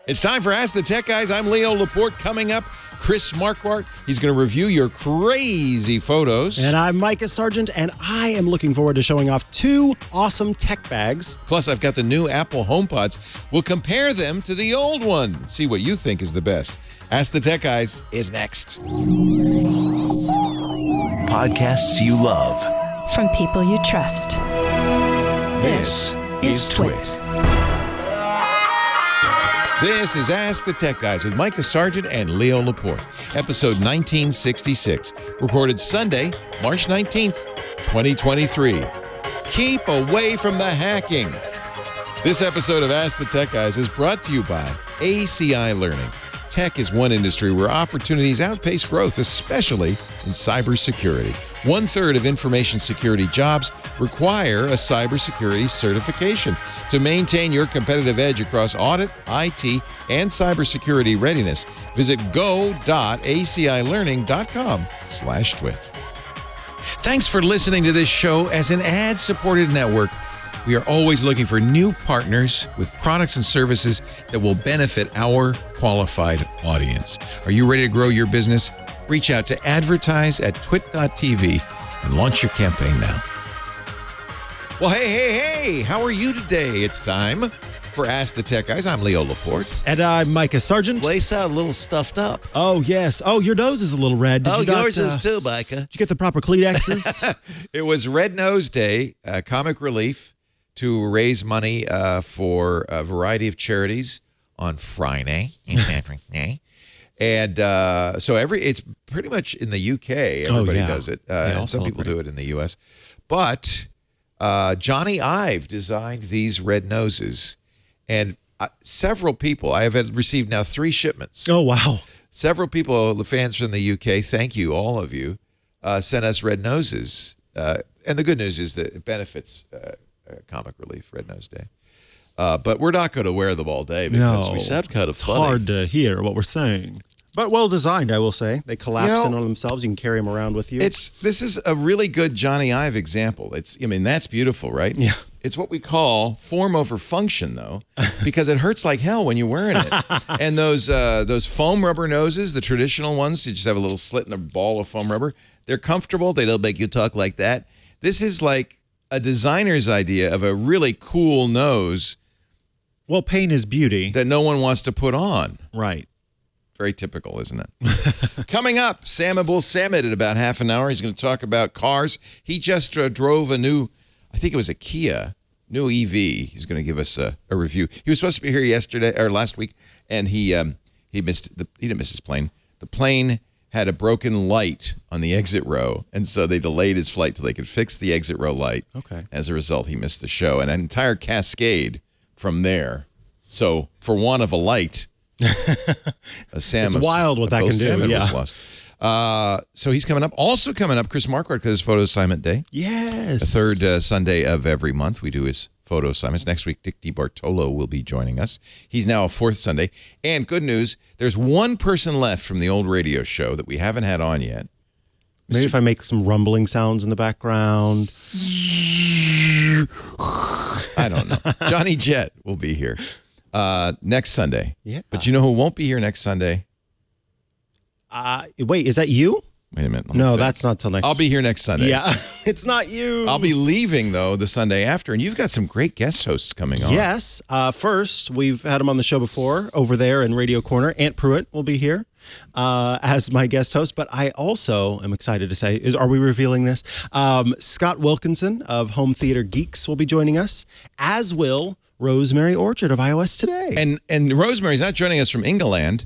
It's time for Ask the Tech Guys. I'm Leo Laporte. Coming up, Chris Marquardt. He's going to review your crazy photos. And I'm Mikah, Sargent, and I am looking forward to showing off 2 awesome tech bags. Plus, I've got the new Apple HomePods. We'll compare them to the old one. See what you think is the best. Ask the Tech Guys is next. Podcasts you love. From people you trust. This is TWiT. This is Ask the Tech Guys with Mikah Sargent and Leo Laporte, episode 1966, recorded Sunday, March 19th, 2023. Keep away from the hacking. This episode of Ask the Tech Guys is brought to you by ACI Learning. Tech is one industry where opportunities outpace growth, especially in cybersecurity. 1/3 of information security jobs require a cybersecurity certification. To maintain your competitive edge across audit, IT, and cybersecurity readiness, visit go.acilearning.com/twit. Thanks for listening to this show as an ad-supported network. We are always looking for new partners with products and services that will benefit our qualified audience. Are you ready to grow your business? Reach out to advertise@twit.tv and launch your campaign now. Well, hey, how are you today? It's time for Ask the Tech Guys. I'm Leo Laporte. And I'm Mikah Sargent. Place out a little stuffed up. Oh, yes. Oh, your nose is a little red. Did you yours is too, Micah. Did you get the proper Kleenexes? It was Red Nose Day, comic relief to raise money for a variety of charities on Friday. And so it's pretty much in the UK. Everybody does it. And some people do it in the US. But Johnny Ive designed these red noses. And several people, I have received now 3 shipments. Oh, wow. Several people, the fans from the UK, thank you, all of you, sent us red noses. And the good news is that it benefits comic relief, Red Nose Day. But we're not going to wear them all day because we sound kind of funny. It's hard to hear what we're saying. But well designed, I will say. They collapse in on themselves. You can carry them around with you. This is a really good Johnny Ive example. That's beautiful, right? Yeah. It's what we call form over function, though, because it hurts like hell when you're wearing it. And those foam rubber noses, the traditional ones, you just have a little slit in a ball of foam rubber. They're comfortable. They don't make you talk like that. This is like a designer's idea of a really cool nose. Well, pain is beauty. That no one wants to put on. Right. Very typical, isn't it? Coming up, Sam Abuelsamid in about half an hour. He's going to talk about cars. He just drove a new, I think it was a Kia, new EV. He's going to give us a review. He was supposed to be here last week, and he didn't miss his plane. The plane had a broken light on the exit row, and so they delayed his flight till they could fix the exit row light. Okay. As a result, he missed the show, and an entire cascade from there. So for want of a light, it's wild what that can do. Yeah. Was lost. So he's coming up. Also coming up, Chris Marquardt, because it's photo assignment day. Yes. The third Sunday of every month we do his photo assignments. Next week, Dick DiBartolo will be joining us. He's now a 4th Sunday. And good news, there's one person left from the old radio show that we haven't had on yet. Maybe if I make some rumbling sounds in the background. I don't know. Johnny Jett will be here next Sunday. Yeah. But you know who won't be here next Sunday? Wait, is that you? Wait a minute. No, that's not till next. I'll be here next Sunday. Yeah, it's not you. I'll be leaving, though, the Sunday after, and you've got some great guest hosts coming on. Yes. First, we've had him on the show before over there in Radio Corner. Aunt Pruitt will be here as my guest host, but I also am excited to say, are we revealing this? Scott Wilkinson of Home Theater Geeks will be joining us, as will Rosemary Orchard of iOS Today. And Rosemary's not joining us from England.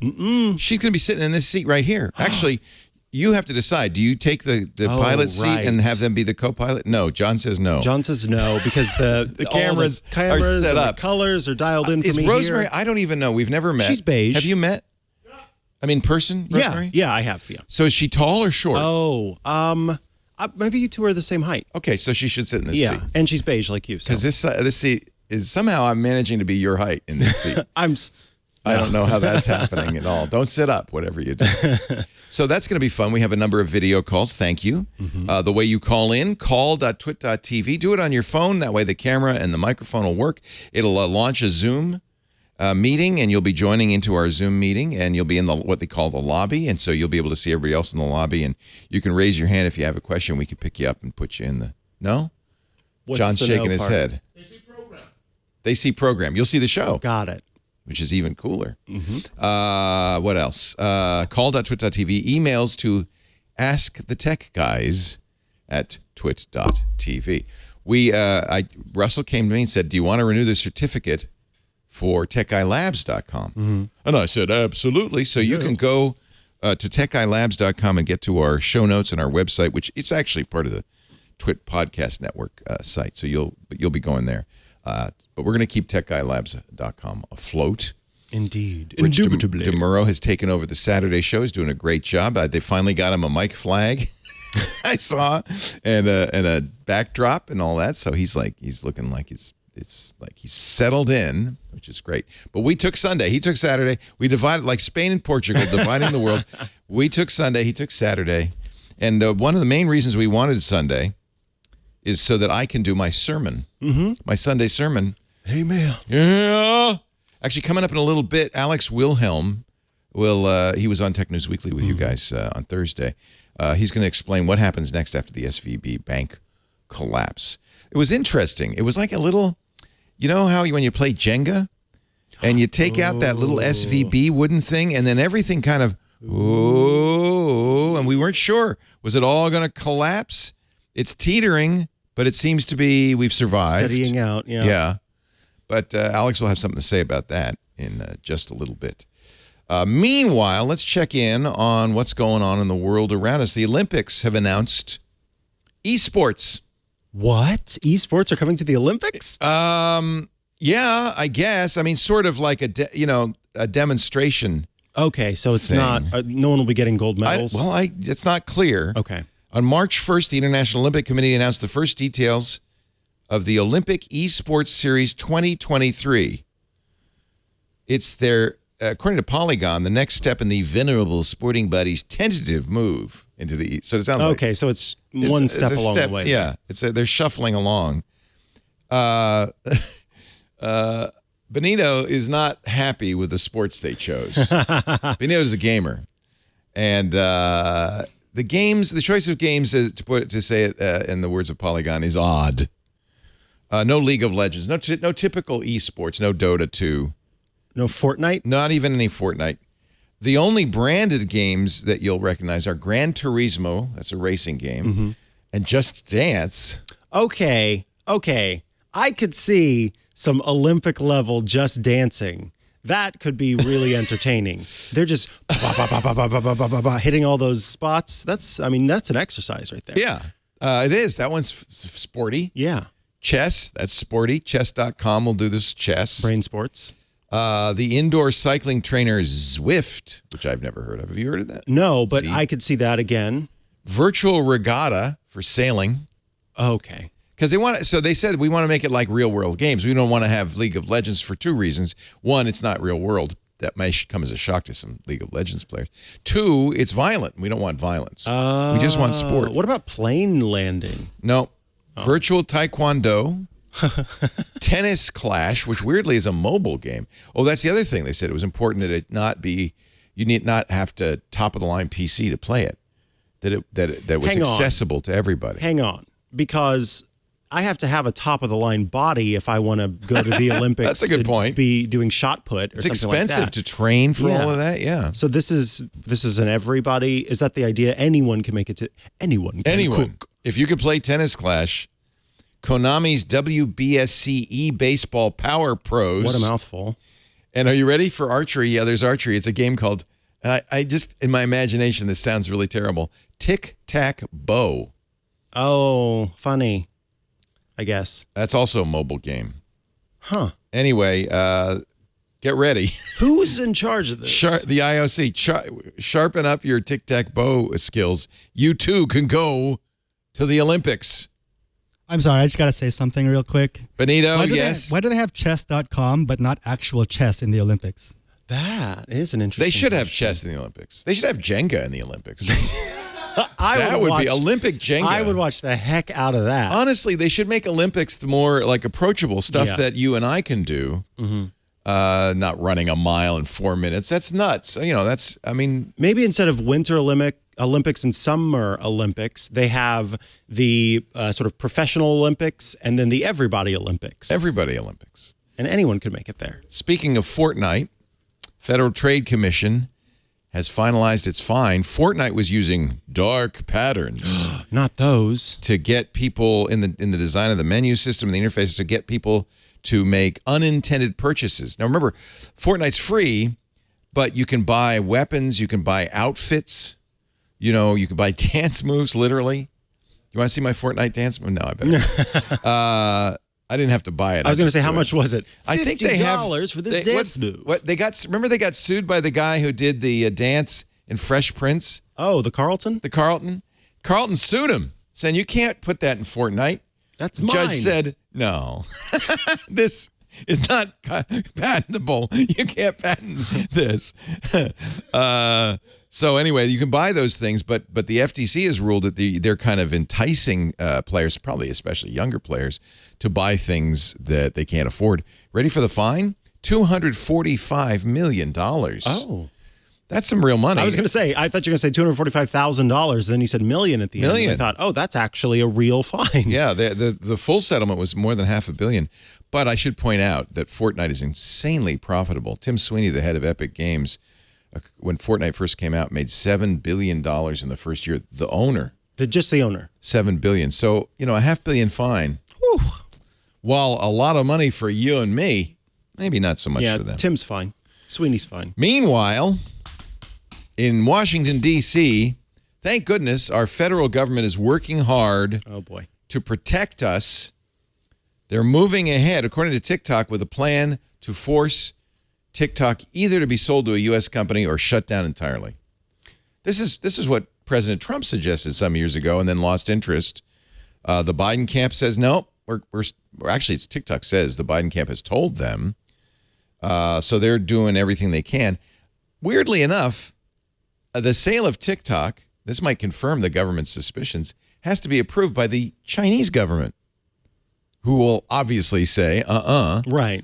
She's going to be sitting in this seat right here. Actually, you have to decide. Do you take the pilot seat and have them be the co-pilot? No, John says no. John says no because the cameras are set up. The colors are dialed in for is me Rosemary, here. I don't even know. We've never met. She's beige. Have you met? I mean, person, Rosemary? Yeah, I have. Yeah. So is she tall or short? Oh, maybe you two are the same height. Okay, so she should sit in this seat. Yeah, and she's beige like you. Because this seat is somehow I'm managing to be your height in this seat. I don't know how that's happening at all. Don't sit up, whatever you do. So that's going to be fun. We have a number of video calls. Thank you. The way you call in, call.twit.tv. Do it on your phone. That way the camera and the microphone will work. It'll launch a Zoom meeting, and you'll be joining into our Zoom meeting, and you'll be in what they call the lobby, and so you'll be able to see everybody else in the lobby, and you can raise your hand if you have a question. We can pick you up and put you in the... No? What's John's the shaking no his part? head. They see program. You'll see the show. Got it. Which is even cooler. What else? Call.twit.tv. Emails to Ask the Tech Guys at twit.tv. Russell came to me and said, do you want to renew the certificate for techguylabs.com? And I said, absolutely. So you can go to techguylabs.com and get to our show notes and our website, which it's actually part of the Twit Podcast Network site. So you'll be going there. But we're going to keep techguylabs.com afloat. Indeed. Rich Indubitably. DeMuro has taken over the Saturday show. He's doing a great job. They finally got him a mic flag, I saw, and a backdrop and all that. So he's looking like it's like he's settled in, which is great. But we took Sunday. He took Saturday. We divided like Spain and Portugal, dividing the world. We took Sunday. He took Saturday. And one of the main reasons we wanted Sunday is so that I can do my sermon, my Sunday sermon. Amen. Yeah. Actually, coming up in a little bit, Alex Wilhelm he was on Tech News Weekly with you guys on Thursday. He's going to explain what happens next after the SVB bank collapse. It was interesting. It was like a little, you know how when you play Jenga and you take out that little SVB wooden thing and then everything kind of, and we weren't sure. Was it all going to collapse? It's teetering, but it seems to be, we've survived. Steadying out, yeah. Yeah. But Alex will have something to say about that in just a little bit. Meanwhile, let's check in on what's going on in the world around us. The Olympics have announced esports. What? Esports are coming to the Olympics? Yeah, I guess. I mean, sort of like a demonstration. Okay, so it's thing. not, no one will be getting gold medals? It's not clear. Okay. On March 1st, the International Olympic Committee announced the first details of the Olympic Esports Series 2023. It's their, according to Polygon, the next step in the venerable sporting buddies' tentative move into the East. So it sounds like... Okay, so it's one step along the way. Yeah, they're shuffling along. Benito is not happy with the sports they chose. Benito is a gamer. And the choice of games, to say it in the words of Polygon, is odd. No League of Legends, no typical esports, no Dota 2. No Fortnite? Not even any Fortnite. The only branded games that you'll recognize are Gran Turismo, that's a racing game, and Just Dance. Okay. I could see some Olympic level Just Dancing. That could be really entertaining. They're just hitting all those spots. That's an exercise right there. Yeah, it is. That one's sporty. Yeah. Chess, that's sporty. Chess.com will do this chess. Brain sports. The indoor cycling trainer Zwift, which I've never heard of. Have you heard of that? No, but I could see that again. Virtual regatta for sailing. Okay. Because they said we want to make it like real world games. We don't want to have League of Legends for two reasons. One, it's not real world. That may come as a shock to some League of Legends players. Two, it's violent. We don't want violence. We just want sport. What about plane landing? No. Virtual Taekwondo. Tennis Clash, which weirdly is a mobile game. Oh, that's the other thing. They said it was important that you need not have to top of the line PC to play it. That it was accessible to everybody. Hang on. Because I have to have a top of the line body if I want to go to the Olympics. That's a good point. Be doing shot put or it's something like that. It's expensive to train for all of that. Yeah. So this is an everybody. Is that the idea? Anyone can make it to anyone. Cook. If you could play Tennis Clash, Konami's WBSC Baseball Power Pros. What a mouthful. And are you ready for archery? Yeah, there's archery. It's a game called, I just, in my imagination, this sounds really terrible, Tic-Tac-Bow. Oh, funny, I guess. That's also a mobile game. Huh. Anyway, get ready. Who's in charge of this? The IOC. Sharpen up your tic-tac-bow skills. You too can go to the Olympics. I'm sorry, I just got to say something real quick. Benito, yes? Why do they have chess.com but not actual chess in the Olympics? That is an interesting They should have question. chess in the Olympics. They should have Jenga in the Olympics. That would be Olympic Jenga. I would watch the heck out of that. Honestly, they should make Olympics the more like approachable stuff that you and I can do. not running a mile in 4 minutes. That's nuts. Maybe instead of Winter Olympics and Summer Olympics, they have the sort of Professional Olympics and then the Everybody Olympics. Everybody Olympics. And anyone could make it there. Speaking of Fortnite, Federal Trade Commission has finalized its fine. Fortnite was using dark patterns. Not those. To get people in the design of the menu system and the interface to get people to make unintended purchases. Now remember, Fortnite's free, but you can buy weapons, you can buy outfits, you can buy dance moves, literally. You want to see my Fortnite dance move? No, I better. I didn't have to buy it. I was going to say, how much was it? I think they have $50 for this dance move. Remember they got sued by the guy who did the dance in Fresh Prince? Oh, the Carlton? The Carlton. Carlton sued him, saying you can't put that in Fortnite. That's the mine. Judge said, no, this is not patentable. You can't patent this. So anyway, you can buy those things, but the FTC has ruled that they're kind of enticing players, probably especially younger players, to buy things that they can't afford. Ready for the fine? $245 million. Oh. That's some real money. I was going to say, I thought you were going to say $245,000. Then you said million at the end. I thought, oh, that's actually a real fine. Yeah, the full settlement was more than $500 million. But I should point out that Fortnite is insanely profitable. Tim Sweeney, the head of Epic Games, when Fortnite first came out, made $7 billion in the first year. The owner. Just the owner. $7 billion. So, $500 million fine. Whew. While a lot of money for you and me, maybe not so much for them. Tim's fine. Sweeney's fine. Meanwhile, in Washington, D.C., thank goodness our federal government is working hard to protect us. They're moving ahead, according to TikTok, with a plan to force TikTok either to be sold to a U.S. company or shut down entirely. This is what President Trump suggested some years ago and then lost interest. The Biden camp says, no, actually, it's TikTok says the Biden camp has told them. So they're doing everything they can. Weirdly enough, the sale of TikTok, this might confirm the government's suspicions, has to be approved by the Chinese government, who will obviously say, Right.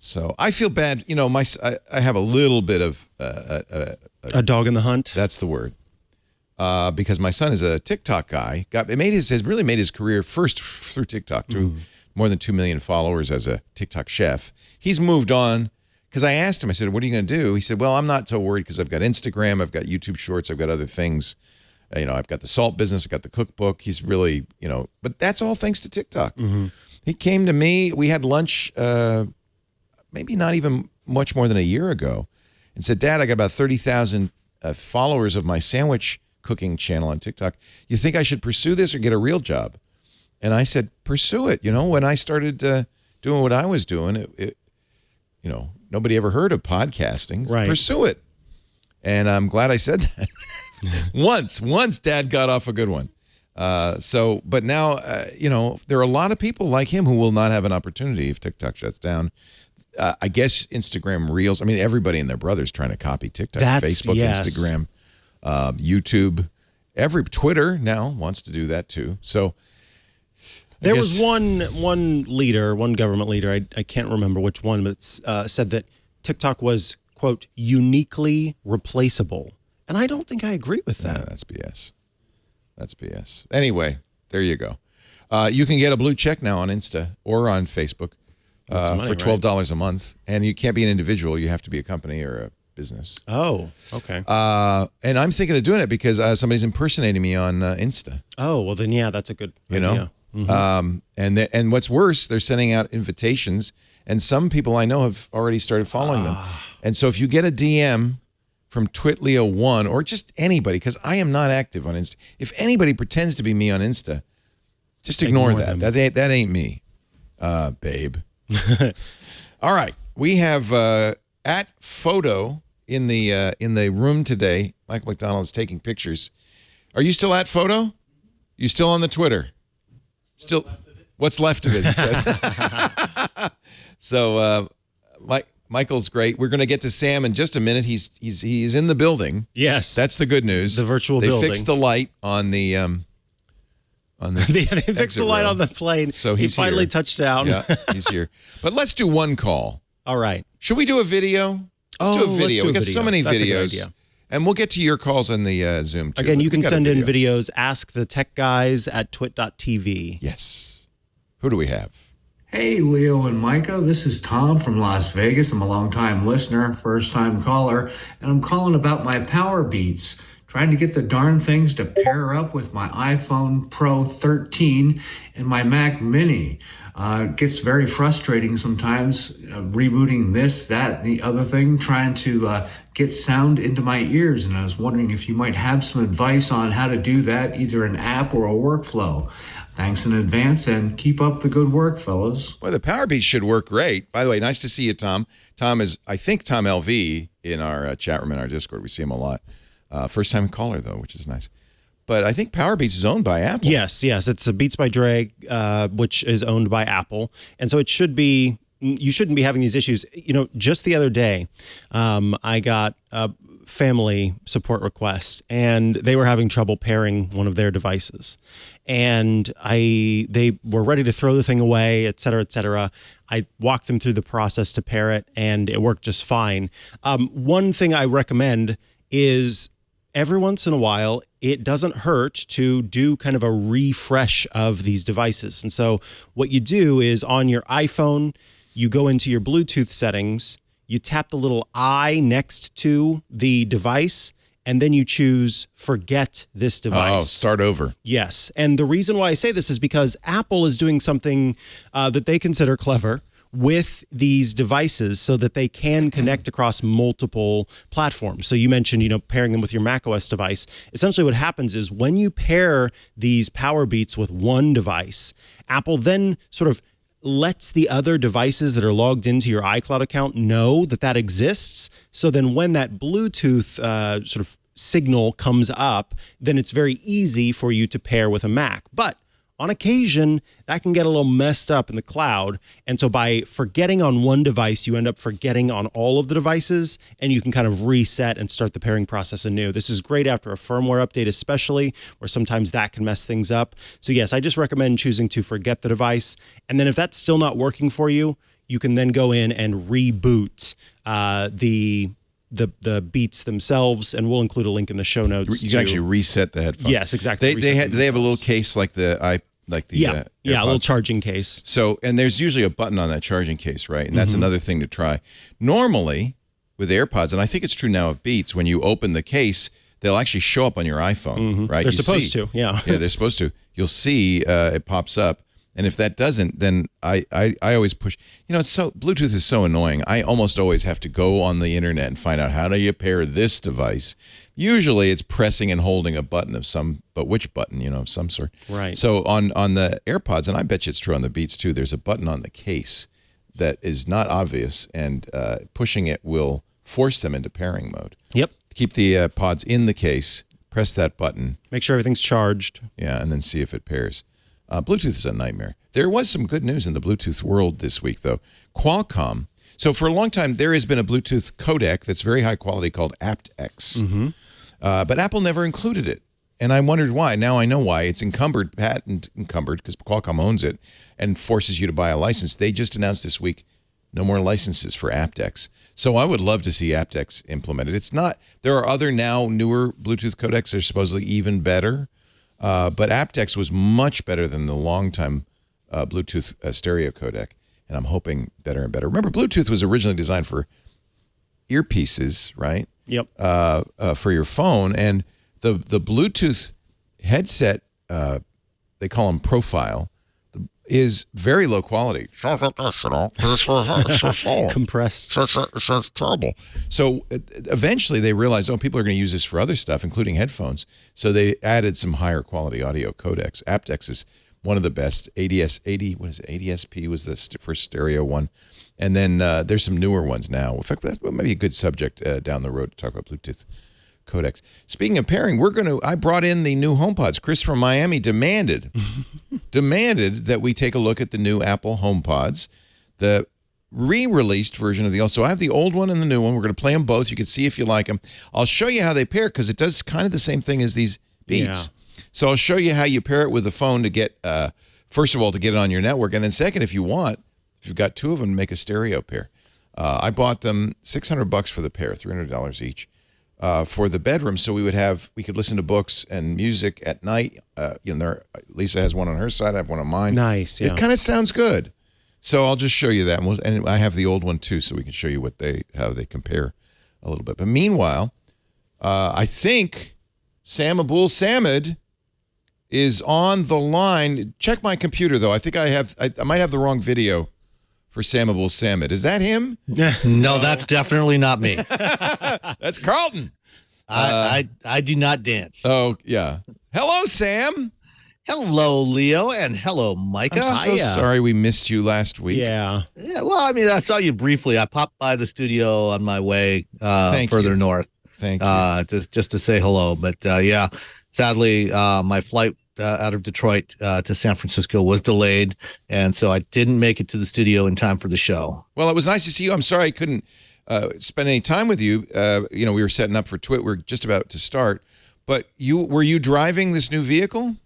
So I feel bad. I have a little bit of a dog in the hunt. That's the word. Because my son is a TikTok guy. Has really made his career first through TikTok to more than 2 million followers as a TikTok chef. He's moved on. Because I asked him, I said, what are you going to do? He said, well, I'm not so worried because I've got Instagram, I've got YouTube Shorts, I've got other things. I've got the salt business, I've got the cookbook. He's really, but that's all thanks to TikTok. He came to me, we had lunch, maybe not even much more than a year ago, and said, Dad, I got about 30,000 followers of my sandwich cooking channel on TikTok. You think I should pursue this or get a real job? And I said, pursue it. When I started doing what I was doing, nobody ever heard of podcasting. Right. Pursue it. And I'm glad I said that. Once Dad got off a good one. But now, there are a lot of people like him who will not have an opportunity if TikTok shuts down. I guess Instagram Reels. I mean, everybody and their brother's trying to copy TikTok. Facebook, Instagram, YouTube. Twitter now wants to do that too. So there was one government leader, I can't remember which one, but said that TikTok was, quote, uniquely replaceable. And I don't think I agree with that. No, that's BS. That's BS. Anyway, there you go. You can get a blue check now on Insta or on Facebook for $12 a month. And you can't be an individual. You have to be a company or a business. Oh, okay. And I'm thinking of doing it because somebody's impersonating me on Insta. Oh, well then, yeah, that's a good idea. And what's worse, they're sending out invitations, and some people I know have already started following them. And so if you get a DM from TwitLeo1 or just anybody, because I am not active on Insta. If anybody pretends to be me on Insta, just ignore that. That ain't me, babe. All right, we have at Photo in the room today. Mike McDonald is taking pictures. Are you still at Photo? You still on the Twitter? Still, what's left of it, he says. So, Michael's great. We're going to get to Sam in just a minute. He's in the building. Yes, that's the good news. The virtual building. They fixed the light on the they fixed the light on the plane. So he finally touched down. Yeah, he's here. But let's do one call. All right. Should we do a video? Let's do a video. We got so many That's a good videos. idea. And we'll get to your calls on the Zoom, too. Again, but you can we got a send in video. videos. Ask the tech guys at twit.tv. Yes. Who do we have? Hey, Leo and Mikah. This is Tom from Las Vegas. I'm a longtime listener, first-time caller, and I'm calling about my Power Beats. Trying to get the darn things to pair up with my iPhone Pro 13 and my Mac Mini. It gets very frustrating sometimes, rebooting this, that, the other thing, trying to get sound into my ears. And I was wondering if you might have some advice on how to do that, either an app or a workflow. Thanks in advance, and keep up the good work, fellas. Well, the Power Beats should work great. By the way, nice to see you, Tom. Tom is, I think, Tom LV in our chat room in our Discord. We see him a lot. First-time caller, though, which is nice. But I think Power Beats is owned by Apple. Yes. It's a Beats by Dre, which is owned by Apple. And so it should be, you shouldn't be having these issues. You know, just the other day, I got a family support request, and they were having trouble pairing one of their devices. And they were ready to throw the thing away, et cetera, et cetera. I walked them through the process to pair it, and it worked just fine. One thing I recommend is every once in a while, it doesn't hurt to do kind of a refresh of these devices. And so what you do is on your iPhone, you go into your Bluetooth settings, you tap the little I next to the device, and then you choose forget this device. Oh, start over. Yes. And the reason why I say this is because Apple is doing something that they consider clever with these devices so that they can connect across multiple platforms. So you mentioned, pairing them with your macOS device. Essentially what happens is when you pair these Power Beats with one device, Apple then sort of lets the other devices that are logged into your iCloud account know that exists. So then when that Bluetooth sort of signal comes up, then it's very easy for you to pair with a Mac. But on occasion, that can get a little messed up in the cloud. And so by forgetting on one device, you end up forgetting on all of the devices, and you can kind of reset and start the pairing process anew. This is great after a firmware update, especially, where sometimes that can mess things up. So yes, I just recommend choosing to forget the device. And then if that's still not working for you, you can then go in and reboot the Beats themselves, and we'll include a link in the show notes. You can actually reset the headphones. Yes, exactly. They have a little case like the a little charging case. So, and there's usually a button on that charging case, right? And that's another thing to try. Normally, with AirPods, and I think it's true now of Beats, when you open the case, they'll actually show up on your iPhone, right? They're supposed to, yeah. Yeah, they're supposed to. You'll see it pops up. And if that doesn't, then I always push. Bluetooth is so annoying. I almost always have to go on the internet and find out how do you pair this device. Usually it's pressing and holding a button of some, but which button, of some sort. Right. So on the AirPods, and I bet you it's true on the Beats too, there's a button on the case that is not obvious, and pushing it will force them into pairing mode. Yep. Keep the pods in the case, press that button. Make sure everything's charged. Yeah, and then see if it pairs. Bluetooth is a nightmare. There was some good news in the Bluetooth world this week, though. Qualcomm. So for a long time, there has been a Bluetooth codec that's very high quality called aptX. But Apple never included it. And I wondered why. Now I know why. It's patent encumbered, because Qualcomm owns it and forces you to buy a license. They just announced this week no more licenses for aptX. So I would love to see aptX implemented. There are other now newer Bluetooth codecs that are supposedly even better. But aptX was much better than the longtime Bluetooth stereo codec, and I'm hoping better and better. Remember, Bluetooth was originally designed for earpieces, right? Yep. For your phone, and the Bluetooth headset, they call them Profile, is very low quality. Sounds like this, Compressed. Sounds terrible. So eventually they realized, people are going to use this for other stuff, including headphones. So they added some higher quality audio codecs. aptX is one of the best. ADSP was the first stereo one. And then there's some newer ones now. In fact, that might be a good subject down the road to talk about Bluetooth codecs. Speaking of pairing, I brought in the new HomePods. Chris from Miami demanded that we take a look at the new Apple HomePods, the re-released version of so I have the old one and the new one. We're going to play them both. You can see if you like them. I'll show you how they pair, because it does kind of the same thing as these Beats. Yeah. So I'll show you how you pair it with the phone to get, first of all, to get it on your network, and then second, if you've got two of them, make a stereo pair. I bought them $600 for the pair, $300 each, for the bedroom, so we could listen to books and music at night. Lisa has one on her side, I have one on mine. Nice. Yeah. It kind of sounds good. So I'll just show you that, and I have the old one too, so we can show you how they compare a little bit. But meanwhile, I think Sam Abuelsamid is on the line. Check my computer though. I think I might have the wrong video for Sam Abuelsamid. Is that him? No, that's definitely not me. That's Carlton. I do not dance. Oh yeah. Hello, Sam. Hello, Leo, and hello, Mikah. I'm so sorry we missed you last week. Yeah. Yeah, well, I mean, I saw you briefly. I popped by the studio on my way further north. Thank you. Just to say hello. But yeah, sadly, my flight out of Detroit to San Francisco was delayed, and so I didn't make it to the studio in time for the show. Well, it was nice to see you. I'm sorry I couldn't spend any time with you. We were setting up for TWiT. We're just about to start. But were you driving this new vehicle?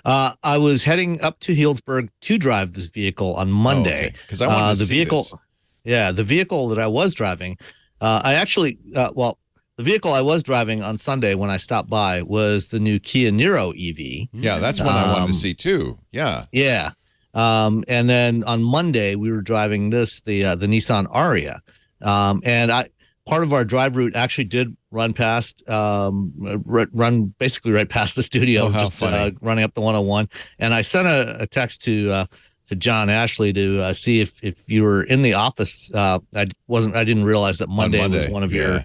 I was heading up to Healdsburg to drive this vehicle on Monday. Because I wanted to see this. Yeah, the vehicle that I was driving, the vehicle I was driving on Sunday when I stopped by was the new Kia Niro EV. Yeah, that's one I wanted to see too. Yeah. Yeah. And then on Monday we were driving the Nissan Ariya. And part of our drive route actually did run past, run basically right past the studio, running up the 101. And I sent a text to John Ashley to see if you were in the office. I didn't realize that Monday was one of your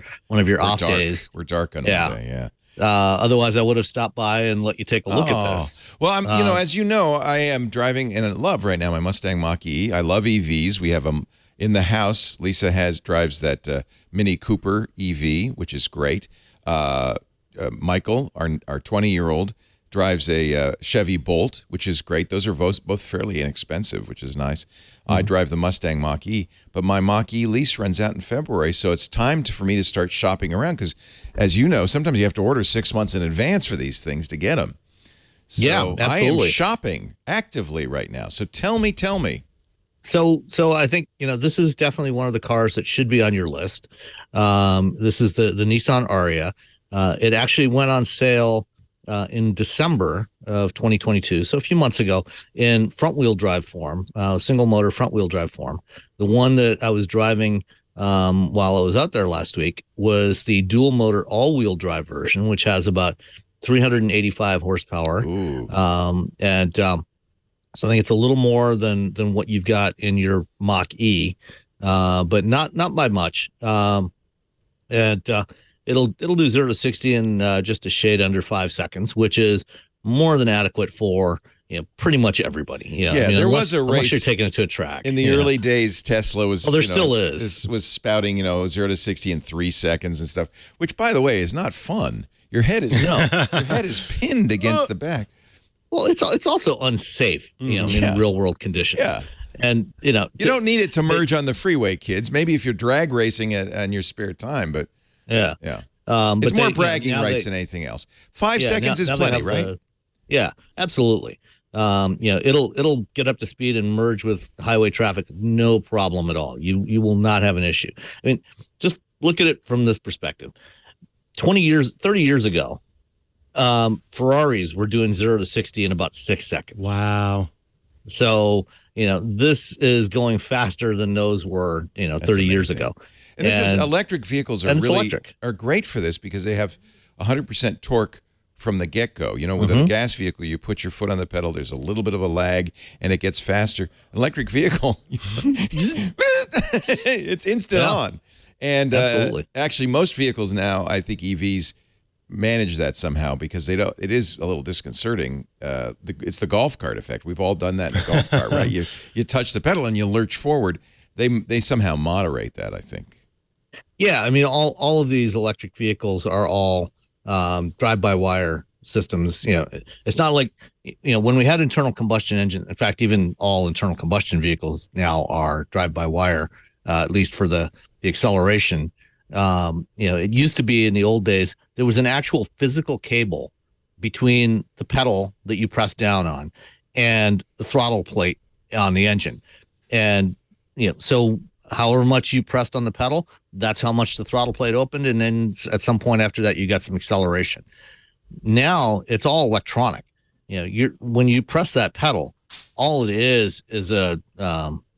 off days. We're dark on Monday. Yeah. Otherwise I would have stopped by and let you take a look at this. Well, I'm, as you know, I am driving and I love right now my Mustang Mach-E. I love EVs. We have them in the house. Lisa drives that Mini Cooper EV, which is great. Michael, our 20-year-old, drives a Chevy Bolt, which is great. Those are both fairly inexpensive, which is nice. I drive the Mustang Mach-E, but my Mach-E lease runs out in February, so it's time for me to start shopping around because, as you know, sometimes you have to order 6 months in advance for these things to get them. So yeah, absolutely. I am shopping actively right now. So tell me. So I think, this is definitely one of the cars that should be on your list. This is the Nissan Ariya. It actually went on sale in December of 2022, so a few months ago, in front-wheel drive form, single motor front-wheel drive form. The one that I was driving while I was out there last week was the dual motor all-wheel drive version, which has about 385 horsepower. So I think it's a little more than what you've got in your Mach-E, but not by much. It'll do 0 to 60 in just a shade under 5 seconds, which is more than adequate for pretty much everybody. There was a race. Unless you're taking it to a track. In the early days, Tesla was. Well, there still is. Was spouting 0 to 60 in 3 seconds and stuff, which, by the way, is not fun. Your head is pinned against the back. Well, it's also unsafe, in real world conditions. Yeah. And you don't need it to merge on the freeway, kids. Maybe if you're drag racing it in your spare time, but yeah. It's more bragging rights than anything else. 5 seconds is plenty, right? Yeah, absolutely. It'll get up to speed and merge with highway traffic, no problem at all. You will not have an issue. I mean, just look at it from this perspective. 30 years ago, Ferraris were doing 0 to 60 in about 6 seconds. Wow. So, this is going faster than those were, 30 years ago. And electric vehicles are great for this because they have 100% torque from the get-go. With a gas vehicle, you put your foot on the pedal, there's a little bit of a lag, and it gets faster. An electric vehicle, it's instant on. And actually, most vehicles now, I think EVs manage that somehow because they don't. It is a little disconcerting. It's the golf cart effect. We've all done that in a golf cart, right? You touch the pedal and you lurch forward. They somehow moderate that, I think. Yeah, I mean, all of these electric vehicles are all drive-by-wire systems. It's not like when we had internal combustion engine. In fact, even all internal combustion vehicles now are drive-by-wire, at least for the acceleration. It used to be in the old days there was an actual physical cable between the pedal that you press down on and the throttle plate on the engine, and so however much you pressed on the pedal, that's how much the throttle plate opened. And then at some point after that, you got some acceleration. Now it's all electronic. When you press that pedal, all it is a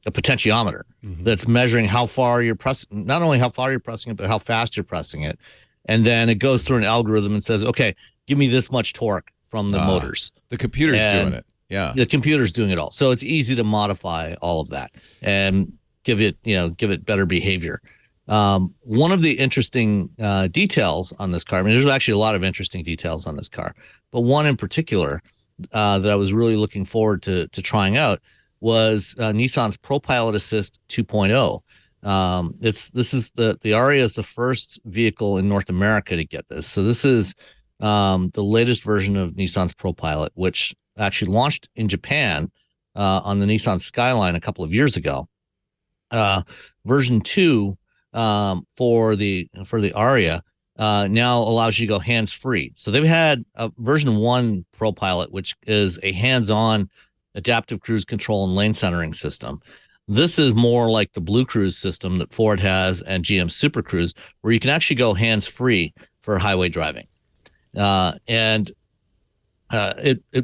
potentiometer that's measuring how far you're pressing, not only how far you're pressing it, but how fast you're pressing it. And then it goes through an algorithm and says, okay, give me this much torque from the motors. The computer's doing it. Yeah. The computer's doing it all. So it's easy to modify all of that and give it better behavior. One of the interesting details on this car, I mean, there's actually a lot of interesting details on this car, but one in particular that I was really looking forward to trying out was Nissan's ProPilot Assist 2.0. The Ariya is the first vehicle in North America to get this. So this is the latest version of Nissan's ProPilot, which actually launched in Japan on the Nissan Skyline a couple of years ago. Version 2 for the Ariya now allows you to go hands-free. So they've had a version 1 ProPilot, which is a hands-on adaptive cruise control and lane centering system. This is more like the Blue Cruise system that Ford has and GM Super Cruise, where you can actually go hands-free for highway driving. It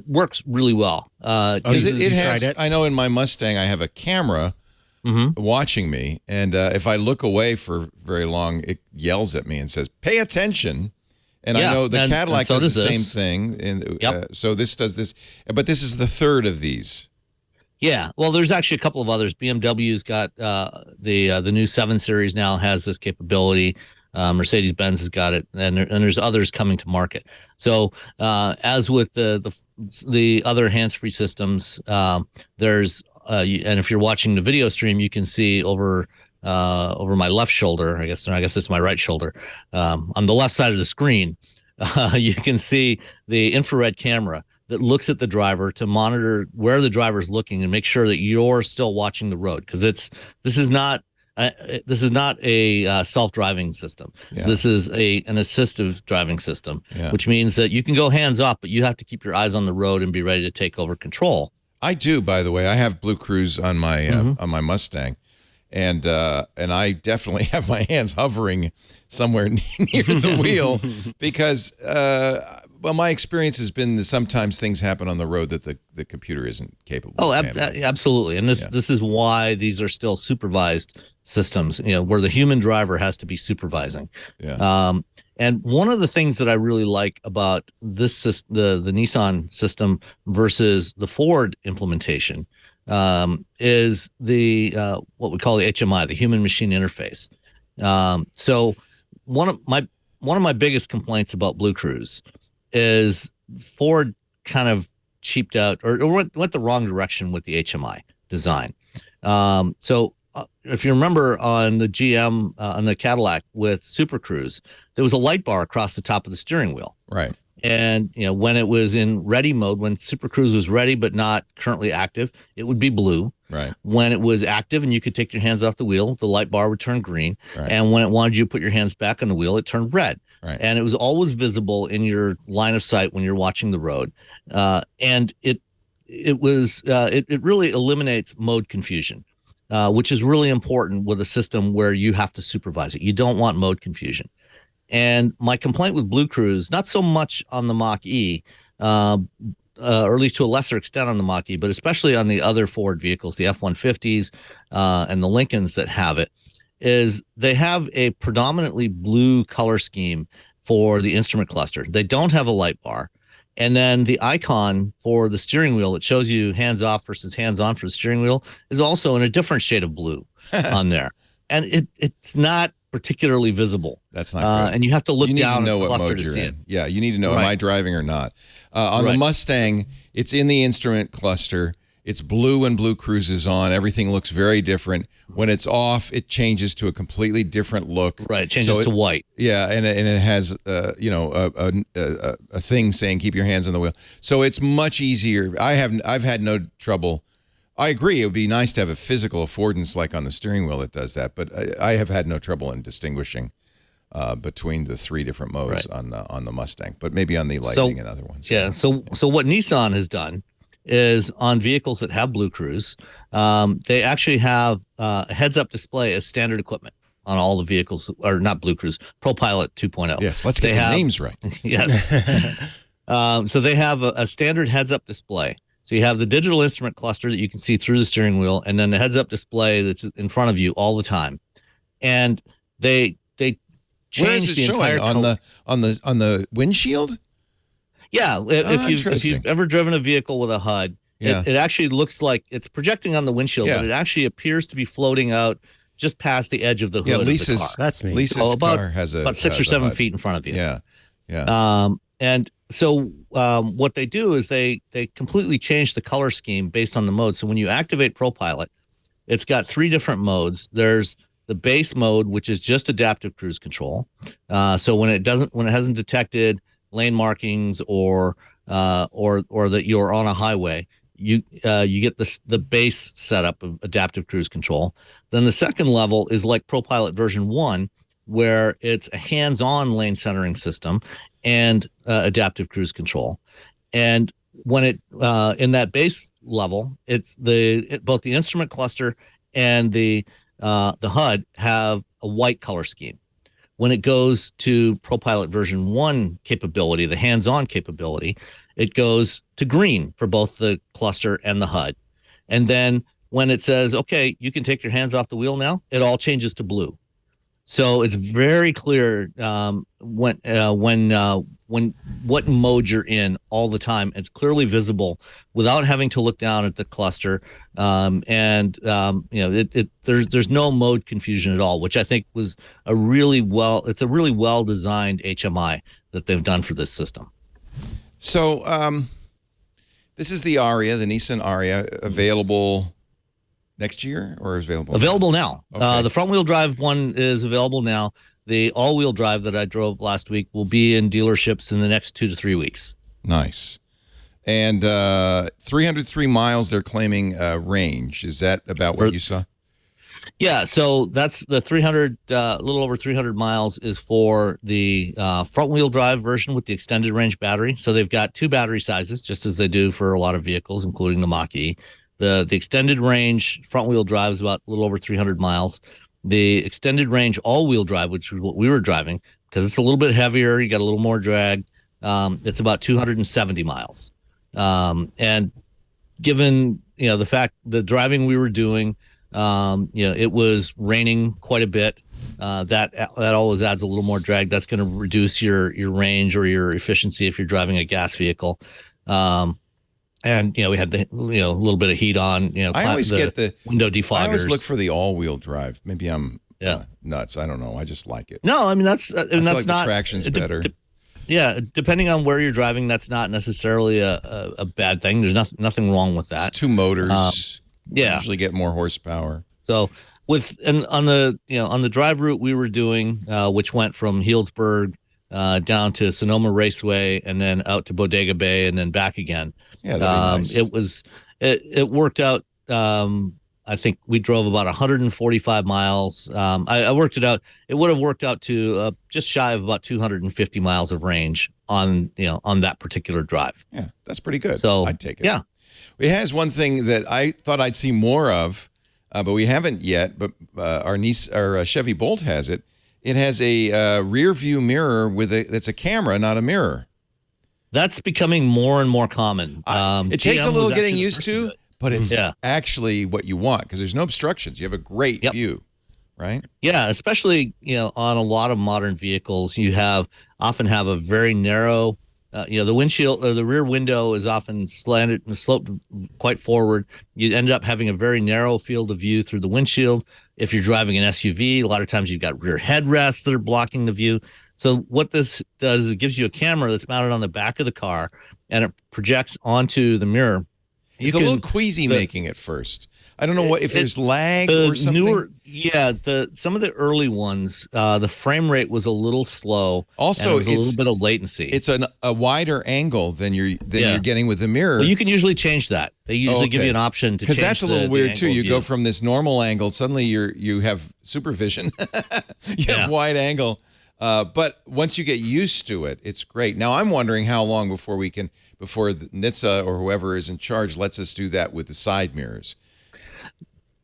works really well. It has, I know in my Mustang, I have a camera watching me, and if I look away for very long, it yells at me and says, "Pay attention." And I know the Cadillac does the same thing. And so this does this, but this is the third of these. Yeah, well, there's actually a couple of others. BMW's got the new 7 Series now has this capability. Mercedes-Benz has got it, and there's others coming to market. So as with the other hands-free systems, there's and if you're watching the video stream, you can see over my left shoulder. I guess it's my right shoulder. On the left side of the screen, you can see the infrared camera that looks at the driver to monitor where the driver's looking and make sure that you're still watching the road, because this is not a self-driving system. Yeah. This is an assistive driving system, which means that you can go hands off, but you have to keep your eyes on the road and be ready to take over control. I do, by the way. I have Blue Cruise on my Mustang, and I definitely have my hands hovering somewhere near the wheel because my experience has been that sometimes things happen on the road that the computer isn't capable of handling. Absolutely. And this is why these are still supervised systems, where the human driver has to be supervising. Yeah. And one of the things that I really like about this the Nissan system versus the Ford implementation is the what we call the HMI, the human machine interface. So one of my biggest complaints about Blue Cruise is Ford kind of cheaped out or went the wrong direction with the HMI design. So if you remember on the GM, on the Cadillac with Super Cruise, there was a light bar across the top of the steering wheel. Right. And, when it was in ready mode, when Super Cruise was ready but not currently active, it would be blue. Right. When it was active and you could take your hands off the wheel, the light bar would turn green. Right. And when it wanted you to put your hands back on the wheel, it turned red. Right. And it was always visible in your line of sight when you're watching the road. And it really eliminates mode confusion, which is really important with a system where you have to supervise it. You don't want mode confusion. And my complaint with Blue Cruise, not so much on the Mach-E, or at least to a lesser extent on the Mach-E, but especially on the other Ford vehicles, the F-150s and the Lincolns that have it, is they have a predominantly blue color scheme for the instrument cluster. They don't have a light bar. And then the icon for the steering wheel that shows you hands off versus hands on for the steering wheel is also in a different shade of blue on there. And it's not particularly visible. That's not good. And you have to look down at the what cluster mode to you're see in. it. Yeah, you need to know, am I driving or not? On the Mustang, it's in the instrument cluster. It's blue when Blue Cruise is on. Everything looks very different. When it's off, it changes to a completely different look. Right, it changes to white. Yeah, and it has a thing saying keep your hands on the wheel. So it's much easier. I've had no trouble. I agree. It would be nice to have a physical affordance like on the steering wheel that does that, but I have had no trouble in distinguishing between the 3 different modes on the Mustang, but maybe on the Lightning and other ones. Yeah. So what Nissan has done is on vehicles that have Blue Cruise, they actually have a heads-up display as standard equipment on all the vehicles, or not Blue Cruise, ProPilot 2.0. Yes, let's get the names right. Yes. So they have a standard heads-up display. So you have the digital instrument cluster that you can see through the steering wheel, and then the heads-up display that's in front of you all the time. And they changed the entire on the windshield. Yeah, if you've ever driven a vehicle with a HUD, it actually looks like it's projecting on the windshield, but it actually appears to be floating out just past the edge of the hood of the car. That's neat. Lisa's car has about 6 or 7 feet in front of you. Yeah. And so what they do is they completely change the color scheme based on the mode. So when you activate ProPilot, it's got 3 different modes. There's the base mode, which is just adaptive cruise control. So when it hasn't detected lane markings or that you're on a highway, you get the base setup of adaptive cruise control. Then the second level is like ProPilot version 1, where it's a hands-on lane centering system and adaptive cruise control. And when it in that base level, it's both the instrument cluster and the HUD have a white color scheme. When it goes to ProPilot version 1 capability, the hands-on capability, it goes to green for both the cluster and the HUD. And then when it says, okay, you can take your hands off the wheel now, it all changes to blue. So it's very clear when what mode you're in all the time. It's clearly visible without having to look down at the cluster, there's no mode confusion at all, which I think was a really well designed HMI that they've done for this system. So this is the Ariya, the Nissan Ariya, available next year, or is available now? Okay. The front-wheel drive one is available now. The all-wheel drive that I drove last week will be in dealerships in the next 2 to 3 weeks. Nice. And 303 miles they're claiming range. Is that about what you saw? Yeah, so that's the 300, a little over 300 miles is for the front-wheel drive version with the extended range battery. So they've got 2 battery sizes, just as they do for a lot of vehicles, including the Mach-E. The extended range front-wheel drive is about a little over 300 miles. The extended range all-wheel drive, which is what we were driving, because it's a little bit heavier, you got a little more drag, it's about 270 miles. And given the fact the driving we were doing, it was raining quite a bit. That always adds a little more drag. That's going to reduce your range or your efficiency if you're driving a gas vehicle. And we had the a little bit of heat on. I always get the window defoggers. I always look for the all-wheel drive. Maybe I'm nuts. I don't know. I just like it. No, I mean that's I feel like the traction's better. Depending on where you're driving, that's not necessarily a bad thing. There's nothing wrong with that. It's 2 motors. Usually get more horsepower. So on the drive route we were doing, which went from Healdsburg down to Sonoma Raceway and then out to Bodega Bay and then back again. Yeah, that'd be nice. It worked out. I think we drove about 145 miles. I worked it out. It would have worked out to just shy of about 250 miles of range on that particular drive. Yeah, that's pretty good. So I'd take it. Yeah. It has one thing that I thought I'd see more of, but we haven't yet. But our Chevy Bolt has it. It has a rear view mirror that's a camera, not a mirror. That's becoming more and more common. It takes a little getting used to, but it's Yeah. actually what you want because there's no obstructions. You have a great view, right? Yeah, especially on a lot of modern vehicles, you often have a very narrow. The windshield or the rear window is often slanted and sloped quite forward. You end up having a very narrow field of view through the windshield. If you're driving an SUV, a lot of times you've got rear headrests that are blocking the view. So what this does is it gives you a camera that's mounted on the back of the car and it projects onto the mirror. It's a little queasy making it first. I don't know if there's lag or something. Some of the early ones, the frame rate was a little slow. Also, it's a little bit of latency. It's a wider angle than you're getting with the mirror. Well, you can usually change that. They usually give you an option to change. Because that's a little weird too. You go from this normal angle, suddenly you have supervision. You have wide angle. But once you get used to it, it's great. Now I'm wondering how long before the NHTSA or whoever is in charge lets us do that with the side mirrors.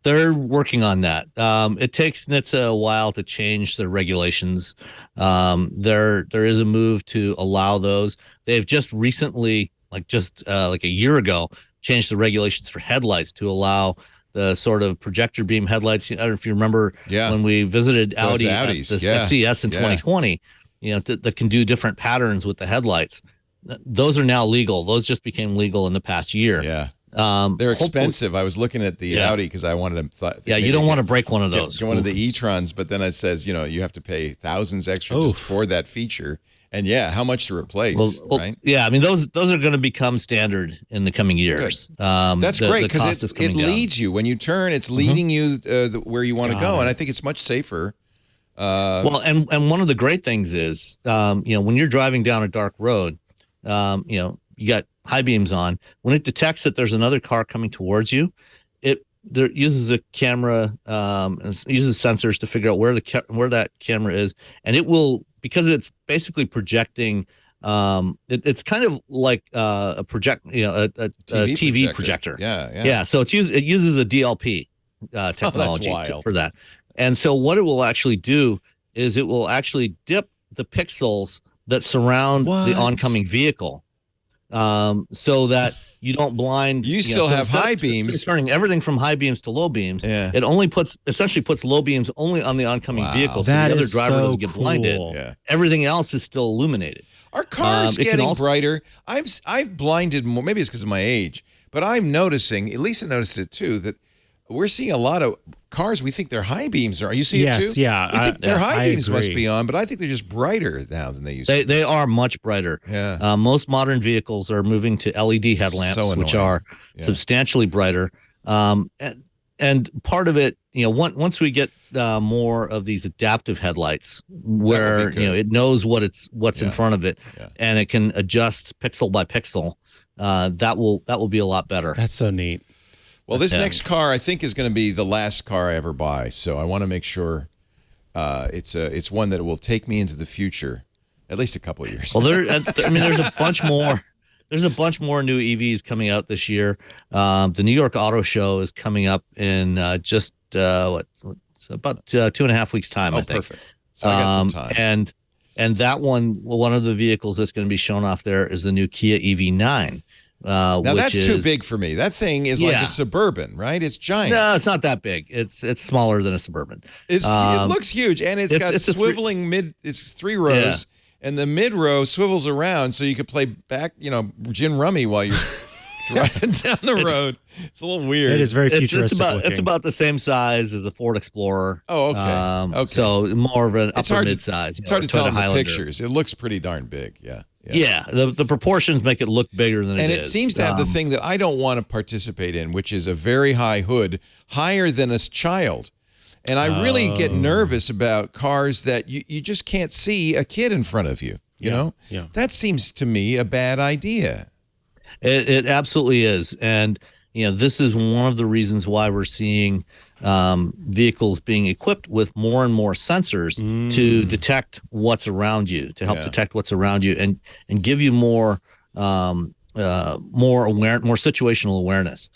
They're working on that. It takes NHTSA a while to change their regulations. There is a move to allow those. They've just recently, like a year ago, changed the regulations for headlights to allow the sort of projector beam headlights. I don't know if you remember when we visited Audi at the CES in 2020, that can do different patterns with the headlights. Those are now legal. Those just became legal in the past year. Yeah. They're expensive. I was looking at the Audi because I wanted to. You don't want to break one of those. Get one of the e-trons, but then it says, you have to pay thousands extra just for that feature. And how much to replace, right? Yeah, I mean, those are going to become standard in the coming years. That's great because it leads you. When you turn, it's leading you where you want to go. And I think it's much safer. Well, and one of the great things is, when you're driving down a dark road, you got high beams on. When it detects that there's another car coming towards you, it uses a camera, and uses sensors to figure out where that camera is, and it will, because it's basically projecting. It's kind of like a TV projector. Yeah. So it uses a DLP technology for that, and so what it will actually do is it will actually dip the pixels that surround the oncoming vehicle. So that you don't blind. You still have high beams. Turning everything from high beams to low beams. Yeah. It only essentially puts low beams only on the oncoming vehicle, so the other driver doesn't get blinded. Yeah. Everything else is still illuminated. Are cars getting brighter? I've blinded more. Maybe it's because of my age, but I'm noticing. Lisa noticed it too, that we're seeing a lot of cars. We think they're high beams. Are you seeing it too? Yes, yeah. We think their high beams must be on, but I think they're just brighter now than they used to be. They are much brighter. Yeah. Most modern vehicles are moving to LED headlamps, which are substantially brighter. And part of it, once we get more of these adaptive headlights, where it knows what's in front of it, and it can adjust pixel by pixel, that will be a lot better. That's so neat. Well, this next car, I think, is going to be the last car I ever buy. So I want to make sure it's one that will take me into the future, at least a couple of years. Well, there's a bunch more. There's a bunch more new EVs coming out this year. The New York Auto Show is coming up in just about 2.5 weeks' time. I think. Perfect. So I got some time. And that one of the vehicles that's going to be shown off there is the new Kia EV9. Now that's too big for me. That thing is like a Suburban, right? It's giant. No, it's not that big. It's smaller than a Suburban. It looks huge, and it's got swiveling It's 3 rows, and the mid row swivels around, so you could play back, gin rummy while you're driving down the road. It's a little weird. It is very futuristic looking. It's about the same size as a Ford Explorer. Oh, okay. So more of an upper mid-size. It's hard to tell in the pictures. It looks pretty darn big. Yeah. Yeah, the proportions make it look bigger than it is. And it seems to have the thing that I don't want to participate in, which is a very high hood, higher than a child. And I really get nervous about cars that you just can't see a kid in front of you, you know? Yeah. That seems to me a bad idea. It absolutely is. And, this is one of the reasons why we're seeing vehicles being equipped with more and more sensors to detect what's around you, to help detect what's around you, and give you more situational awareness.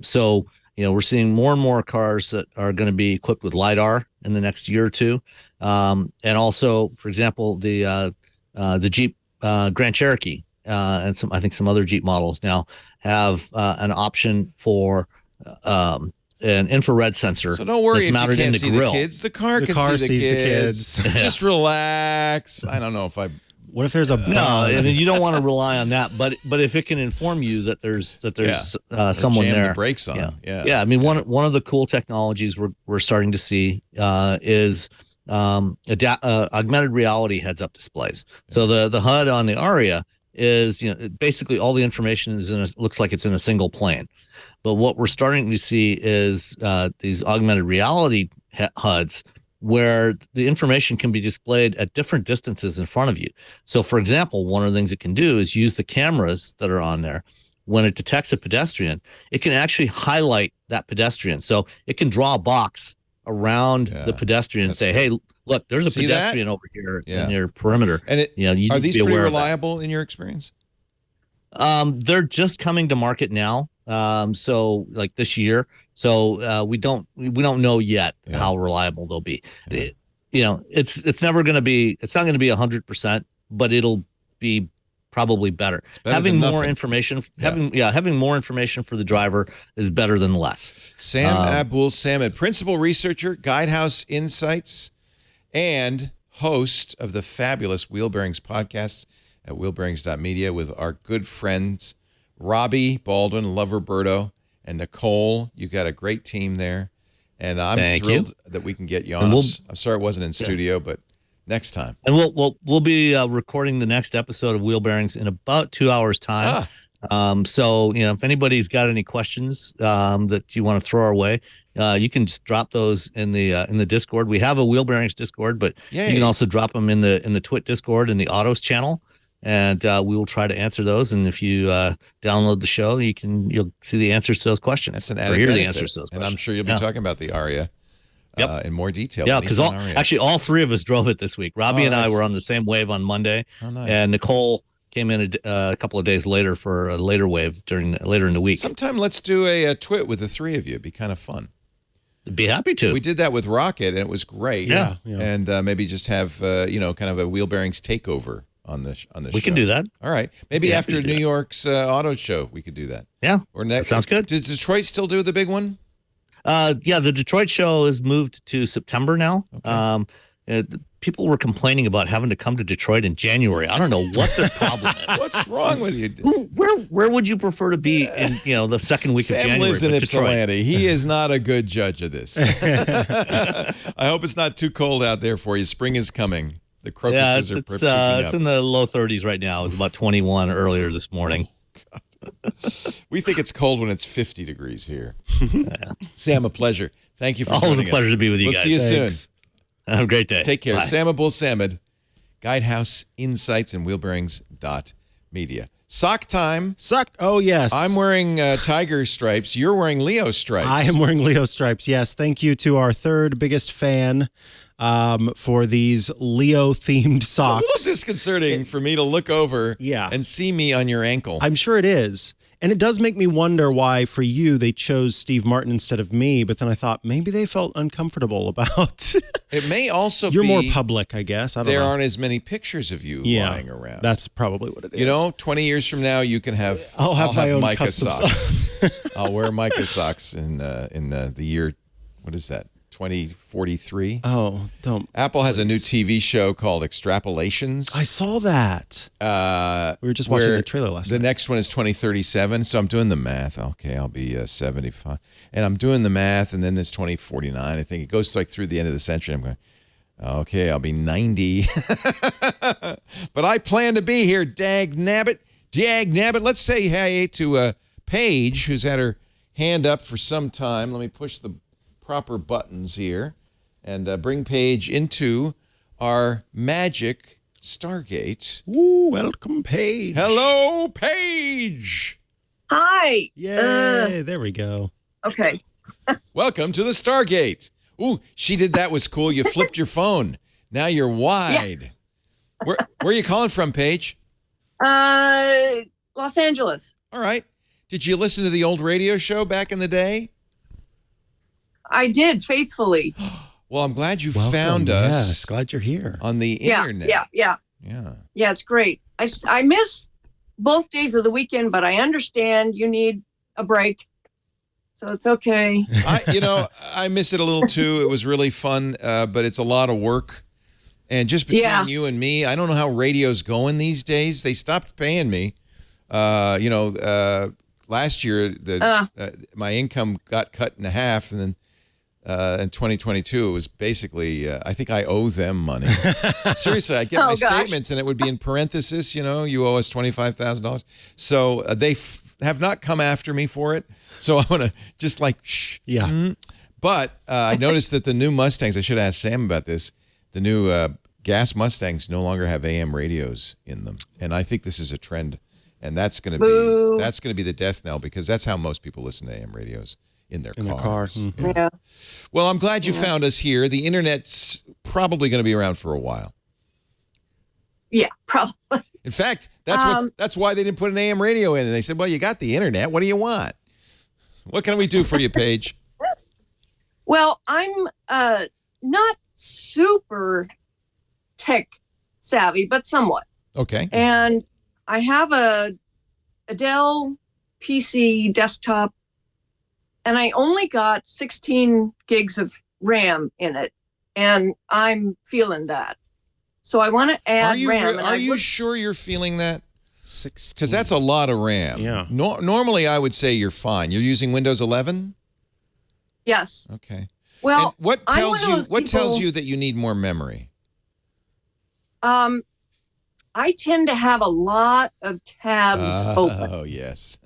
So we're seeing more and more cars that are going to be equipped with LiDAR in the next year or two, and also, for example, the Jeep Grand Cherokee and I think some other Jeep models now have an option for an infrared sensor. So don't worry if you can't see grill. The kids. The car sees the kids. Just relax. I don't know if I. What if there's a no? And you don't want to rely on that, but if it can inform you that there's someone jam there, the brakes on. I mean, one of the cool technologies we're starting to see is augmented reality heads-up displays. So the HUD on the Ariya is basically all the information looks like it's in a single plane. But what we're starting to see is these augmented reality HUDs where the information can be displayed at different distances in front of you. So, for example, one of the things it can do is use the cameras that are on there. When it detects a pedestrian, it can actually highlight that pedestrian. So it can draw a box around the pedestrian and say, hey, look, there's a See that? pedestrian over here in your perimeter. And you need are to these be pretty aware of that. reliable in your experience? They're just coming to market now. So like this year. So we don't know yet how reliable they'll be. Yeah. It's never going to be. It's not going to be 100%, but it'll be probably better. Having more information, having more information for the driver is better than less. Sam Abuelsamid, principal researcher, Guidehouse Insights, and host of the fabulous Wheel Bearings podcast at wheelbearings.media with our good friends Robbie Baldwin, Loverberto, and Nicole. You've got a great team there, and I'm thrilled that we can get you on. I'm sorry it wasn't in studio, but next time. And we'll be recording the next episode of Wheel Bearings in about 2 hours time. So if anybody's got any questions that you want to throw our way, you can just drop those in the Discord. We have a Wheel Bearings Discord, but you can also drop them in the TWiT Discord and the Autos channel, and we will try to answer those. And if you download the show, you'll see the answers to those questions. That's an added hear benefit. the answers to those questions. And I'm sure you'll be talking about the Ariya in more detail. Yeah, because actually all three of us drove it this week. Robbie and I were on the same wave on Monday, and Nicole came in a couple of days later for a later wave later in the week. Sometime let's do a TWiT with the three of you. It'd be kind of fun. I'd be happy to. We did that with Rocket, and it was great. Yeah. And maybe just have kind of a Wheel Bearings takeover on the show. We can do that. All right. Maybe after New York's auto show, we could do that. Yeah. Or next. That sounds good. Does Detroit still do the big one? The Detroit show is moved to September now. Okay. People were complaining about having to come to Detroit in January. I don't know what the problem is. What's wrong with you? Where would you prefer to be in the second week of January? Sam lives in Detroit? Ypsilanti. He is not a good judge of this. I hope it's not too cold out there for you. Spring is coming. The crocuses are picking up. It's in the low 30s right now. It was about 21 earlier this morning. We think it's cold when it's 50 degrees here. Sam, a pleasure. Thank you for Always a joining pleasure us. to be with you we'll guys. See you Thanks. soon. Have a great day. Take care. Bye. Sam Abuelsamid, Guidehouse Insights and Wheelbearings.media. Sock time. Sock. Oh, yes. I'm wearing tiger stripes. You're wearing Leo stripes. I am wearing Leo stripes. Yes. Thank you to our third biggest fan for these Leo-themed socks. It's a little disconcerting for me to look over and see me on your ankle. I'm sure it is. And it does make me wonder why, for you, they chose Steve Martin instead of me. But then I thought maybe they felt uncomfortable about. It may also You're be more public, I guess. I don't know. There aren't as many pictures of you lying around. That's probably what it is. 20 years from now, you can have. I'll have my own Mikah custom socks. I'll wear Mikah socks in the year. What is that? 2043. Oh, don't. Apple has a new TV show called Extrapolations. I saw that. We were just watching the trailer last night. The next one is 2037. So I'm doing the math. Okay, I'll be 75. And I'm doing the math, and then there's 2049. I think it goes through the end of the century. I'm going, okay, I'll be 90. But I plan to be here, dag nabbit. Let's say hey to Paige, who's had her hand up for some time. Let me push the proper buttons here and bring Paige into our magic Stargate. Ooh, welcome, Paige. Hello, Paige. Hi. Yay, there we go. Okay. Welcome to the Stargate. Ooh, she did that was cool. You flipped your phone. Now you're wide. Yeah. Where are you calling from, Paige? Los Angeles. All right. Did you listen to the old radio show back in the day? I did, faithfully. Well, I'm glad you Welcome. found us. Yes, glad you're here. On the internet. Yeah, it's great. I miss both days of the weekend, but I understand you need a break. So it's okay. I miss it a little too. It was really fun, but it's a lot of work. And just between you and me, I don't know how radio's going these days. They stopped paying me. Last year, my income got cut in half, and then in 2022, it was basically, I think I owe them money. Seriously, I get my statements, and it would be in parenthesis, you owe us $25,000. So they have not come after me for it. So I want to just shh. Yeah. Mm-hmm. But I noticed that the new Mustangs, I should ask Sam about this, the new gas Mustangs no longer have AM radios in them. And I think this is a trend. And that's going to be the death knell, because that's how most people listen to AM radios in their car. Mm-hmm. Yeah. Well, I'm glad you found us here. The internet's probably going to be around for a while. Yeah, probably. In fact, that's why they didn't put an AM radio in. And they said, well, you got the internet. What do you want? What can we do for you, Paige? Well, I'm not super tech savvy, but somewhat. Okay. And I have a Dell PC desktop, and I only got 16 gigs of RAM in it, and I'm feeling that. So I want to add RAM. Are you sure you're feeling that? 16. Because that's a lot of RAM. Yeah. Normally, I would say you're fine. You're using Windows 11? Yes. Okay. Well, and what tells people, you that you need more memory? I tend to have a lot of tabs open. Oh, yes.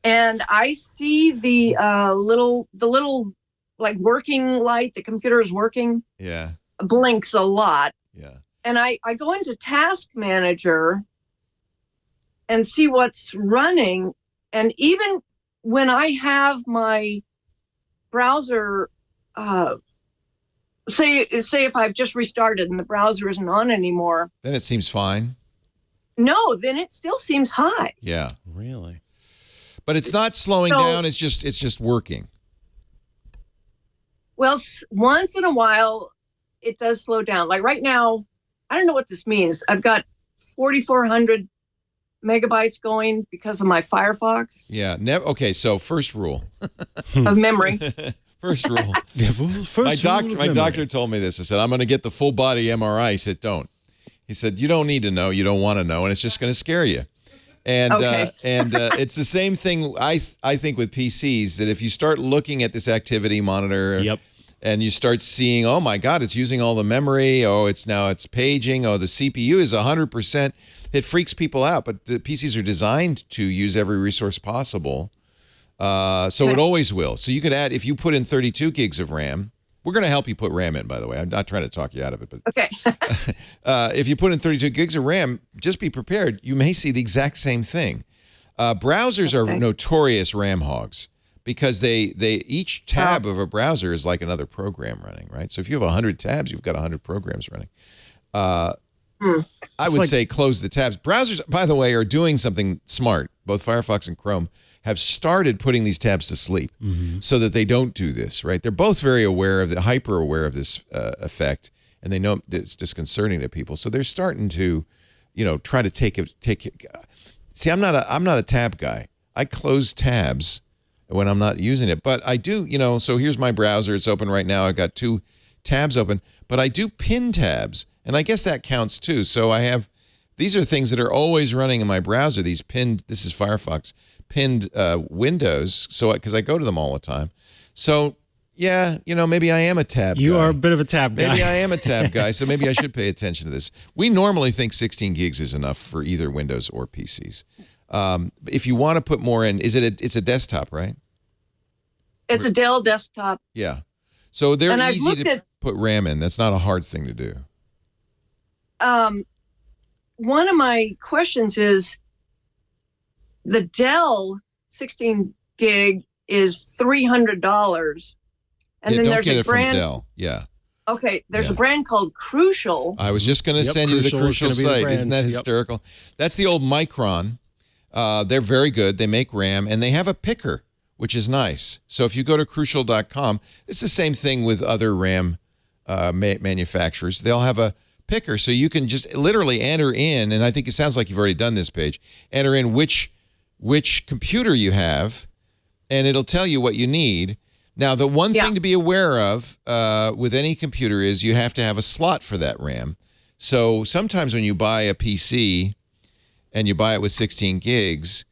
And I see the little like working light, the computer is working. Yeah. Blinks a lot. Yeah. And I go into Task Manager and see what's running. And even when I have my browser, say if I've just restarted and the browser isn't on anymore, Then it seems fine. no, then it still seems high. Yeah. Really? But it's not slowing down. It's just working. Well, once in a while, it does slow down. Like right now, I don't know what this means. I've got 4,400 megabytes going because of my Firefox Yeah. Okay. So first rule. of memory. First rule. My doctor told me this. I said, I'm going to get the full body MRI. He said, don't. He said, you don't need to know. You don't want to know. And it's just going to scare you. And Okay. It's the same thing, I think, with PCs, that if you start looking at this activity monitor Yep. and you start seeing, oh, my God, it's using all the memory. Oh, it's paging. Oh, the CPU is 100%. It freaks people out. But the PCs are designed to use every resource possible. So it always will. So you could add, if you put in 32 gigs of RAM, we're going to help you put RAM in, by the way. I'm not trying to talk you out of it. But Okay. if you put in 32 gigs of RAM, just be prepared. You may see the exact same thing. Browsers are notorious RAM hogs because they each tab of a browser is like another program running, right? So if you have 100 tabs, you've got 100 programs running. I would say close the tabs. Browsers, by the way, are doing something smart. Both Firefox and Chrome have started putting these tabs to sleep so that they don't do this, right? They're both very hyper aware of this effect, and they know it's disconcerting to people. So they're starting to, try to take it. See, I'm not a tab guy. I close tabs when I'm not using it, but I do, so here's my browser. It's open right now. I've got 2 tabs open, but I do pin tabs, and I guess that counts too. So these are things that are always running in my browser. This is Firefox, pinned windows, because I go to them all the time. So yeah, maybe I am a tab guy. You are a bit of a tab guy. Maybe I am a tab guy, so maybe I should pay attention to this. We normally think 16 gigs is enough for either Windows or PCs. If you want to put more in, it's a desktop, right? It's a Dell desktop. Yeah. So they're And I've easy looked to at- put RAM in. That's not a hard thing to do. One of my questions is the Dell 16 gig is $300. And then don't there's get a it brand. from Dell. Yeah. Okay, there's Yeah. a brand called Crucial. I was just going to Yep, send you to the Crucial is Crucial gonna be the site. Isn't that brand. Yep. hysterical? That's the old Micron. They're very good. They make RAM, and they have a picker, which is nice. So if you go to crucial.com, it's the same thing with other RAM manufacturers. They'll have a picker, so you can just literally enter in, and I think it sounds like you've already done this, Paige, enter in which computer you have, and it'll tell you what you need. Now, the one thing to be aware of with any computer is you have to have a slot for that RAM. So sometimes when you buy a PC and you buy it with 16 gigs,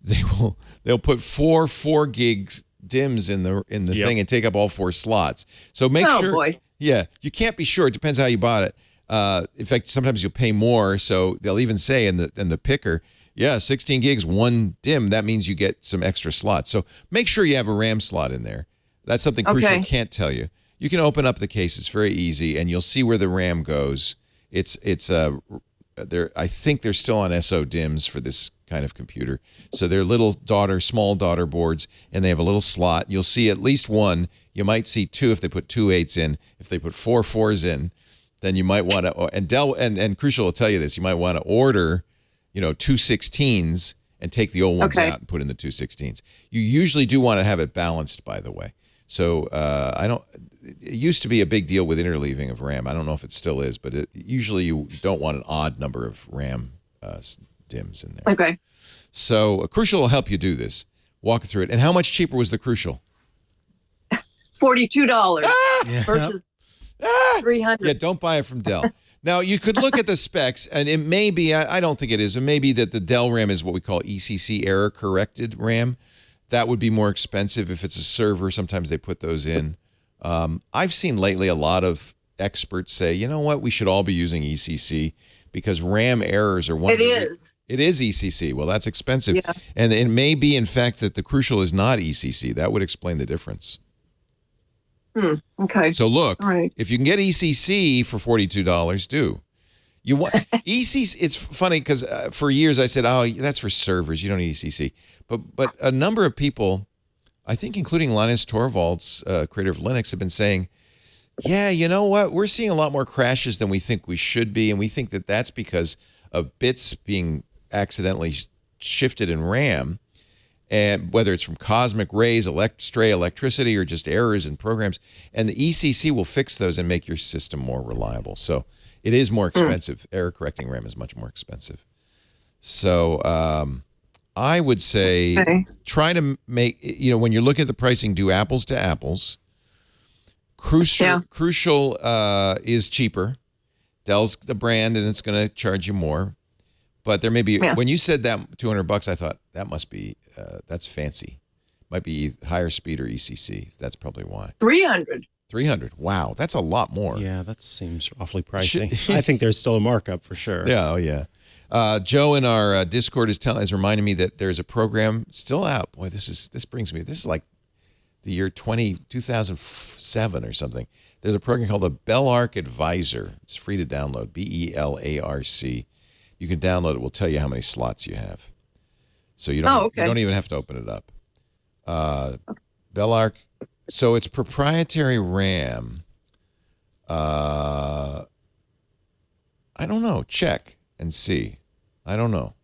they'll put 4 gigs DIMMs in the thing and take up all 4 slots. So make sure. Boy. Yeah, you can't be sure. It depends how you bought it. In fact, sometimes you'll pay more. So they'll even say in the picker, 16 gigs, 1 DIMM. That means you get some extra slots. So make sure you have a RAM slot in there. That's something Crucial can't tell you. You can open up the case. It's very easy, and you'll see where the RAM goes. It's I think they're still on SO DIMMs for this kind of computer. So they're small daughter boards, and they have a little slot. You'll see at least one. You might see two if they put 2 8s in. If they put 4 4s in, then you might want to. And Dell and Crucial will tell you this. You might want to order, 2 16s and take the old ones out and put in the 2 16s. You usually do want to have it balanced, by the way. So it used to be a big deal with interleaving of RAM. I don't know if it still is, but usually you don't want an odd number of RAM DIMMs in there. Okay. So Crucial will help you do this. Walk through it. And how much cheaper was the Crucial? $42 versus $300. Yeah, don't buy it from Dell. Now, you could look at the specs, and it may be, I don't think it is, it may be that the Dell RAM is what we call ECC error-corrected RAM. That would be more expensive if it's a server. Sometimes they put those in. I've seen lately a lot of experts say, you know what, we should all be using ECC because RAM errors are one of the... It is ECC. Well, that's expensive. Yeah. And it may be, in fact, that the Crucial is not ECC. That would explain the difference. Okay. So look, if you can get ECC for $42, do. You want ECC? It's funny because for years I said, "Oh, that's for servers. You don't need ECC." But a number of people, I think, including Linus Torvalds, creator of Linux, have been saying, "Yeah, you know what? We're seeing a lot more crashes than we think we should be, and we think that that's because of bits being accidentally shifted in RAM." And whether it's from cosmic rays, stray electricity, or just errors in programs. And the ECC will fix those and make your system more reliable. So it is more expensive. Error correcting RAM is much more expensive. So I would say try to make, when you're looking at the pricing, do apples to apples. Crucial is cheaper. Dell's the brand, and it's going to charge you more. But there may be, when you said that $200, I thought that must be, that's fancy. Might be higher speed or ECC. That's probably why. 300. Wow, that's a lot more. Yeah, that seems awfully pricey. I think there's still a markup for sure. Yeah, oh yeah. Joe in our Discord is reminding me that there's a program still out. Boy, this is like the year 2007 or something. There's a program called the Belarc Advisor. It's free to download. BELARC. You can download it. We'll tell you how many slots you have. So you don't even have to open it up. Belarc. So it's proprietary RAM. I don't know. Check and see. I don't know.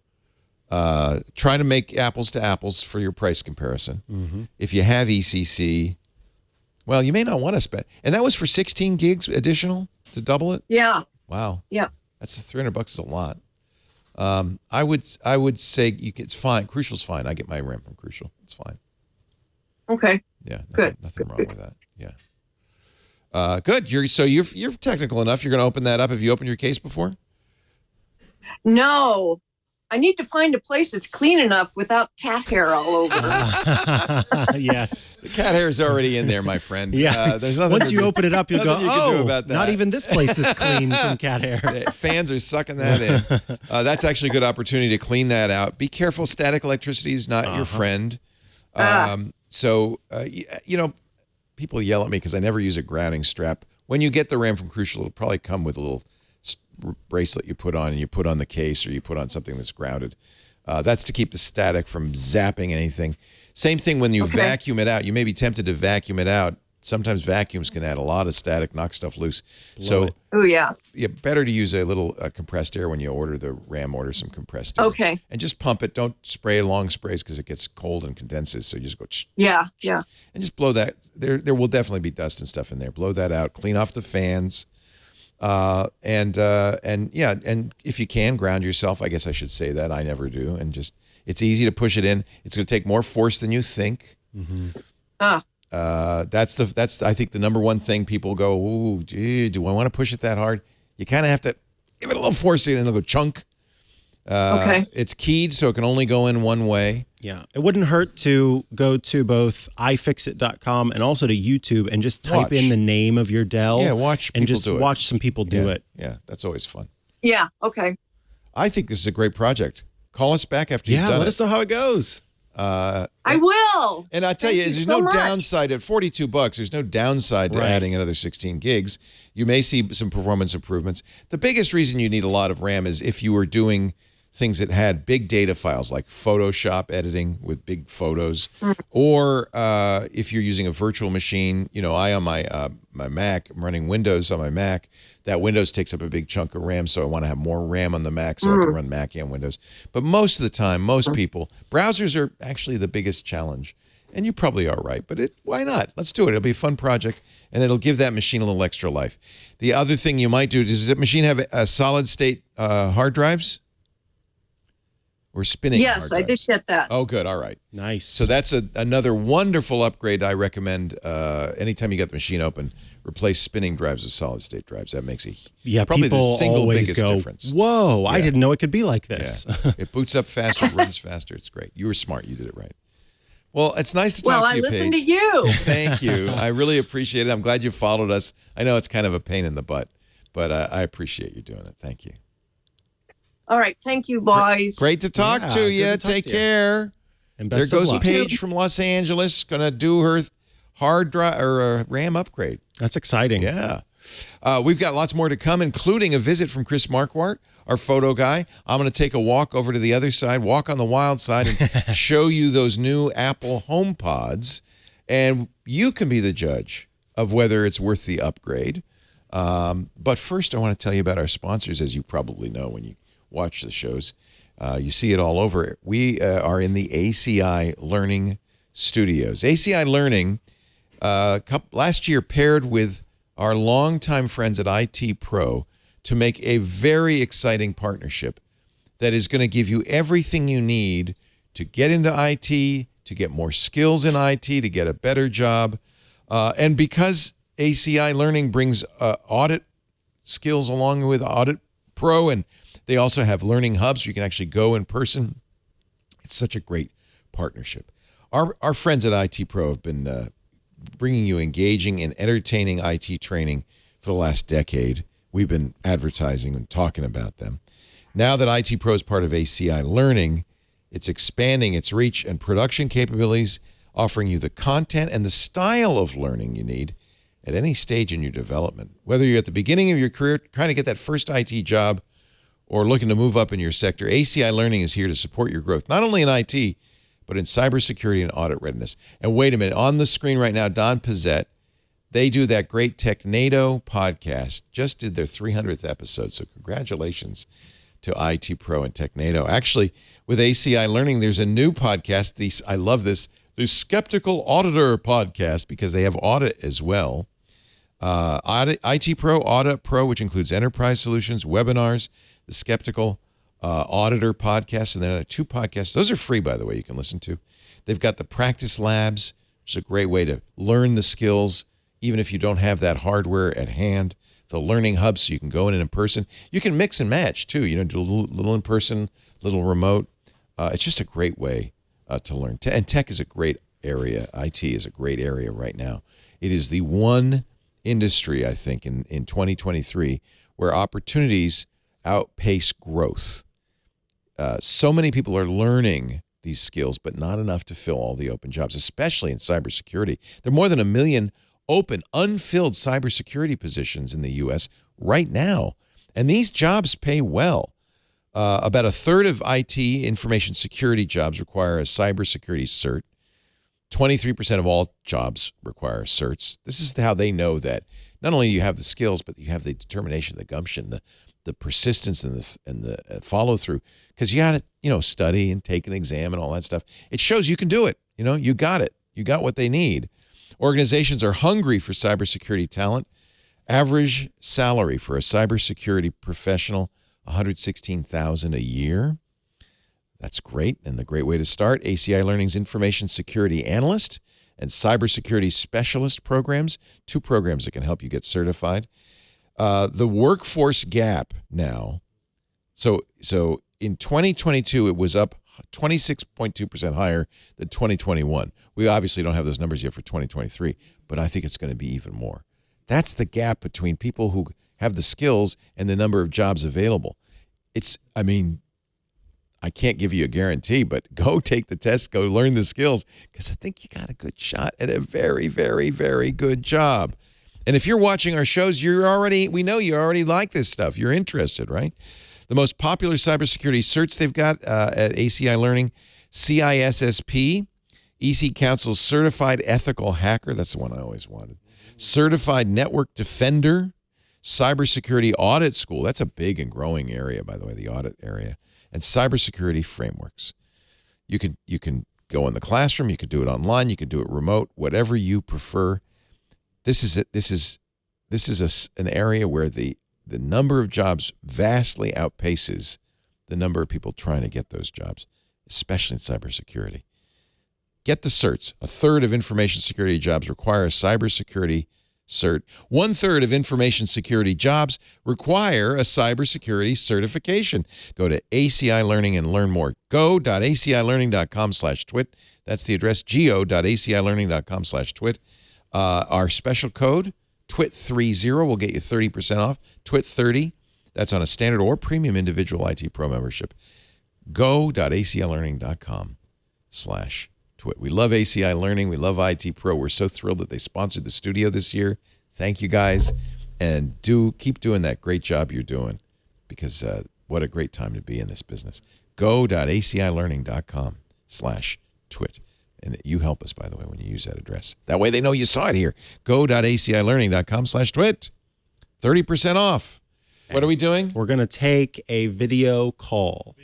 Try to make apples to apples for your price comparison. Mm-hmm. If you have ECC, well, you may not want to spend. And that was for 16 gigs additional to double it? Yeah. Wow. Yeah. That's $300 is a lot. I would say it's fine. Crucial's fine. I get my RAM from Crucial. It's fine. Okay. Yeah. Good. Nothing wrong with that. Yeah. Good. You're technical enough. You're going to open that up. Have you opened your case before? No. I need to find a place that's clean enough without cat hair all over. Yes. The cat hair is already in there, my friend. Yeah. There's nothing. Once you open it up, you'll go, about that. Not even this place is clean from cat hair. Fans are sucking that in. That's actually a good opportunity to clean that out. Be careful. Static electricity is not your friend. So, people yell at me because I never use a grounding strap. When you get the RAM from Crucial, it'll probably come with a little bracelet you put on, and you put on the case, or you put on something that's grounded. That's to keep the static from zapping anything. Same thing when you vacuum it out. You may be tempted to vacuum it out. Sometimes vacuums can add a lot of static, knock stuff loose. Yeah, better to use a little compressed air when you order the RAM. Order some compressed air. Okay. And just pump it. Don't spray long sprays because it gets cold and condenses. So you just go. Yeah. And just blow that. There will definitely be dust and stuff in there. Blow that out. Clean off the fans. And if you can ground yourself, I guess I should say that. I never do. And it's easy to push it in. It's going to take more force than you think. Mm-hmm. That's I think the number one thing people go, ooh, gee, do I want to push it that hard? You kind of have to give it a little force and it'll go chunk. It's keyed, so it can only go in one way. Yeah. It wouldn't hurt to go to both ifixit.com and also to YouTube and just type in the name of your Dell. Yeah, watch some people do it. Yeah, that's always fun. Yeah, okay. I think this is a great project. Call us back after you've done it. Yeah, let us know how it goes. I will. And I tell Thank you, there's so no much. downside at $42. There's no downside to Right. adding another 16 gigs. You may see some performance improvements. The biggest reason you need a lot of RAM is if you were doing things that had big data files like Photoshop editing with big photos, or if you're using a virtual machine. I on my Mac, I'm running Windows on my Mac. That Windows takes up a big chunk of RAM, so I want to have more RAM on the Mac so I can run Mac and Windows. But most of the time, most people, browsers are actually the biggest challenge. And you probably are right, but why not? Let's do it. It'll be a fun project, and it'll give that machine a little extra life. The other thing you might do, does that machine have solid-state hard drives? Or spinning Yes, hard I did drives? get that. Oh, good. All right. Nice. So that's another wonderful upgrade I recommend. Anytime you get the machine open, replace spinning drives with solid-state drives. That makes probably the people single always biggest go, difference. Whoa, I Yeah. didn't know it could be like this. Yeah. It boots up faster, runs faster. It's great. You were smart. You did it right. Well, it's nice to talk to you, Paige. Well, I listened to you. Thank you. I really appreciate it. I'm glad you followed us. I know it's kind of a pain in the butt, but I appreciate you doing it. Thank you. All right. Thank you, boys. Great to talk Yeah, to good you. to talk Take to you. care. And There best of goes luck. Paige from Los Angeles, going to do her hard drive or RAM upgrade. That's exciting. Yeah. We've got lots more to come, including a visit from Chris Marquardt, our photo guy. I'm going to take a walk over to the other side, walk on the wild side, and show you those new Apple HomePods. And you can be the judge of whether it's worth the upgrade. But first, I want to tell you about our sponsors, as you probably know when you watch the shows. You see it all over. We are in the ACI Learning Studios. ACI Learning last year paired with our longtime friends at IT Pro to make a very exciting partnership that is going to give you everything you need to get into IT, to get more skills in IT, to get a better job. And because ACI Learning brings audit skills along with Audit Pro, and they also have learning hubs. You can actually go in person. It's such a great partnership. Our friends at IT Pro have been bringing you engaging and entertaining IT training for the last decade. We've been advertising and talking about them. Now that IT Pro is part of ACI Learning, it's expanding its reach and production capabilities, offering you the content and the style of learning you need at any stage in your development. Whether you're at the beginning of your career trying to get that first IT job or looking to move up in your sector, ACI Learning is here to support your growth, not only in IT, but in cybersecurity and audit readiness. And wait a minute, on the screen right now, Don Pizzette, they do that great TechNado podcast, just did their 300th episode. So congratulations to IT Pro and TechNado. Actually, with ACI Learning, there's a new podcast. I love this, the Skeptical Auditor podcast, because they have audit as well. IT Pro, Audit Pro, which includes enterprise solutions, webinars, the Skeptical Auditor podcast, and then 2 podcasts. Those are free, by the way, you can listen to. They've got the practice labs, which is a great way to learn the skills, even if you don't have that hardware at hand. The learning hub, so you can go in person. You can mix and match, too. Do a little in person, little remote. It's just a great way to learn. And tech is a great area. IT is a great area right now. It is the one industry, I think, in 2023 where opportunities outpace growth. So many people are learning these skills, but not enough to fill all the open jobs, especially in cybersecurity. There are more than 1 million open, unfilled cybersecurity positions in the U.S. right now, and these jobs pay well. About 1/3 of IT information security jobs require a cybersecurity cert. 23% of all jobs require certs. This is how they know that not only you have the skills, but you have the determination, the gumption, the persistence, and the follow through. Because you got to study and take an exam and all that stuff. It shows you can do it. You got it. You got what they need. Organizations are hungry for cybersecurity talent. Average salary for a cybersecurity professional, $116,000 a year. That's great, and the great way to start. ACI Learning's Information Security Analyst and Cybersecurity Specialist programs, 2 programs that can help you get certified. The workforce gap now. So in 2022, it was up 26.2% higher than 2021. We obviously don't have those numbers yet for 2023, but I think it's going to be even more. That's the gap between people who have the skills and the number of jobs available. I can't give you a guarantee, but go take the test, go learn the skills, because I think you got a good shot at a very, very, very good job. And if you're watching our shows, we know you already like this stuff. You're interested, right? The most popular cybersecurity certs they've got at ACI Learning, CISSP, EC Council's Certified Ethical Hacker, that's the one I always wanted, Certified Network Defender, Cybersecurity Audit School, that's a big and growing area, by the way, the audit area, and Cybersecurity Frameworks. You can go in the classroom, you can do it online, you can do it remote, whatever you prefer. This is an area where the number of jobs vastly outpaces the number of people trying to get those jobs, especially in cybersecurity. Get the certs. A third of information security jobs require a cybersecurity cert. 1/3 of information security jobs require a cybersecurity certification. Go to ACI Learning and learn more. go.acilearning.com/twit. That's the address, go.acilearning.com/twit. Our special code, TWiT30, will get you 30% off. TWiT30, that's on a standard or premium individual IT Pro membership. Go.acilearning.com/twit. We love ACI Learning. We love IT Pro. We're so thrilled that they sponsored the studio this year. Thank you, guys. And keep doing that great job you're doing, because what a great time to be in this business. Go.acilearning.com/twit. And you help us, by the way, when you use that address. That way they know you saw it here. Go.acilearning.com/twit. 30% off. What are we doing? We're going to take a video call.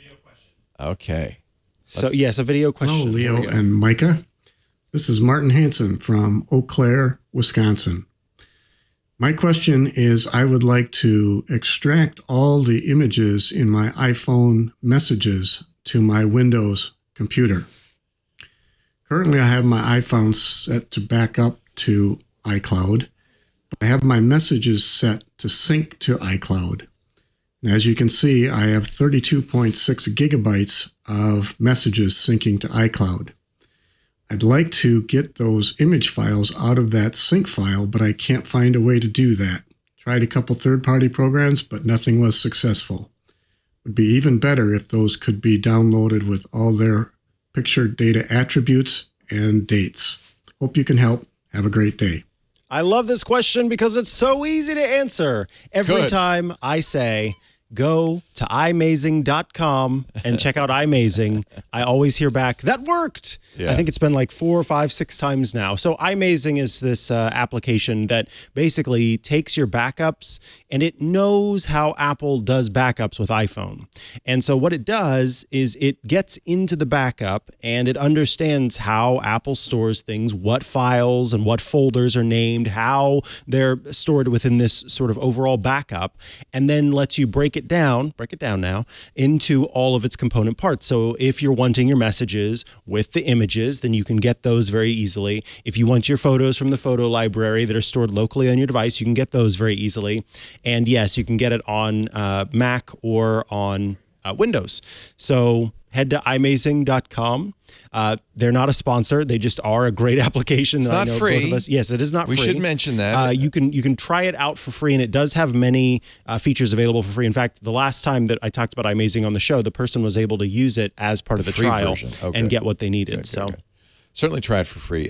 Okay. So, yes, a video question. Hello, Leo and Mikah. This is Martin Hansen from Eau Claire, Wisconsin. My question is, I would like to extract all the images in my iPhone messages to my Windows computer. Currently, I have my iPhone set to back up to iCloud. I have my messages set to sync to iCloud. And as you can see, I have 32.6 gigabytes of messages syncing to iCloud. I'd like to get those image files out of that sync file, but I can't find a way to do that. Tried a couple third-party programs, but nothing was successful. It would be even better if those could be downloaded with all their picture data attributes and dates. Hope you can help. Have a great day. I love this question because it's so easy to answer. Every time I say, go to imazing.com and check out iMazing, I always hear back, that worked. Yeah. I think it's been like 4 or 5, 6 times now. So iMazing is this application that basically takes your backups and it knows how Apple does backups with iPhone. And so what it does is it gets into the backup and it understands how Apple stores things, what files and what folders are named, how they're stored within this sort of overall backup, and then lets you break it down now, into all of its component parts. So if you're wanting your messages with the images, then you can get those very easily. If you want your photos from the photo library that are stored locally on your device, you can get those very easily. And yes, you can get it on Mac or on Windows. So head to imazing.com. They're not a sponsor. They just are a great application. It's that not I know free. Both of us, yes, it is not We free. should mention that. You can try it out for free, and it does have many features available for free. In fact, the last time that I talked about iMazing on the show, the person was able to use it as part of the free trial version. Okay. and get what they needed. Good. So certainly try it for free.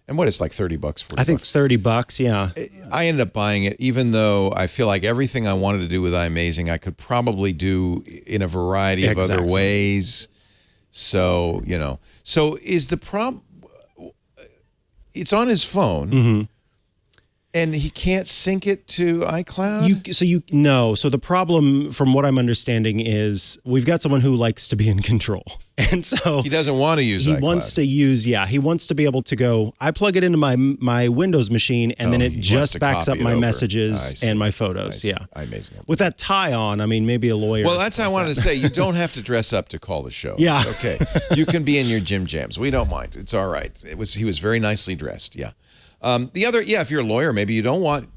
And what, it's like $30, $40? I think $30, yeah. I ended up buying it, even though I feel like everything I wanted to do with iMazing, I could probably do in a variety of other ways. So, so is the problem, it's on his phone, and he can't sync it to iCloud? No. So the problem, from what I'm understanding, is we've got someone who likes to be in control. And so he doesn't want to use iCloud. He wants to be able to go, I plug it into my Windows machine, and then it just backs up my messages and my photos. Yeah. Amazing. With that tie on, I mean, maybe a lawyer. Well, that's how I wanted to say. You don't have to dress up to call the show. Yeah. Okay. You can be in your gym jams. We don't mind. It's all right. He was very nicely dressed. Yeah. The other, if you're a lawyer, maybe you don't want,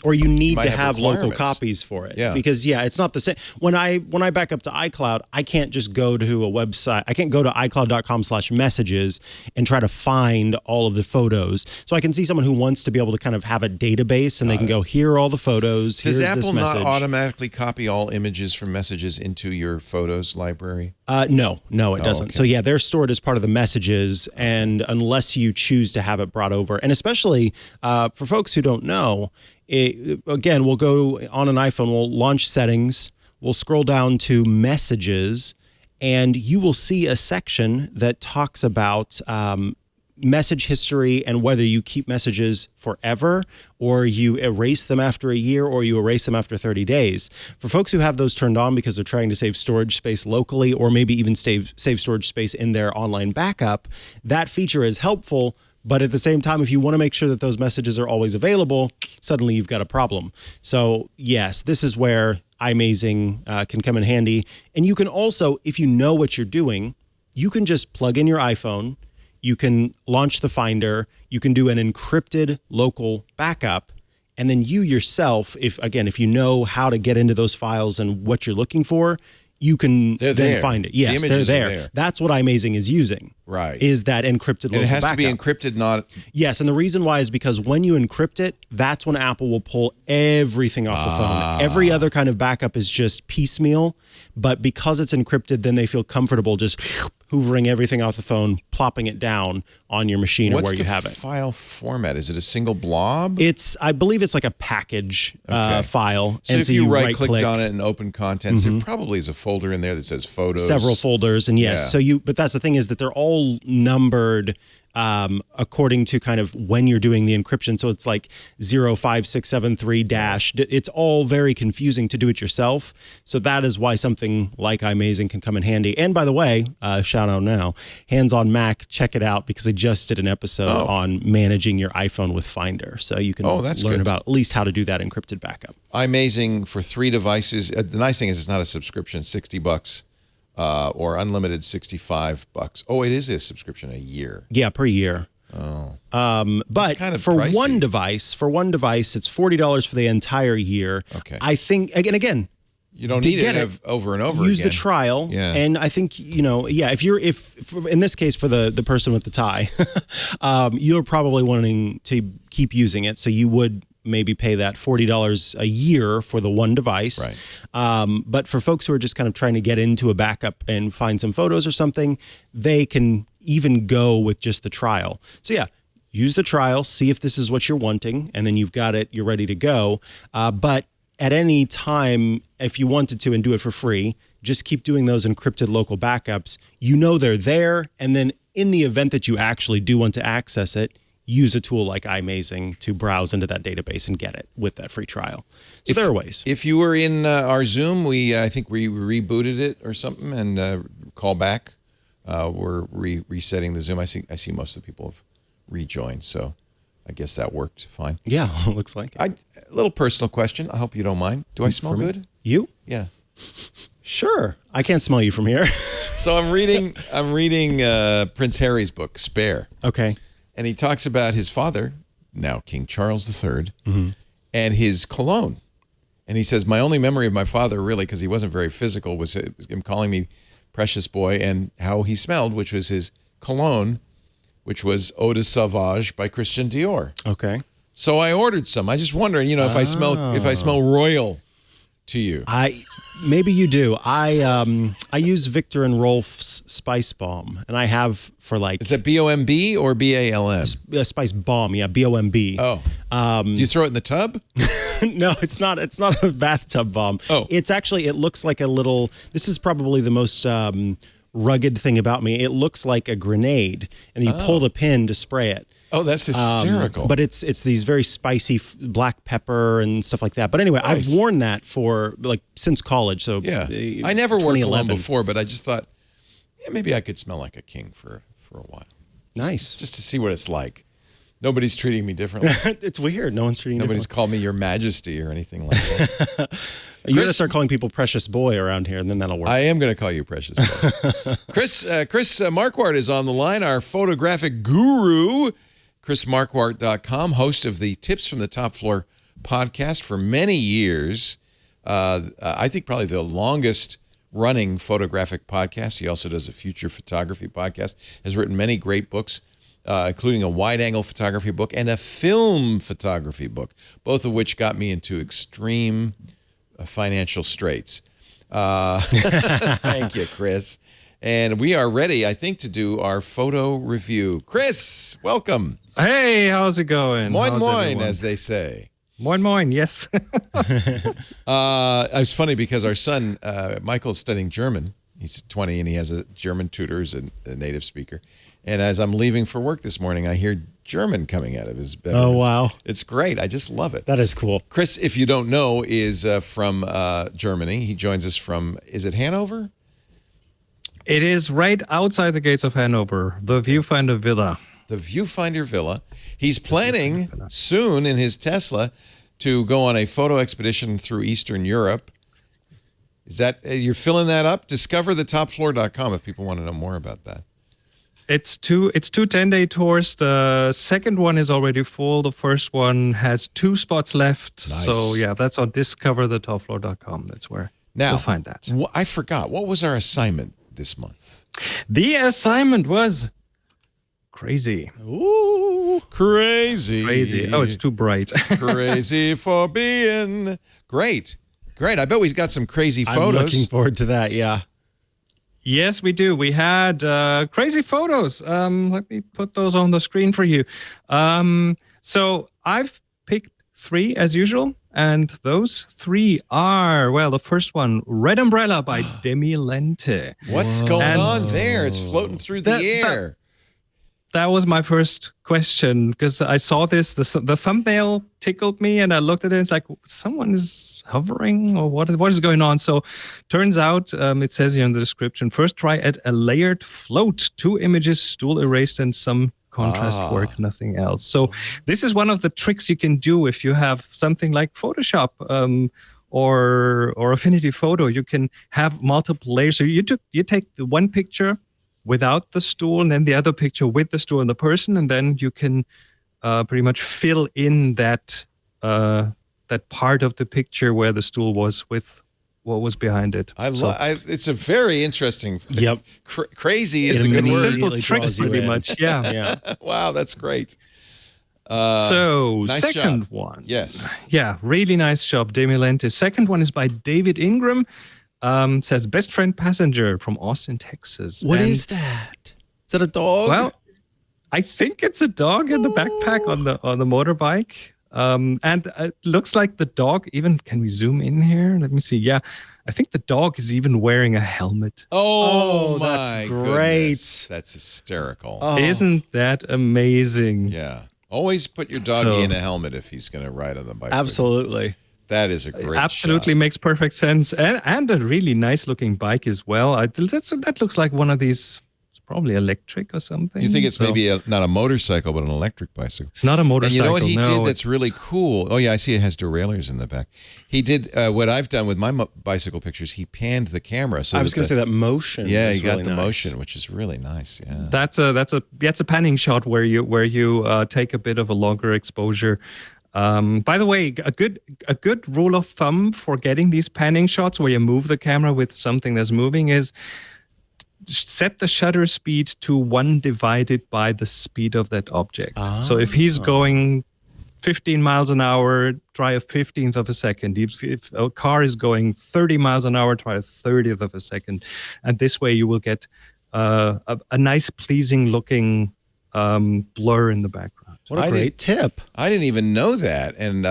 or you need might to have have local requirements. copies for it. Yeah. Because it's not the same. When I back up to iCloud, I can't just go to a website. I can't go to iCloud.com/messages and try to find all of the photos. So I can see someone who wants to be able to kind of have a database and they can go, here are all the photos. Does Here's Apple this message. not automatically copy all images from messages into your photos library? No, it doesn't. Okay. So they're stored as part of the messages, and unless you choose to have it brought over, and especially for folks who don't know, again, we'll go on an iPhone, we'll launch settings, we'll scroll down to messages, and you will see a section that talks about message history and whether you keep messages forever or you erase them after a year or you erase them after 30 days. For folks who have those turned on because they're trying to save storage space locally or maybe even save storage space in their online backup, that feature is helpful. But at the same time, if you want to make sure that those messages are always available, suddenly you've got a problem. So yes, this is where iMazing can come in handy. And you can also, if you know what you're doing, you can just plug in your iPhone, you can launch the Finder, you can do an encrypted local backup, and then you yourself, if you know how to get into those files and what you're looking for, you can then find it. Yes, they're there. That's what iMazing is using. Right. Is that encrypted local backup. And it has to be encrypted, not... Yes, and the reason why is because when you encrypt it, that's when Apple will pull everything off the phone. Every other kind of backup is just piecemeal, but because it's encrypted, then they feel comfortable just hoovering everything off the phone, plopping it down on your machine or where you have it. What's the file format? Is it a single blob? I believe it's like a package file. So if you right-clicked on it and open contents, there probably is a folder in there that says photos. Several folders, and yes. So but that's the thing is that they're all numbered according to kind of when you're doing the encryption. So it's like 05673 dash. It's all very confusing to do it yourself. So that is why something like iMazing can come in handy. And by the way, shout out now, Hands on Mac, check it out because I just did an episode on managing your iPhone with Finder. So you can learn about at least how to do that encrypted backup. iMazing for 3 devices. The nice thing is it's not a subscription, $60. Or unlimited $65. Oh, it is a subscription a year. Yeah, per year. Oh. But kind of for pricey. one device, it's $40 for the entire year. Okay. I think again, you don't need it over and over use again. the trial. Yeah. And I think, if in this case for the person with the tie, you're probably wanting to keep using it. So you would maybe pay that $40 a year for the one device. Right. But for folks who are just kind of trying to get into a backup and find some photos or something, they can even go with just the trial. So use the trial, see if this is what you're wanting, and then you've got it, you're ready to go. But at any time, if you wanted to and do it for free, just keep doing those encrypted local backups. You know they're there, and then in the event that you actually do want to access it, use a tool like iMazing to browse into that database and get it with that free trial. So there are ways. If you were in our Zoom, I think we rebooted it or something and call back. We're resetting the Zoom. I see most of the people have rejoined, so I guess that worked fine. Yeah, looks like it. A little personal question. I hope you don't mind. Do I smell good? You? Yeah. Sure. I can't smell you from here. So I'm reading Prince Harry's book, Spare. Okay. And he talks about his father, now King Charles III, and his cologne. And he says, my only memory of my father, really, because he wasn't very physical, was him calling me precious boy, and how he smelled, which was his cologne, which was Eau de Sauvage by Christian Dior. Okay. So I ordered some. I just wondering, if I smell royal to you. Maybe you do. I use Victor and Rolf's Spice Bomb, and I have for like. Is that BOMB or BALM? Spice Bomb, yeah, BOMB. Oh. Do you throw it in the tub? No, it's not. It's not a bathtub bomb. Oh. It's actually. It looks like a little. This is probably the most rugged thing about me. It looks like a grenade, and you pull the pin to spray it. Oh, that's hysterical. But it's these very spicy black pepper and stuff like that. But anyway, nice. I've worn that for since college. So yeah, I never wore cologne before, but I just thought, maybe I could smell like a king for a while. Nice, just to see what it's like. Nobody's treating me differently. It's weird. No one's treating. Nobody's called me Your Majesty or anything like that. You're gonna start calling people Precious Boy around here, and then that'll work. I am gonna call you Precious Boy. Chris Marquardt is on the line, our photographic guru. ChrisMarquardt.com, host of the Tips from the Top Floor podcast for many years. I think probably the longest running photographic podcast. He also does a future photography podcast, has written many great books, including a wide-angle photography book and a film photography book, both of which got me into extreme financial straits. Thank you, Chris. And we are ready, I think, to do our photo review. Chris, welcome. Hey, how's it going? Moin moin, as they say. Moin moin, yes. It's funny because our son, Michael's studying German. He's 20 and he has a German tutor who's a native speaker. And as I'm leaving for work this morning, I hear German coming out of his bedroom. Oh, wow. It's great. I just love it. That is cool. Chris, if you don't know, is from Germany. He joins us from, is it Hanover? It is right outside the gates of Hanover, the Viewfinder Villa. The Viewfinder Villa. He's planning soon in his Tesla to go on a photo expedition through Eastern Europe. Is that, you're filling that up? DiscoverTheTopFloor.com if people want to know more about that. It's two 10-day tours. The second one is already full. The first one has 2 spots left. Nice. So yeah, that's on DiscoverTheTopFloor.com. That's where you'll find that. I forgot. What was our assignment this month? The assignment was crazy. Ooh, crazy. Crazy. Oh, it's too bright. Crazy for being great. Great. I bet we've got some crazy photos. I'm looking forward to that, yeah. Yes, we do. We had crazy photos. Let me put those on the screen for you. So I've picked 3 as usual. And those 3 are, well, the first one, Red Umbrella by Demi Lente. What's going on there? It's floating through the air. That was my first question because I saw this, the thumbnail tickled me and I looked at it and it's like, someone is hovering or what is going on? So turns out, it says here in the description, first try at a layered float, 2 images, stool erased and some contrast work, nothing else. So this is one of the tricks you can do if you have something like Photoshop or Affinity Photo. You can have multiple layers. So you take the one picture without the stool and then the other picture with the stool and the person, and then you can pretty much fill in that part of the picture where the stool was with what was behind it. It's a very interesting. Yep. Crazy is a good word. Simple trick, pretty much. Yeah. Yeah. Wow, that's great. So nice second job. one. Yes. Yeah, really nice job, Demi Lente. Second one is by David Ingram. Says best friend passenger from Austin, Texas. What is that? Is that a dog? Well, I think it's a dog in the backpack on the motorbike. And it looks like the dog even, can we zoom in here? Let me see. Yeah, I think the dog is even wearing a helmet. Oh my that's great. Goodness. That's hysterical. Oh. Isn't that amazing? Yeah. Always put your doggy in a helmet if he's going to ride on the bike. Absolutely. That is a great Absolutely shot. Makes perfect sense. And a really nice looking bike as well. That looks like one of these, it's probably electric or something. You think it's maybe not a motorcycle, but an electric bicycle. It's not a motorcycle. And you know what he did that's really cool? Oh, yeah, I see it has derailleurs in the back. He did what I've done with my bicycle pictures. He panned the camera. So I was going to say that motion. Yeah, is he got really the nice. motion, which is really nice. Yeah. That's a panning shot where you take a bit of a longer exposure. By the way, a good rule of thumb for getting these panning shots where you move the camera with something that's moving is set the shutter speed to 1 divided by the speed of that object. So if he's going 15 miles an hour, try a 15th of a second. If a car is going 30 miles an hour, try a 30th of a second. And this way you will get a nice, pleasing looking blur in the background. What a great tip. I didn't even know that. And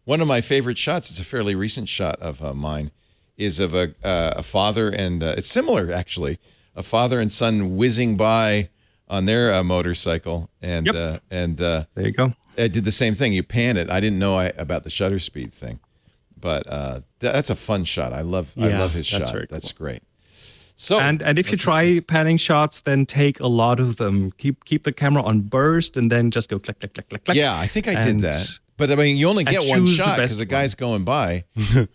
one of my favorite shots, it's a fairly recent shot of mine, is of a father and it's similar, actually, a father and son whizzing by on their motorcycle. And there you go. I did the same thing. You pan it. I didn't know about the shutter speed thing. But that's a fun shot. I love his shot. That's great. So and if you try panning shots, then take a lot of them. Keep the camera on burst and then just go click, click, click, click, click. Yeah, I think I did that. But I mean, you only get one shot because the guy's going by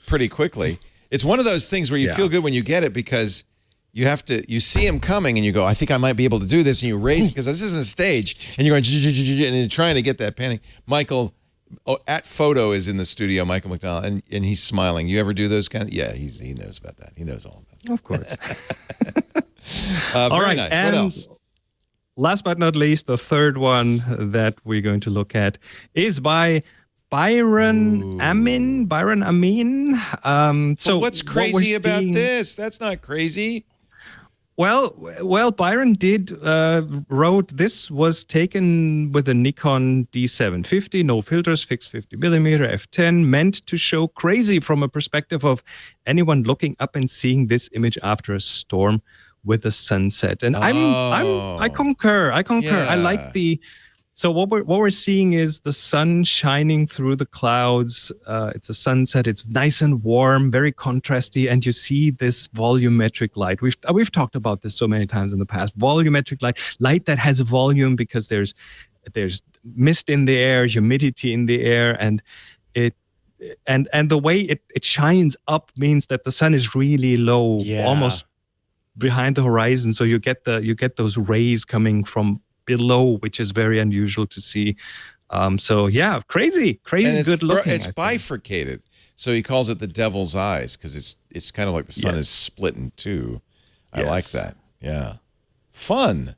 pretty quickly. It's one of those things where you feel good when you get it because you see him coming and you go, I think I might be able to do this. And you raise, because this isn't a stage, and you're going, and you're trying to get that panning. Michael at Photo is in the studio, Michael McDonald, and he's smiling. You ever do those kind of, yeah, he knows about that. He knows all about that. Of course. All right. Nice. And what else? Last but not least, the third one that we're going to look at is by Byron Amin. So what's crazy about this? That's not crazy. Well, Byron wrote this was taken with a Nikon D750, no filters, fixed 50mm f10, meant to show crazy from a perspective of anyone looking up and seeing this image after a storm with the sunset. And I concur. Yeah. I like so what we're seeing is the sun shining through the clouds. It's a sunset. It's nice and warm, very contrasty, and you see this volumetric light. We've talked about this so many times in the past. Volumetric light that has a volume because there's mist in the air, humidity in the air, and the way it shines up means that the sun is really low, almost behind the horizon. So you get those rays coming from below, which is very unusual to see. So yeah, crazy, good looking. It's bifurcated, so he calls it the devil's eyes because it's kind of like the sun is split in two. I like that. Yeah, fun.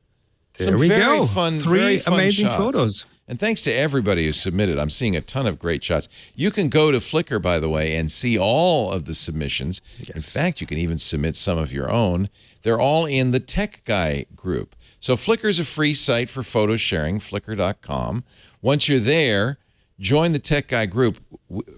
There we go. Fun, Three very fun amazing shots. photos. And thanks to everybody who submitted. I'm seeing a ton of great shots. You can go to Flickr, by the way, and see all of the submissions. Yes. In fact, you can even submit some of your own. They're all in the Tech Guy group. So Flickr is a free site for photo sharing, flickr.com. Once you're there, join the Tech Guy group.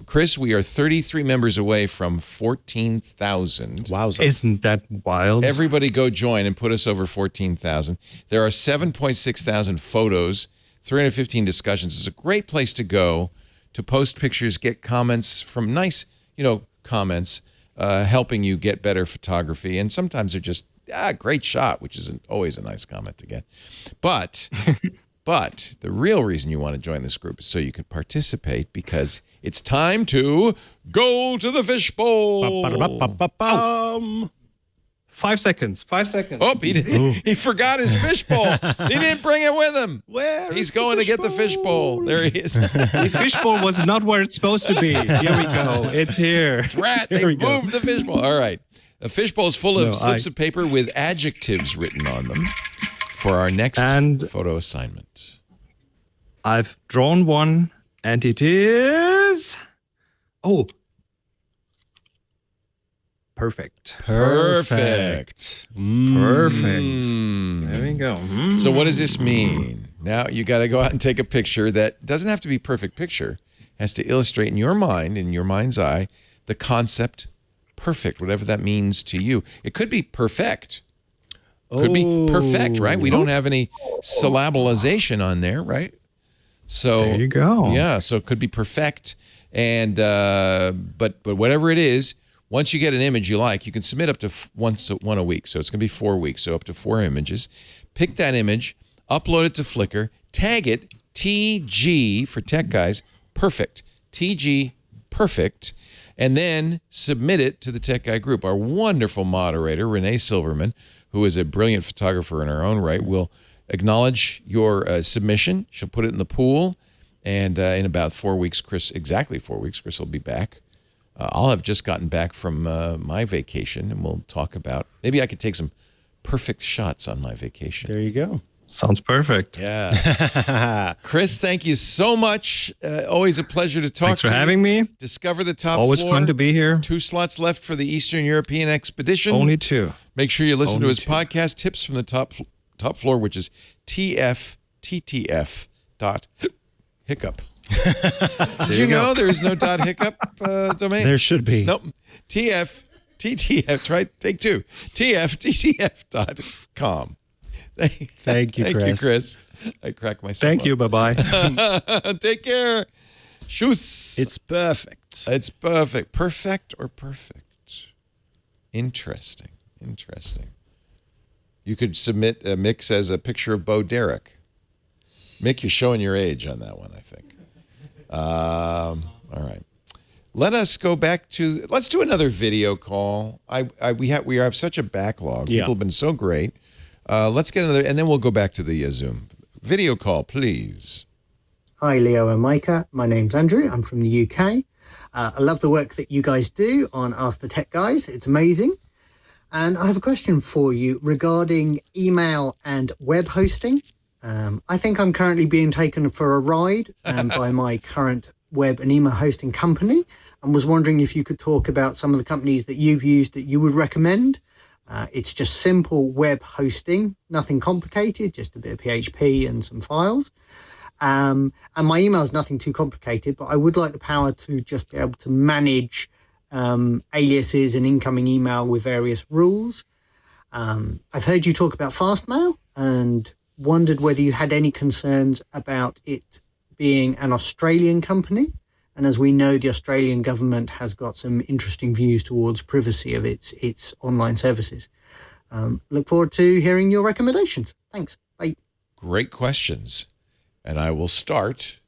Chris, we are 33 members away from 14,000. Wow. Isn't that wild? Everybody go join and put us over 14,000. There are 7.6 thousand photos, 315 discussions. It's a great place to go to post pictures, get comments from nice, comments, helping you get better photography. And sometimes they're just, great shot, which is always a nice comment to get. But the real reason you want to join this group is so you can participate, because it's time to go to the fishbowl. 5 seconds. 5 seconds. Oh, he forgot his fishbowl. He didn't bring it with him. He's going to get the fishbowl. There he is. The fishbowl was not where it's supposed to be. Here we go. It's here. Drat, they moved the fishbowl. All right. The fishbowl is full of slips of paper with adjectives written on them for our next photo assignment. I've drawn one, and it is... Perfect. Perfect. There we go. So what does this mean? Now you got to go out and take a picture that doesn't have to be perfect picture. It has to illustrate in your mind, in your mind's eye, the concept perfect, whatever that means to you. It could be perfect. Could be perfect, right? We don't have any syllabalization on there, right? So there you go. Yeah, so it could be perfect. And but whatever it is, once you get an image you like, you can submit up to one a week. So it's going to be 4 weeks, so up to 4 images. Pick that image, upload it to Flickr, tag it TG for Tech Guys, perfect. TG, perfect. And then submit it to the Tech Guy group. Our wonderful moderator, Renee Silverman, who is a brilliant photographer in her own right, will acknowledge your submission. She'll put it in the pool. And in about 4 weeks, exactly 4 weeks, Chris will be back. I'll have just gotten back from my vacation, and we'll talk about, maybe I could take some perfect shots on my vacation. There you go. Sounds perfect. Yeah. Chris, thank you so much. Always a pleasure to talk to you. Thanks for having me. Discover the top Always floor. Fun to be here. 2 slots left for the Eastern European expedition. Only 2. Make sure you listen to his podcast, Tips from the Top Floor, which is tfttf.hiccup. Did you know there is no .hiccup domain? There should be. Nope. TFTTF. Try take 2. tfttf.com. Thank you, Chris. Thank you, Chris. I crack myself Thank up. you. Bye-bye. Take care. Tschüss. It's perfect. It's perfect. Perfect or perfect? Interesting. You could submit Mick says a picture of Bo Derek. Mick, you're showing your age on that one, I think. All right. Let us go back to. Let's do another video call. We have such a backlog. Yeah. People have been so great. Let's get another, and then we'll go back to the Zoom video call, please. Hi, Leo and Mikah. My name's Andrew. I'm from the UK. I love the work that you guys do on Ask the Tech Guys. It's amazing. And I have a question for you regarding email and web hosting. I think I'm currently being taken for a ride by my current web and email hosting company, and was wondering if you could talk about some of the companies that you've used that you would recommend. It's just simple web hosting, nothing complicated, just a bit of PHP and some files. And my email is nothing too complicated, but I would like the power to just be able to manage aliases and incoming email with various rules. I've heard you talk about Fastmail and wondered whether you had any concerns about it being an Australian company. And as we know, the Australian government has got some interesting views towards privacy of its online services. Look forward to hearing your recommendations. Thanks. Bye. Great questions. And I will start.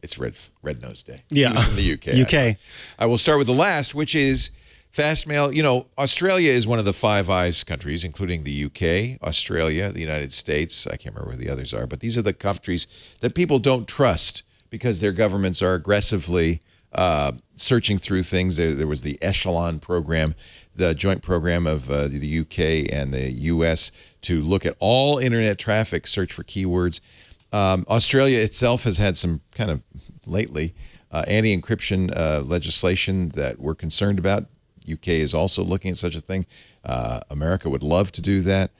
It's Red Nose Day. Yeah. He was from the UK. UK. I will start with the last, which is Fastmail. You know, Australia is one of the Five Eyes countries, including the UK, Australia, the United States. I can't remember where the others are, but these are the countries that people don't trust because their governments are aggressively searching through things. There was the Echelon program, the joint program of the UK and the US to look at all internet traffic, search for keywords. Australia itself has had some kind of lately anti-encryption legislation that we're concerned about. UK is also looking at such a thing. America would love to do that.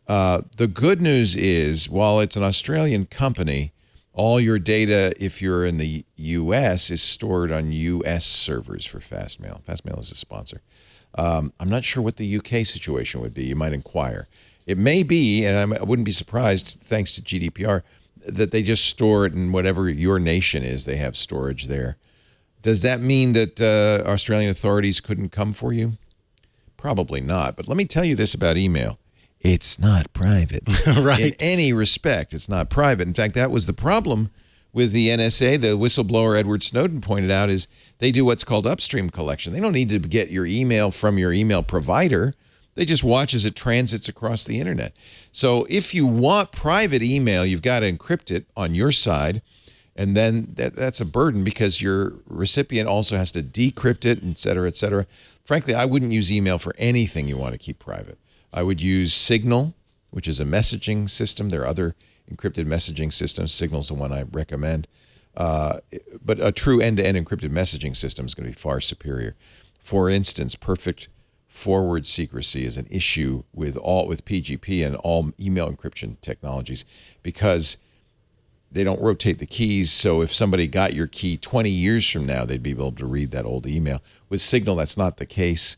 The good news is, while it's an Australian company, all your data, if you're in the U.S., is stored on U.S. servers for Fastmail. Fastmail is a sponsor. I'm not sure what the UK situation would be. You might inquire. It may be, and I wouldn't be surprised, thanks to GDPR, that they just store it in whatever your nation is. They have storage there. Does that mean that Australian authorities couldn't come for you? Probably not. But let me tell you this about email. It's not private. Right. In any respect, it's not private. In fact, that was the problem with the NSA. The whistleblower Edward Snowden pointed out is they do what's called upstream collection. They don't need to get your email from your email provider. They just watch as it transits across the internet. So if you want private email, you've got to encrypt it on your side. And then that's a burden because your recipient also has to decrypt it, et cetera, et cetera. Frankly, I wouldn't use email for anything you want to keep private. I would use Signal, which is a messaging system. There are other encrypted messaging systems. Signal's the one I recommend. But a true end-to-end encrypted messaging system is going to be far superior. For instance, perfect forward secrecy is an issue with PGP and all email encryption technologies because they don't rotate the keys. So if somebody got your key 20 years from now, they'd be able to read that old email. With Signal, that's not the case.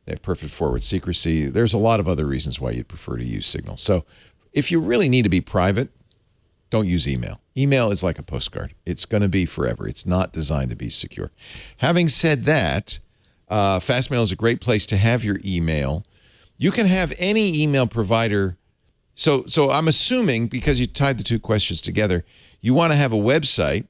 They have perfect forward secrecy. There's a lot of other reasons why you'd prefer to use Signal. So if you really need to be private, don't use email. Email is like a postcard. It's going to be forever. It's not designed to be secure. Having said that, Fastmail is a great place to have your email. You can have any email provider. So I'm assuming, because you tied the two questions together, you want to have a website,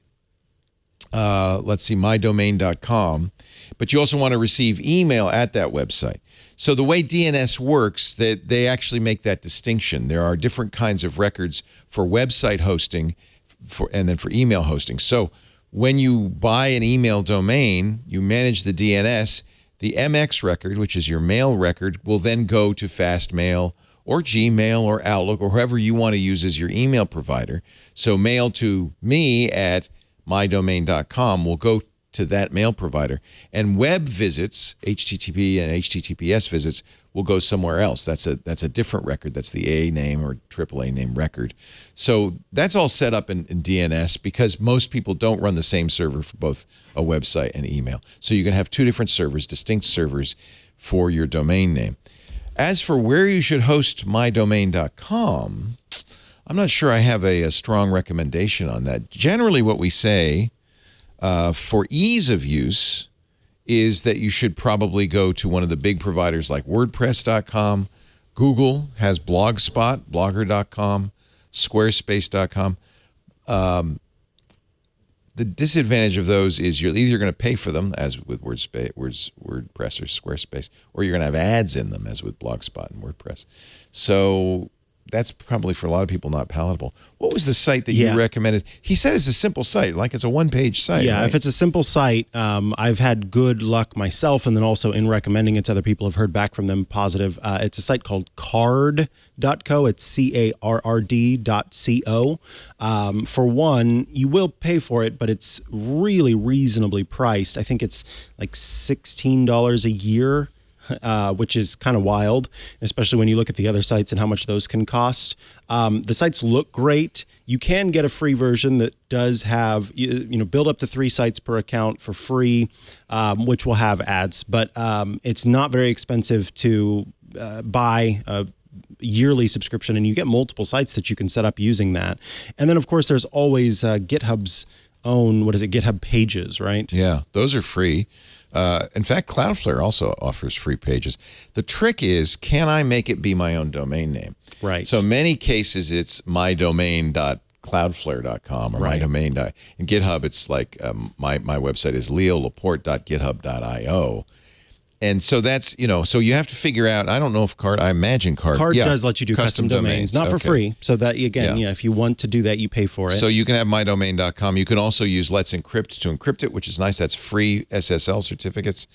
let's see, mydomain.com, but you also want to receive email at that website. So the way DNS works, that they actually make that distinction. There are different kinds of records for website hosting and then for email hosting. So when you buy an email domain, you manage the DNS. The MX record, which is your mail record, will then go to Fastmail or Gmail or Outlook or whoever you want to use as your email provider. So mail to me at mydomain.com will go to that mail provider. And web visits, HTTP and HTTPS visits, will go somewhere else. That's a different record. That's the AA name or AAA name record. So that's all set up in DNS because most people don't run the same server for both a website and email. So you can have two different servers, distinct servers for your domain name. As for where you should host mydomain.com, I'm not sure I have a strong recommendation on that. Generally, what we say for ease of use is that you should probably go to one of the big providers like WordPress.com. Google has Blogspot, Blogger.com, Squarespace.com. the disadvantage of those is you're either going to pay for them, as with WordPress or Squarespace, or you're going to have ads in them, as with Blogspot and WordPress. So that's probably for a lot of people not palatable. What was the site that you recommended? He said it's a simple site, like it's a one-page site. Yeah, right? If it's a simple site, I've had good luck myself, and then also in recommending it to other people, I've heard back from them positive. It's a site called carrd.co. It's carrd.co. For one, you will pay for it, but it's really reasonably priced. I think it's like $16 a year. Which is kind of wild, especially when you look at the other sites and how much those can cost. The sites look great. You can get a free version that does have, build up to 3 sites per account for free, which will have ads. But it's not very expensive to buy a yearly subscription, and you get multiple sites that you can set up using that. And then, of course, there's always GitHub's own, GitHub Pages, right? Yeah, those are free. In fact, Cloudflare also offers free pages. The trick is, can I make it be my own domain name? Right. So many cases, it's mydomain.cloudflare.com or mydomain. In GitHub, it's like my website is leolaporte.github.io. And so that's, so you have to figure out, I don't know if I imagine Carrd does let you do custom domains, not for free. So that, again, if you want to do that, you pay for it. So you can have mydomain.com. You can also use Let's Encrypt to encrypt it, which is nice. That's free SSL certificates.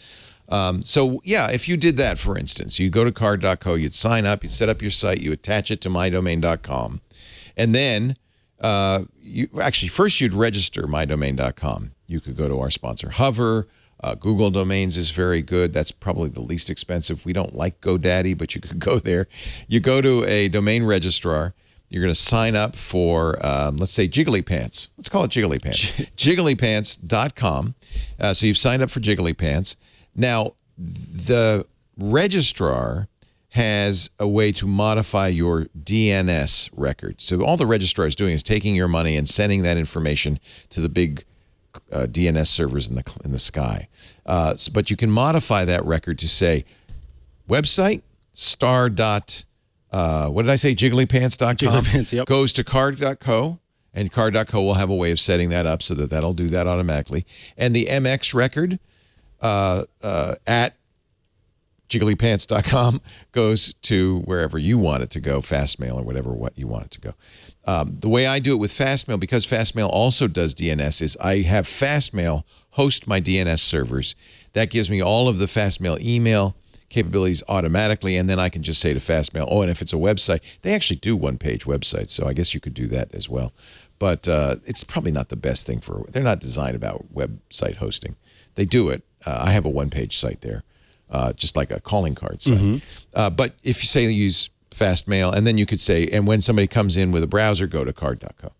If you did that, for instance, you go to carrd.co, you'd sign up, you'd set up your site, you attach it to mydomain.com. And then first you'd register mydomain.com. You could go to our sponsor, Hover. Google Domains is very good. That's probably the least expensive. We don't like GoDaddy, but you could go there. You go to a domain registrar. You're going to sign up for, let's say, Jiggly Pants. Let's call it Jiggly Pants. Jigglypants.com. So you've signed up for Jiggly Pants. Now, the registrar has a way to modify your DNS record. So all the registrar is doing is taking your money and sending that information to the big DNS servers in the sky. But you can modify that record to say website jigglypants.com Jigglypants, yep. goes to carrd.co, and carrd.co will have a way of setting that up so that'll do that automatically. And the MX record at jigglypants.com goes to wherever you want it to go, Fastmail or what you want it to go. The way I do it with Fastmail, because Fastmail also does DNS, is I have Fastmail host my DNS servers. That gives me all of the Fastmail email capabilities automatically, and then I can just say to Fastmail, and if it's a website, they actually do one-page websites, so I guess you could do that as well. But it's probably not the best thing they're not designed about website hosting. They do it. I have a one-page site there, just like a calling card site. Mm-hmm. But if you say you use Fastmail, and then you could say, and when somebody comes in with a browser, go to carrd.co.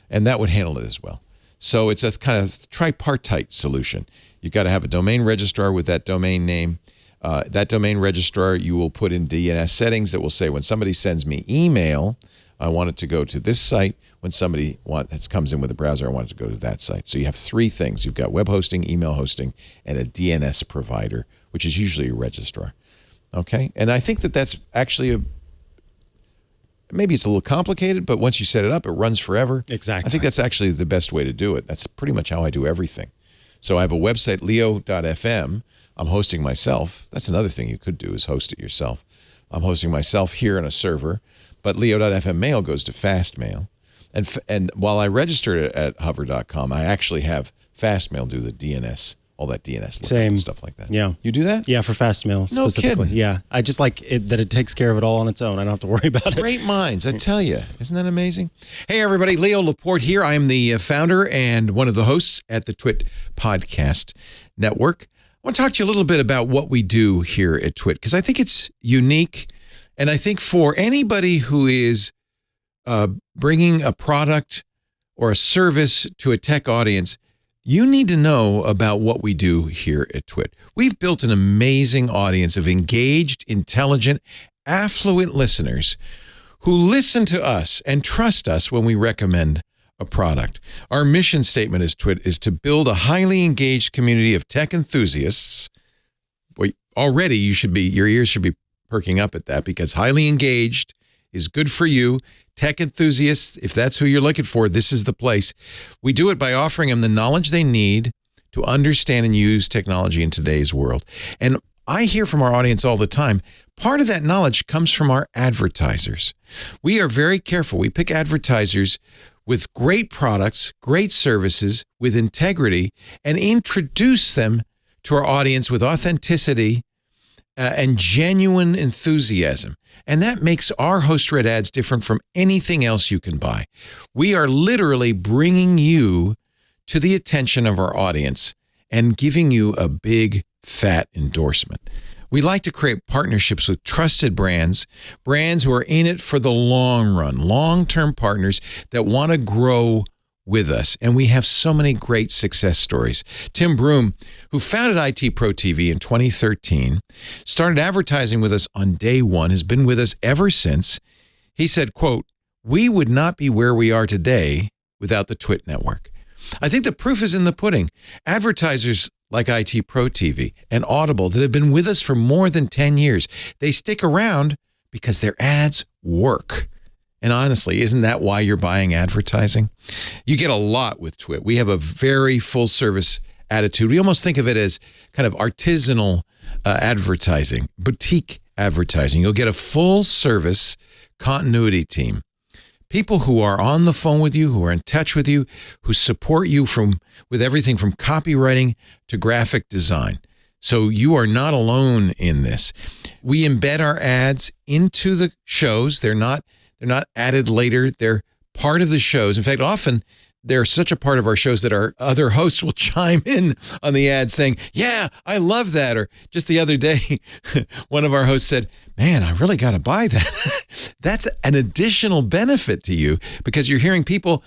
And that would handle it as well. So it's a kind of tripartite solution. You've got to have a domain registrar with that domain name. That domain registrar, you will put in DNS settings that will say, when somebody sends me email, I want it to go to this site. When somebody comes in with a browser, I want it to go to that site. So you have 3 things. You've got web hosting, email hosting, and a DNS provider, which is usually a registrar. Okay? And I think that's actually maybe it's a little complicated, but once you set it up, it runs forever. Exactly. I think that's actually the best way to do it. That's pretty much how I do everything. So I have a website, leo.fm. I'm hosting myself. That's another thing you could do, is host it yourself. I'm hosting myself here on a server, but leo.fm mail goes to Fastmail. And while I registered it at hover.com, I actually have Fastmail do the DNS, all that DNS lookup and stuff like that. Yeah. You do that? Yeah, for Fastmail specifically. kidding. Yeah. I just like it that it takes care of it all on its own. I don't have to worry about it. Great minds, I tell you. Isn't that amazing? Hey, everybody. Leo Laporte here. I am the founder and one of the hosts at the TWiT Podcast Network. I want to talk to you a little bit about what we do here at TWiT, because I think it's unique. And I think for anybody who is bringing a product or a service to a tech audience, you need to know about what we do here at TWiT. We've built an amazing audience of engaged, intelligent, affluent listeners who listen to us and trust us when we recommend a product. Our mission statement as TWiT is to build a highly engaged community of tech enthusiasts. Boy, already your ears should be perking up at that, because highly engaged is good for you. Tech enthusiasts, if that's who you're looking for, this is the place. We do it by offering them the knowledge they need to understand and use technology in today's world. And I hear from our audience all the time, part of that knowledge comes from our advertisers. We are very careful. We pick advertisers with great products, great services, with integrity, and introduce them to our audience with authenticity and genuine enthusiasm. And that makes our host-read ads different from anything else you can buy. We are literally bringing you to the attention of our audience and giving you a big, fat endorsement. We like to create partnerships with trusted brands who are in it for the long run, long-term partners that want to grow with us. And we have so many great success stories. Tim Broom, who founded IT Pro TV in 2013, started advertising with us on day one, has been with us ever since. He said, quote, "We would not be where we are today without the TWiT network." I think the proof is in the pudding. Advertisers like IT Pro TV and Audible that have been with us for more than 10 years, they stick around because their ads work. And honestly, isn't that why you're buying advertising? You get a lot with TWiT. We have a very full service attitude. We almost think of it as kind of artisanal advertising, boutique advertising. You'll get a full service continuity team. People who are on the phone with you, who are in touch with you, who support you with everything from copywriting to graphic design. So you are not alone in this. We embed our ads into the shows. They're not added later. They're part of the shows. In fact, often they're such a part of our shows that our other hosts will chime in on the ad saying, "Yeah, I love that." Or just the other day, one of our hosts said, "Man, I really got to buy that." That's an additional benefit to you because you're hearing people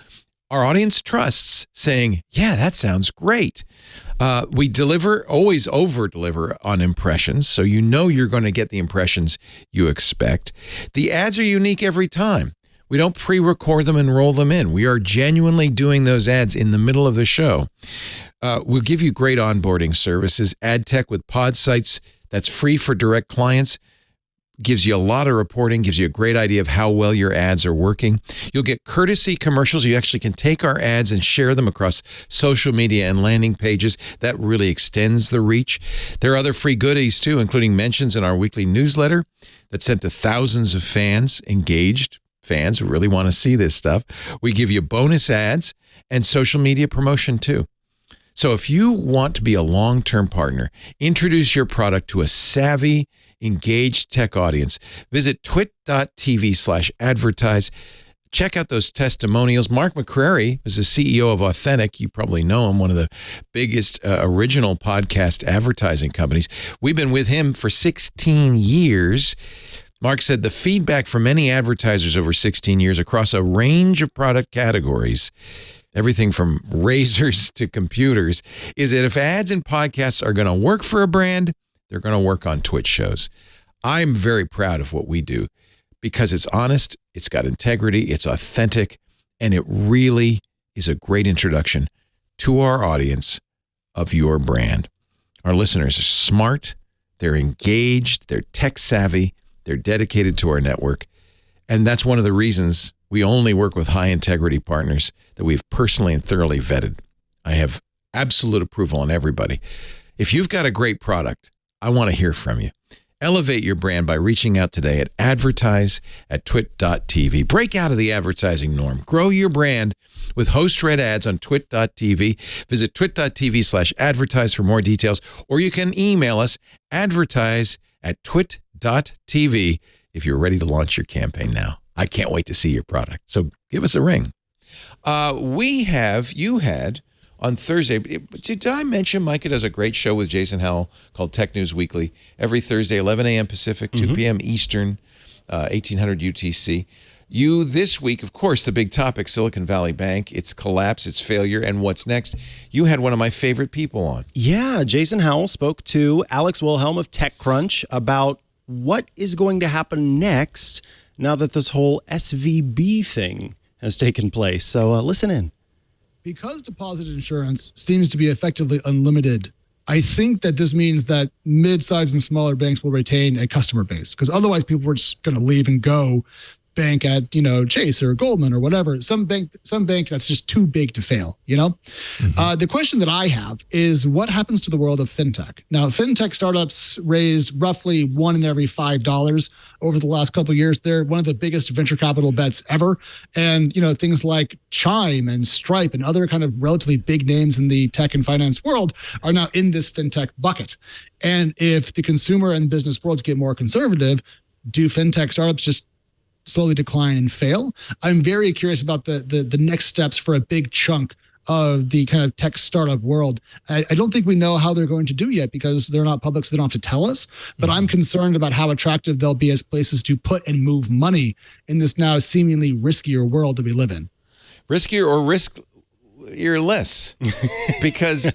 our audience trusts saying, "Yeah, that sounds great." We always over-deliver on impressions, so you know you're going to get the impressions you expect. The ads are unique every time. We don't pre-record them and roll them in. We are genuinely doing those ads in the middle of the show. We'll give you great onboarding services. Ad tech with pod sites that's free for direct clients. Gives you a lot of reporting, gives you a great idea of how well your ads are working. You'll get courtesy commercials. You actually can take our ads and share them across social media and landing pages. That really extends the reach. There are other free goodies too, including mentions in our weekly newsletter that's sent to thousands of fans, engaged fans who really want to see this stuff. We give you bonus ads and social media promotion too. So if you want to be a long-term partner, introduce your product to a savvy, engaged tech audience. Visit twit.tv/advertise. Check out those testimonials. Mark McCrary is the CEO of Authentic. You probably know him, one of the biggest original podcast advertising companies. We've been with him for 16 years. Mark said the feedback from many advertisers over 16 years across a range of product categories, everything from razors to computers, is that if ads and podcasts are going to work for a brand, they're going to work on Twitch shows. I'm very proud of what we do because it's honest, it's got integrity, it's authentic, and it really is a great introduction to our audience of your brand. Our listeners are smart, they're engaged, they're tech savvy, they're dedicated to our network, and that's one of the reasons we only work with high integrity partners that we've personally and thoroughly vetted. I have absolute approval on everybody. If you've got a great product, I want to hear from you. Elevate your brand by reaching out today at advertise@twit.tv. Break out of the advertising norm. Grow your brand with host-read ads on twit.tv. Visit twit.tv/advertise for more details, or you can email us advertise@twit.tv if you're ready to launch your campaign now. I can't wait to see your product. So give us a ring. You had on Thursday, did I mention Mikah does a great show with Jason Howell called Tech News Weekly every Thursday, 11 a.m. Pacific, 2 p.m. Eastern, 1800 UTC. You, this week, of course, the big topic, Silicon Valley Bank, its collapse, its failure, and what's next. You had one of my favorite people on. Yeah, Jason Howell spoke to Alex Wilhelm of TechCrunch about what is going to happen next now that this whole SVB thing has taken place. So listen in. Because deposit insurance seems to be effectively unlimited, I think that this means that mid-sized and smaller banks will retain a customer base, because otherwise people were just going to leave and go bank at, Chase or Goldman or whatever, some bank that's just too big to fail, The question that I have is what happens to the world of fintech? Now, fintech startups raised roughly $1 in every $5 over the last couple of years. They're one of the biggest venture capital bets ever. And, things like Chime and Stripe and other kind of relatively big names in the tech and finance world are now in this fintech bucket. And if the consumer and business worlds get more conservative, do fintech startups just slowly decline and fail? I'm very curious about the next steps for a big chunk of the kind of tech startup world. I don't think we know how they're going to do yet because they're not public, so they don't have to tell us. But I'm concerned about how attractive they'll be as places to put and move money in this now seemingly riskier world that we live in. Riskier or riskier less, because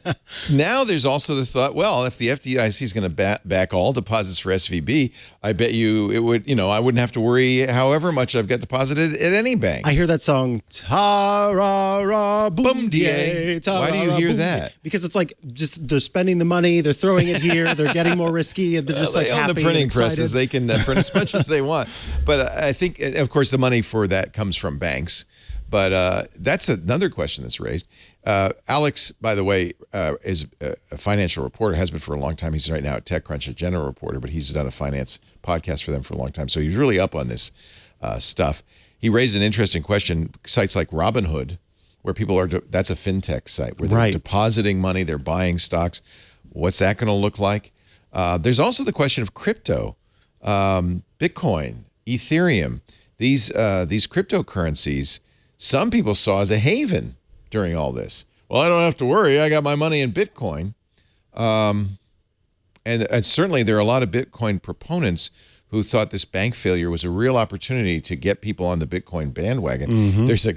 now there's also the thought, well, if the FDIC is going to back all deposits for SVB, I bet you it would, I wouldn't have to worry however much I've got deposited at any bank. I hear that song, ta-ra-ra, boom die. Why do you hear that? Because it's like just they're spending the money, they're throwing it here, they're getting more risky, and they're just like happy on the printing and excited. presses, they can print as much as they want. But I think, of course, the money for that comes from banks. But that's another question that's raised. Alex, by the way, is a financial reporter, has been for a long time. He's right now at TechCrunch, a general reporter, but he's done a finance podcast for them for a long time. So he's really up on this stuff. He raised an interesting question. Sites like Robinhood, where people are, that's a fintech site, where they're depositing money, they're buying stocks. What's that going to look like? There's also the question of crypto, Bitcoin, Ethereum, these cryptocurrencies. Some people saw as a haven during all this. Well, I don't have to worry. I got my money in Bitcoin. And certainly there are a lot of Bitcoin proponents who thought this bank failure was a real opportunity to get people on the Bitcoin bandwagon. There's a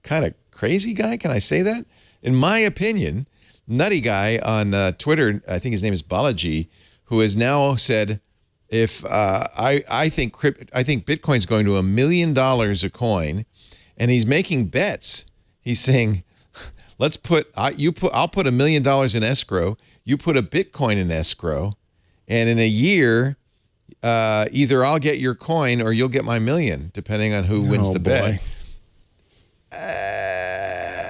kind of crazy guy, can I say that? In my opinion, nutty guy on Twitter, I think his name is Balaji, who has now said, if I think Bitcoin's going to $1 million a coin, and he's making bets. He's saying, I'll put $1 million in escrow. You put a Bitcoin in escrow, and in a year, either I'll get your coin or you'll get my million, depending on who wins the bet.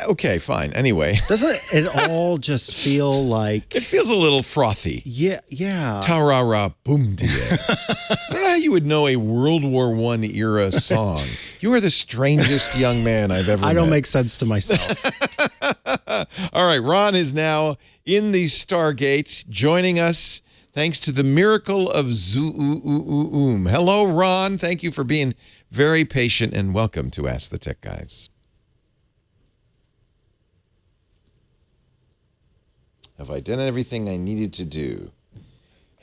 Okay, fine. Anyway. Doesn't it all just feel like... It feels a little frothy. Yeah. Ta-ra-ra, boom dia. I don't know how you would know a World War I era song. You are the strangest young man I've ever met. I don't make sense to myself. All right, Ron is now in the Stargate, joining us thanks to the miracle of Zoom. Hello, Ron. Thank you for being very patient, and welcome to Ask the Tech Guys. Have I done everything I needed to do?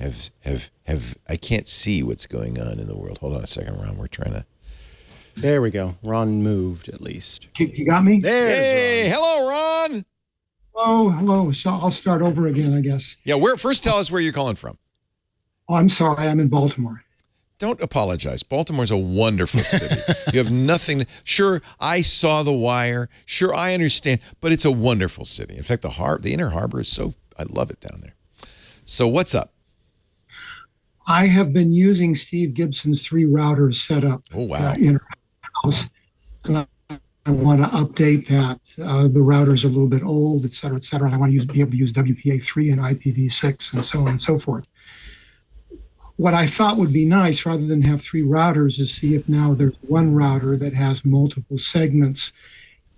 I can't see what's going on in the world. Hold on a second, Ron. We're trying to... There we go. Ron moved, at least. You got me? Hey, hello, Ron. Oh, hello. So I'll start over again, I guess. Yeah, first tell us where you're calling from. Oh, I'm sorry. I'm in Baltimore. Don't apologize. Baltimore's a wonderful city. You have nothing. Sure, I saw The Wire. Sure, I understand. But it's a wonderful city. In fact, the Inner Harbor is I love it down there. So what's up? I have been using Steve Gibson's 3 routers set up in our house. I want to update that. The routers are a little bit old, et cetera, and I want to be able to use WPA3 and IPv6 and so on and so forth. What I thought would be nice, rather than have 3 routers, is see if now there's one router that has multiple segments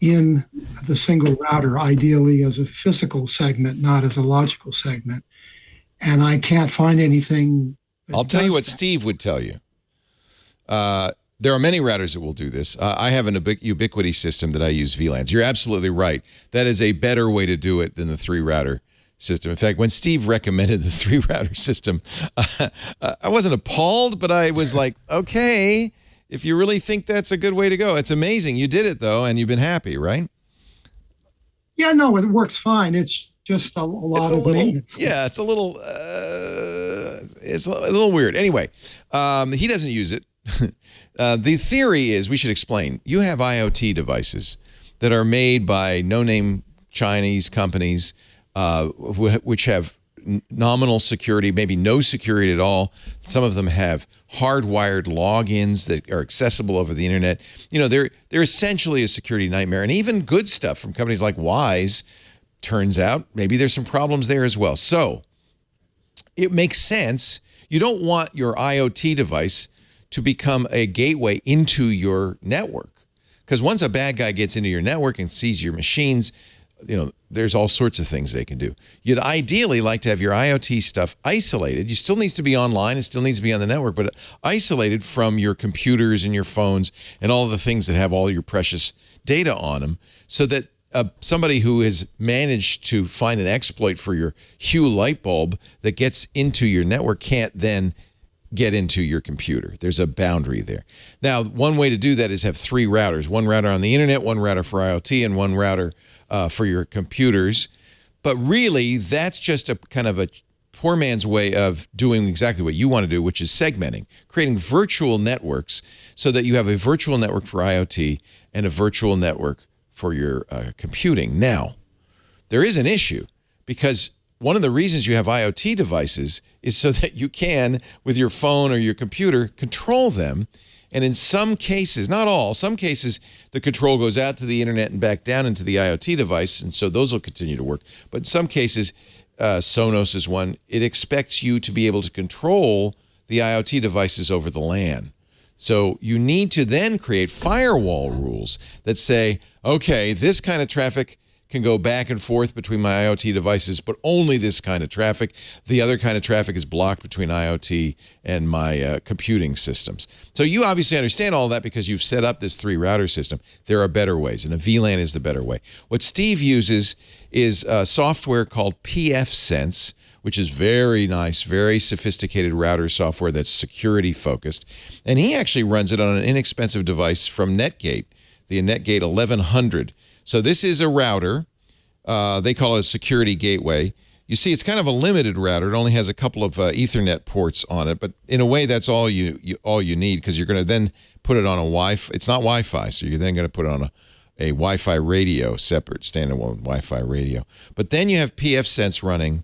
in the single router, ideally as a physical segment, not as a logical segment. And I can't find anything. I'll tell you what Steve would tell you. There are many routers that will do this. I have an Ubiquity system that I use VLANs. You're absolutely right. That is a better way to do it than the 3 router system. In fact, when Steve recommended the 3 router system, I wasn't appalled, but I was like, okay, if you really think that's a good way to go. It's amazing. You did it, though, and you've been happy, right? Yeah, no, it works fine. It's just a lot of maintenance. Yeah, it's a little weird. Anyway, he doesn't use it. The theory is, we should explain, you have IoT devices that are made by no-name Chinese companies, which have nominal security, maybe no security at all. Some of them have hardwired logins that are accessible over the internet. They're essentially a security nightmare. And even good stuff from companies like Wise, turns out maybe there's some problems there as well. So it makes sense. You don't want your IoT device to become a gateway into your network. Because once a bad guy gets into your network and sees your machines, there's all sorts of things they can do. You'd ideally like to have your IoT stuff isolated. You still needs to be online. It still needs to be on the network, but isolated from your computers and your phones and all of the things that have all your precious data on them, so that somebody who has managed to find an exploit for your Hue light bulb that gets into your network can't then get into your computer. There's a boundary there. Now, one way to do that is have 3 routers. One router on the internet, one router for IoT, and one router for your computers. But really, that's just a kind of a poor man's way of doing exactly what you want to do, which is segmenting, creating virtual networks so that you have a virtual network for IoT and a virtual network for your computing. Now, there is an issue, because one of the reasons you have IoT devices is so that you can, with your phone or your computer, control them. And in some cases, not all, some cases, the control goes out to the internet and back down into the IoT device, and so those will continue to work. But in some cases, Sonos is one, it expects you to be able to control the IoT devices over the LAN. So you need to then create firewall rules that say, okay, this kind of traffic can go back and forth between my IoT devices, but only this kind of traffic. The other kind of traffic is blocked between IoT and my computing systems. So you obviously understand all that because you've set up this 3-router system. There are better ways, and a VLAN is the better way. What Steve uses is software called pfSense, which is very nice, very sophisticated router software that's security focused. And he actually runs it on an inexpensive device from Netgate, the Netgate 1100. So this is a router. They call it a security gateway. You see, it's kind of a limited router. It only has a couple of Ethernet ports on it, but in a way, that's all you need, because you're going to then put it on a Wi-Fi. It's not Wi-Fi, so you're then going to put it on a Wi-Fi radio, separate standalone Wi-Fi radio. But then you have pfSense running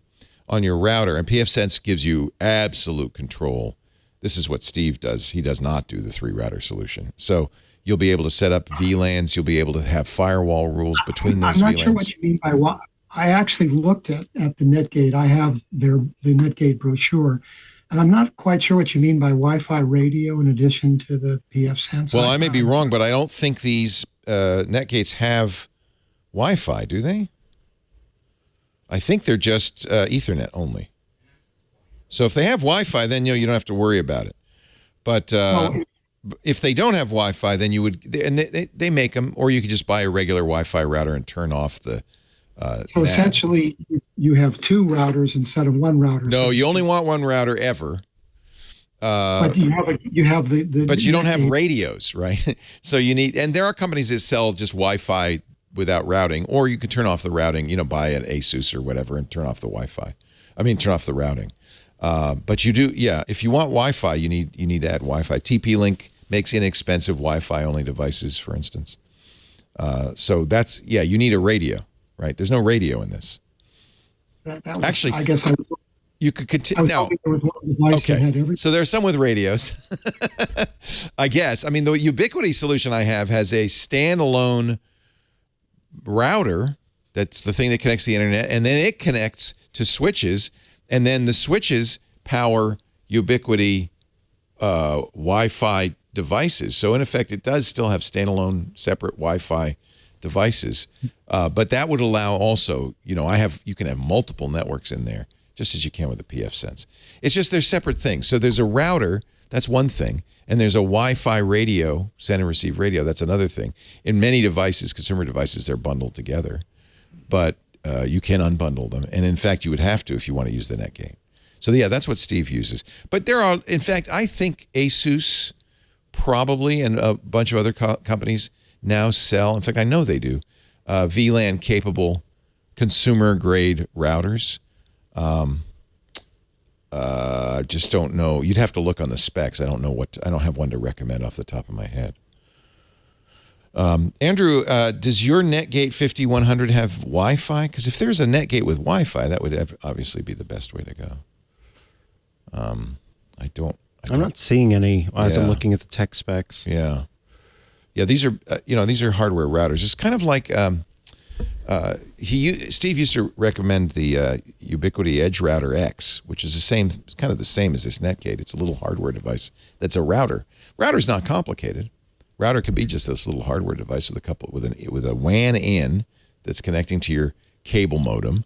on your router, and pfSense gives you absolute control. This is what Steve does. He does not do the 3-router solution. So you'll be able to set up VLANs. You'll be able to have firewall rules between those VLANs. I'm not sure what you mean by what. I actually looked at the Netgate. I have the Netgate brochure, and I'm not quite sure what you mean by Wi-Fi radio in addition to the pfSense. Well, I may be wrong, but I don't think these Netgates have Wi-Fi, do they? I think they're just Ethernet only. So if they have Wi-Fi, then you don't have to worry about it. But if they don't have Wi-Fi, then you would, and they make them, or you could just buy a regular Wi-Fi router and turn off the. So essentially, you have 2 routers instead of 1 router. No, you only want 1 router ever. But you have the but you don't have radios, right? So you need, and there are companies that sell just Wi-Fi without routing, or you can turn off the routing, buy an Asus or whatever and turn off the Wi-Fi. Turn off the routing. But you do, if you want Wi-Fi, you need to add Wi-Fi. TP-Link makes inexpensive Wi-Fi only devices, for instance. So that's, you need a radio, right? There's no radio in this. Actually, I guess you could continue. Now, okay, so there are some with radios. I guess. The Ubiquiti solution I have has a standalone router. That's the thing that connects to the internet, and then it connects to switches, and then the switches power Ubiquiti Wi-Fi devices. So in effect, it does still have standalone separate Wi-Fi devices, but that would allow also, you can have multiple networks in there, just as you can with the pfSense. It's just they're separate things. So there's a router, that's one thing, and there's a Wi-Fi radio, send and receive radio, that's another thing. In many devices, consumer devices, they're bundled together, but you can unbundle them, and in fact, you would have to if you want to use the Netgate. So that's what Steve uses. But there are, in fact, I think Asus probably, and a bunch of other companies now sell, in fact, I know they do, VLAN capable consumer grade routers. I just don't know. You'd have to look on the specs. I don't know I don't have one to recommend off the top of my head. Andrew, does your Netgate 5100 have Wi-Fi? Because if there's a Netgate with Wi-Fi, that would obviously be the best way to go. I'm not seeing any as I'm looking at the tech specs. Yeah. These are these are hardware routers. It's kind of like Steve used to recommend the Ubiquiti Edge Router X, which is kind of the same as this Netgate. It's a little hardware device that's a router. Router's not complicated. Router could be just this little hardware device with a WAN in that's connecting to your cable modem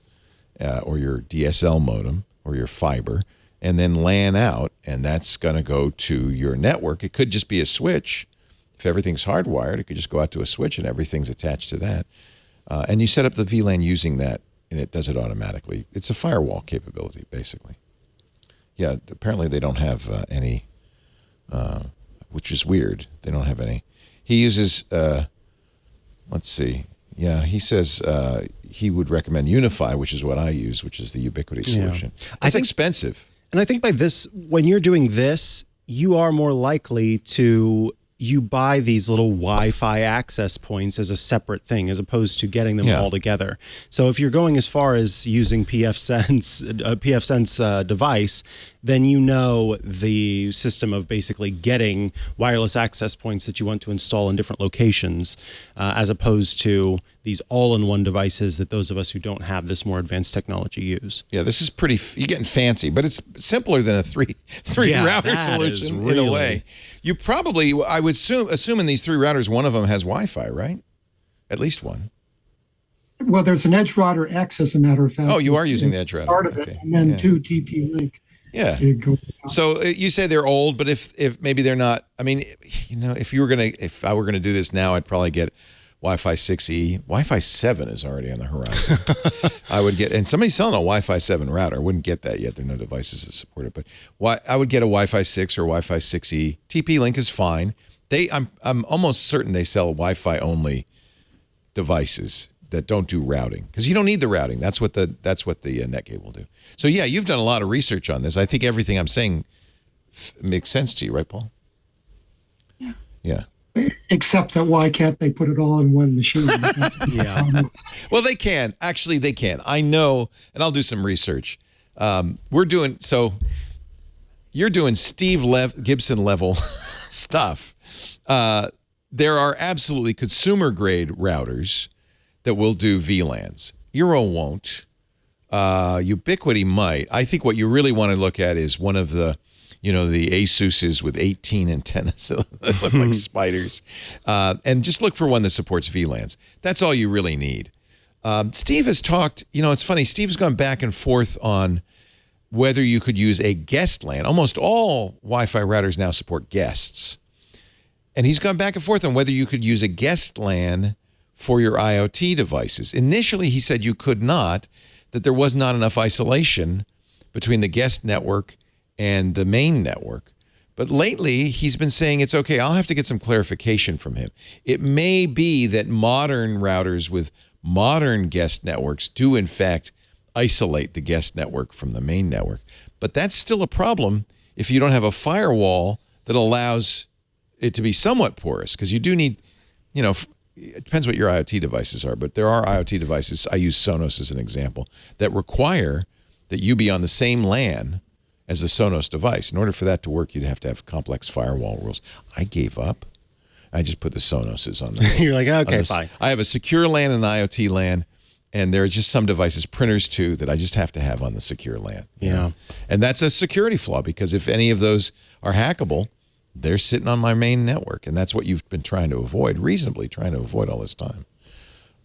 or your DSL modem or your fiber, and then LAN out, and that's going to go to your network. It could just be a switch. If everything's hardwired, it could just go out to a switch and everything's attached to that. And you set up the VLAN using that, and it does it automatically. It's a firewall capability, basically. Yeah, apparently they don't have any, which is weird. They don't have any. He uses, let's see. Yeah, he says he would recommend Unify, which is what I use, which is the Ubiquiti solution. It's expensive. And I think by this, when you're doing this, you are more likely to buy these little Wi-Fi access points as a separate thing, as opposed to getting them all together. So if you're going as far as using pfSense device, then you know the system of basically getting wireless access points that you want to install in different locations, as opposed to these all-in-one devices that those of us who don't have this more advanced technology use. Yeah, this is you're getting fancy, but it's simpler than a three router solution in a way. You probably, I would assume in these 3 routers, one of them has Wi-Fi, right? At least one. Well, there's an Edge Router X, as a matter of fact. Oh, you are using the Edge Router. Part of it, and then 2 TP-Link. Yeah. So you say they're old, but if maybe they're not, I mean, if I were gonna do this now, I'd probably get Wi-Fi 6E. Wi-Fi 7 is already on the horizon. I would get, and somebody's selling a Wi-Fi 7 router. I wouldn't get that yet. There are no devices that support it, but I would get a Wi-Fi 6 or Wi-Fi 6E. TP-Link is fine. I'm almost certain they sell Wi-Fi only devices that don't do routing, because you don't need the routing. That's what the Netgate will do. So yeah, you've done a lot of research on this. I think everything I'm saying makes sense to you, right, Paul? Yeah. Yeah. Except that why can't they put it all in one machine? Yeah. Well, they can. Actually, they can. I know, and I'll do some research. You're doing Steve Gibson level stuff. There are absolutely consumer grade routers that will do VLANs. Eero won't. Ubiquiti might. I think what you really want to look at is one of the Asuses with 18 antennas that look like spiders. And just look for one that supports VLANs. That's all you really need. Steve has talked, it's funny, Steve's gone back and forth on whether you could use a guest LAN. Almost all Wi-Fi routers now support guests. And he's gone back and forth on whether you could use a guest LAN for your IoT devices. Initially, he said you could not, that there was not enough isolation between the guest network and the main network. But lately, he's been saying it's okay. I'll have to get some clarification from him. It may be that modern routers with modern guest networks do, in fact, isolate the guest network from the main network. But that's still a problem if you don't have a firewall that allows it to be somewhat porous, because you do need, it depends what your IoT devices are, but there are IoT devices, I use Sonos as an example, that require that you be on the same LAN as the Sonos device. In order for that to work, you'd have to have complex firewall rules. I gave up. I just put the Sonoses on there. You're like, okay, fine. I have a secure LAN and an IoT LAN, and there are just some devices, printers too, that I just have to have on the secure LAN. Yeah. And that's a security flaw, because if any of those are hackable, they're sitting on my main network, and that's what you've been trying to avoid, reasonably trying to avoid all this time.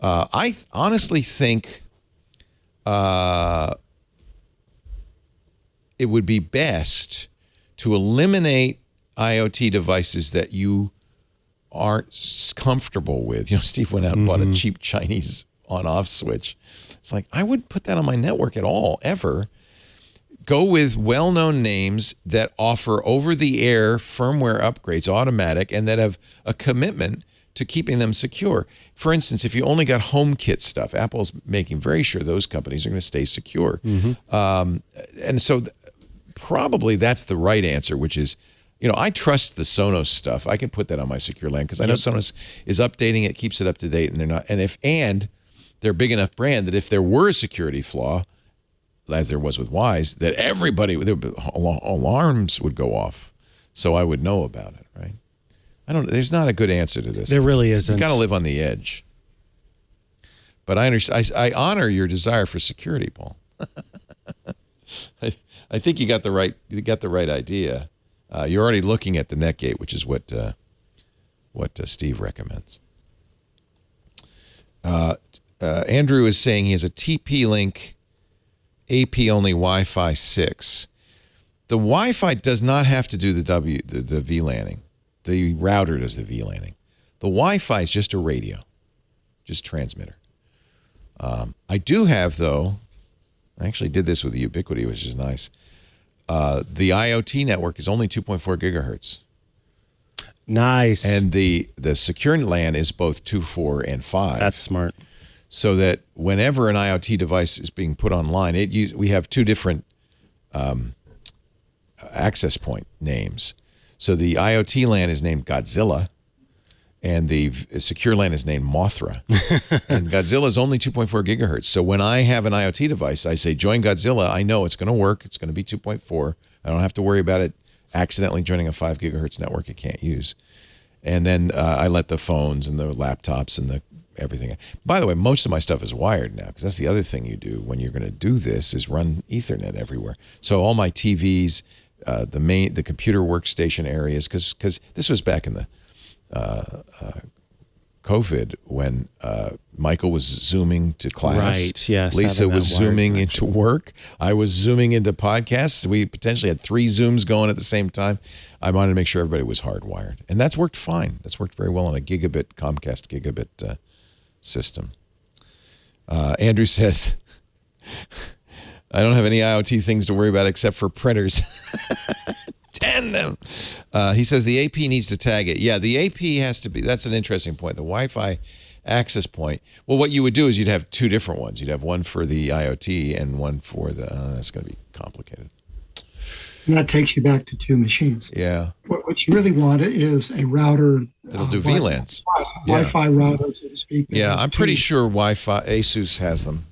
I honestly think it would be best to eliminate IoT devices that you aren't comfortable with. Steve went out and bought a cheap Chinese on-off switch. It's like, I wouldn't put that on my network at all, ever. Go with well-known names that offer over-the-air firmware upgrades, automatic, and that have a commitment to keeping them secure. For instance, if you only got HomeKit stuff, Apple's making very sure those companies are going to stay secure. And so probably that's the right answer, which is I trust the Sonos stuff. I can put that on my secure LAN because I know Sonos is updating it, keeps it up to date, and they're not. And they're a big enough brand that if there were a security flaw, as there was with Wise, that alarms would go off, so I would know about it. Right? There's not a good answer to this. There really isn't. You got to live on the edge. But I understand. I honor your desire for security, Paul. I think you got the right idea. You're already looking at the Netgate, which is what Steve recommends. Andrew is saying he has a TP-Link AP only Wi-Fi 6. The Wi-Fi does not have to do the VLANing. The router does the VLANing. The Wi-Fi is just a radio, just transmitter. I do have, though, I actually did this with the Ubiquiti, which is nice. The IoT network is only 2.4 gigahertz. Nice. And the secure LAN is both 2, 4, and 5. That's smart. So that whenever an IoT device is being put online, we have two different access point names. So the IoT LAN is named Godzilla, and the secure LAN is named Mothra. And Godzilla is only 2.4 gigahertz. So when I have an IoT device, I say, join Godzilla. I know it's going to work. It's going to be 2.4. I don't have to worry about it accidentally joining a 5 gigahertz network it can't use. And then I let the phones and the laptops and everything. By the way, most of my stuff is wired now, because that's the other thing you do when you're going to do this is run Ethernet everywhere. So all my TVs, the computer workstation areas, because this was back in the COVID when Michael was Zooming to class. Right, yes. Lisa was Zooming into work. I was Zooming into podcasts. We potentially had 3 Zooms going at the same time. I wanted to make sure everybody was hardwired. And that's worked fine. That's worked very well on a Comcast gigabit system. Andrew says, I don't have any IoT things to worry about except for printers. Damn them. He says the AP needs to tag it. Yeah, the AP has to be. That's an interesting point. The Wi-Fi access point. Well, what you would do is you'd have 2 different ones. You'd have one for the IoT and one for the. That's going to be complicated. And that takes you back to 2 machines. Yeah. What you really want is a router that'll do VLANs. Wi-Fi router, so to speak. Yeah, I'm pretty sure Wi-Fi. ASUS has them.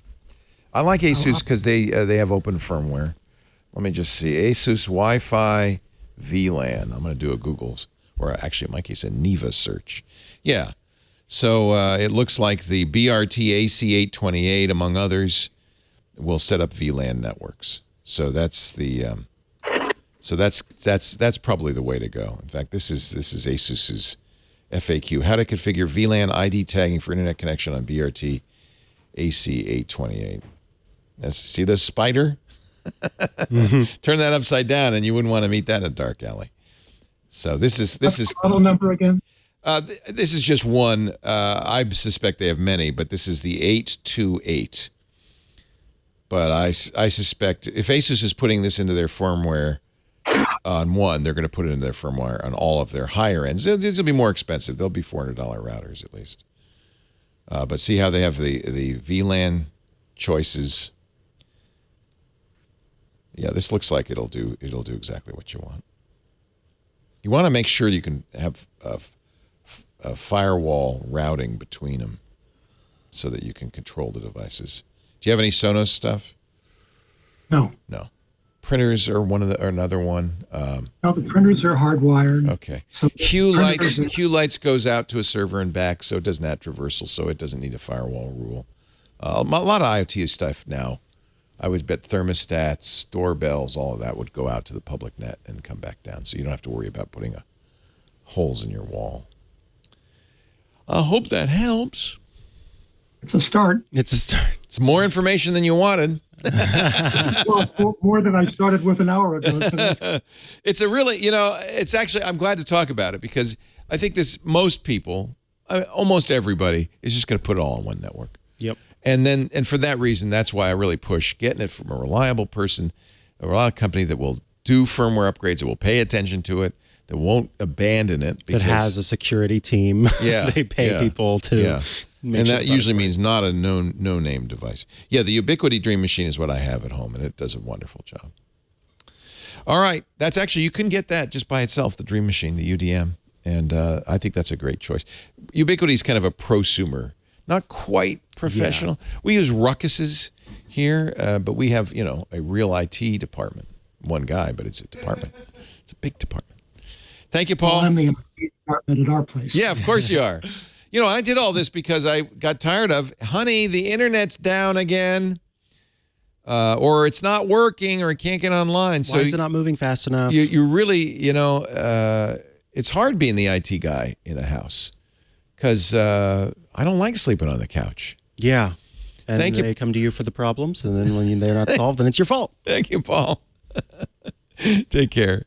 I like ASUS because they have open firmware. Let me just see. ASUS Wi-Fi VLAN. I'm going to do a Google's, or actually in my case, a Neva search. Yeah. So it looks like the BRT AC828, among others, will set up VLAN networks. So that's the that's probably the way to go. In fact, this is ASUS's FAQ: how to configure VLAN ID tagging for internet connection on BRT AC828. See the spider? Turn that upside down, and you wouldn't want to meet that in a dark alley. So this is model number again. This is just one. I suspect they have many, but this is the 828. But I suspect if ASUS is putting this into their firmware on one, they're going to put it into their firmware on all of their higher ends. These will be more expensive. They'll be $400 routers at least. But see how they have the VLAN choices. Yeah, this looks like it'll do exactly what you want. You want to make sure you can have a firewall routing between them so that you can control the devices. Do you have any Sonos stuff? No. Printers are another one. No, the printers are hardwired. Okay. So Hue Lights goes out to a server and back, so it doesn't have traversal, so it doesn't need a firewall rule. A lot of IoT stuff now. I would bet thermostats, doorbells, all of that would go out to the public net and come back down, so you don't have to worry about putting holes in your wall. I hope that helps. It's a start. It's more information than you wanted. Well, more than I started with an hour ago. So it's a really, it's actually, I'm glad to talk about it because I think most people, almost everybody, is just going to put it all on one network. Yep. And for that reason, that's why I really push getting it from a reliable person, a reliable company that will do firmware upgrades, that will pay attention to it, that won't abandon it. That has a security team. Yeah. They pay people to. Yeah. And that usually means not a no-name device. Yeah, the Ubiquiti Dream Machine is what I have at home, and it does a wonderful job. All right. That's actually, you can get that just by itself, the Dream Machine, the UDM. And I think that's a great choice. Ubiquiti is kind of a prosumer, not quite professional. Yeah. We use Ruckuses here, but we have, a real IT department. One guy, but it's a department. It's a big department. Thank you, Paul. Well, I'm the IT department at our place. Yeah, of course you are. I did all this because I got tired of, honey, the internet's down again. Or it's not working, or it can't get online. Why is it not moving fast enough? You really, it's hard being the IT guy in a house because I don't like sleeping on the couch. Yeah. And Thank they you. Come to you for the problems, and then when they're not solved, then it's your fault. Thank you, Paul. Take care.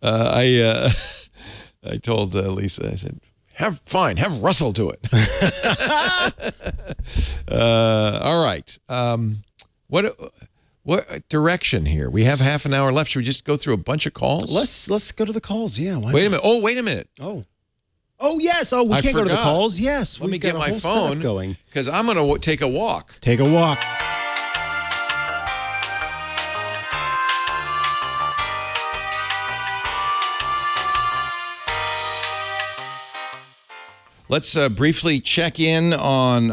I told Lisa, I said, have Russell do it. All right. What direction here? We have half an hour left. Should we just go through a bunch of calls? Let's go to the calls. Yeah. Wait a minute. Oh, wait a minute. Oh yes. Oh, we can't go to the calls. Yes. Let me get my phone going because I'm going to take a walk. Take a walk. Let's briefly check in on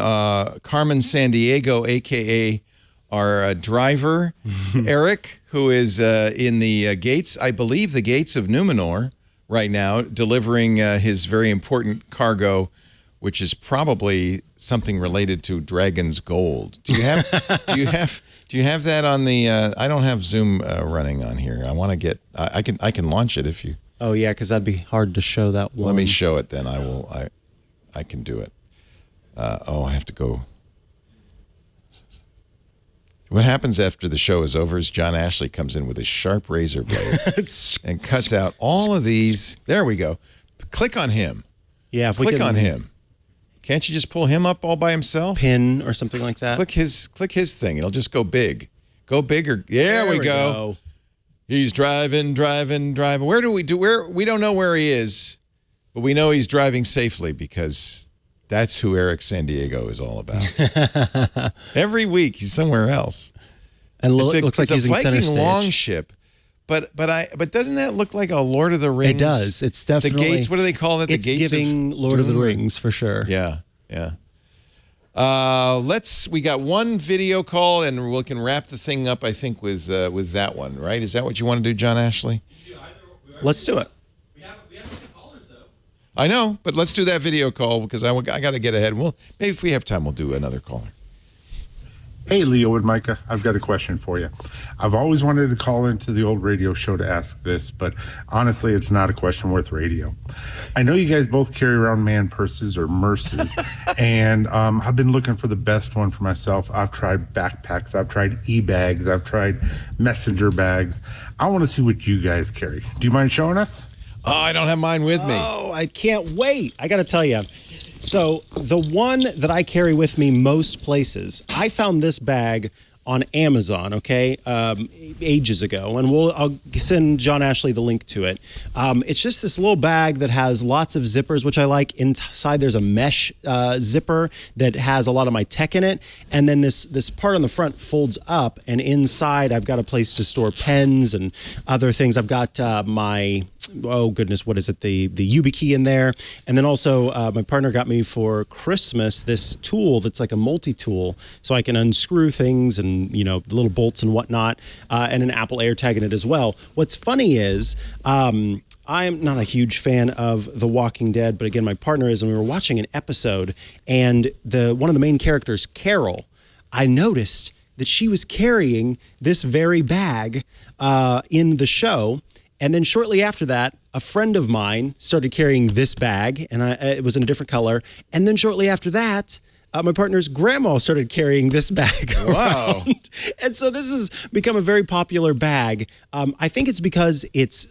Carmen Sandiego, a.k.a. our driver, Eric, who is in the gates, I believe the gates of Numenor right now, delivering his very important cargo, which is probably something related to Dragon's Gold. Do you have do you have that on the I don't have Zoom running on here. I want to get I can launch it if you. Oh yeah, because that'd be hard to show that one. Let me show it then. I can do it. I have to go. What happens after the show is over is John Ashley comes in with his sharp razor blade and cuts out all of these. There we go. Click on him. Yeah, if click on him. Can't you just pull him up all by himself? Pin or something like that. Click his thing. It'll just go big. Go bigger. There we go. He's driving. Where we don't know where he is, but we know he's driving safely because that's who Eric Sandiego is all about. Every week he's somewhere else. And looks like it's using a Viking center stage. Longship. But doesn't that look like a Lord of the Rings? It does. It's definitely the gates. What do they call it? The it's gates giving Lord of the Rings for sure. Yeah. We got one video call and we can wrap the thing up. I think with that one, right? Is that what you want to do, John Ashley? Let's do it. I know, but let's do that video call because I got to get ahead. Maybe if we have time, we'll do another caller. Hey, Leo and Mikah, I've got a question for you. I've always wanted to call into the old radio show to ask this, but honestly, it's not a question worth radio. I know you guys both carry around man purses or merces, and I've been looking for the best one for myself. I've tried backpacks, I've tried e-bags, I've tried messenger bags. I want to see what you guys carry. Do you mind showing us? Oh, I don't have mine with me. Oh, I can't wait. I got to tell you. So the one that I carry with me most places, I found this bag on Amazon, okay, ages ago, and I'll send John Ashley the link to it. It's just this little bag that has lots of zippers, which I like. Inside there's a mesh zipper that has a lot of my tech in it, and then this part on the front folds up, and inside I've got a place to store pens and other things. I've got my oh goodness, what is it? The YubiKey in there. And then also my partner got me for Christmas this tool that's like a multi-tool so I can unscrew things and, little bolts and whatnot, and an Apple AirTag in it as well. What's funny is I'm not a huge fan of The Walking Dead, but again, my partner is, and we were watching an episode, and one of the main characters, Carol, I noticed that she was carrying this very bag in the show. And then shortly after that, a friend of mine started carrying this bag, and it was in a different color. And then shortly after that, my partner's grandma started carrying this bag Wow. around. And so this has become a very popular bag. I think it's because it's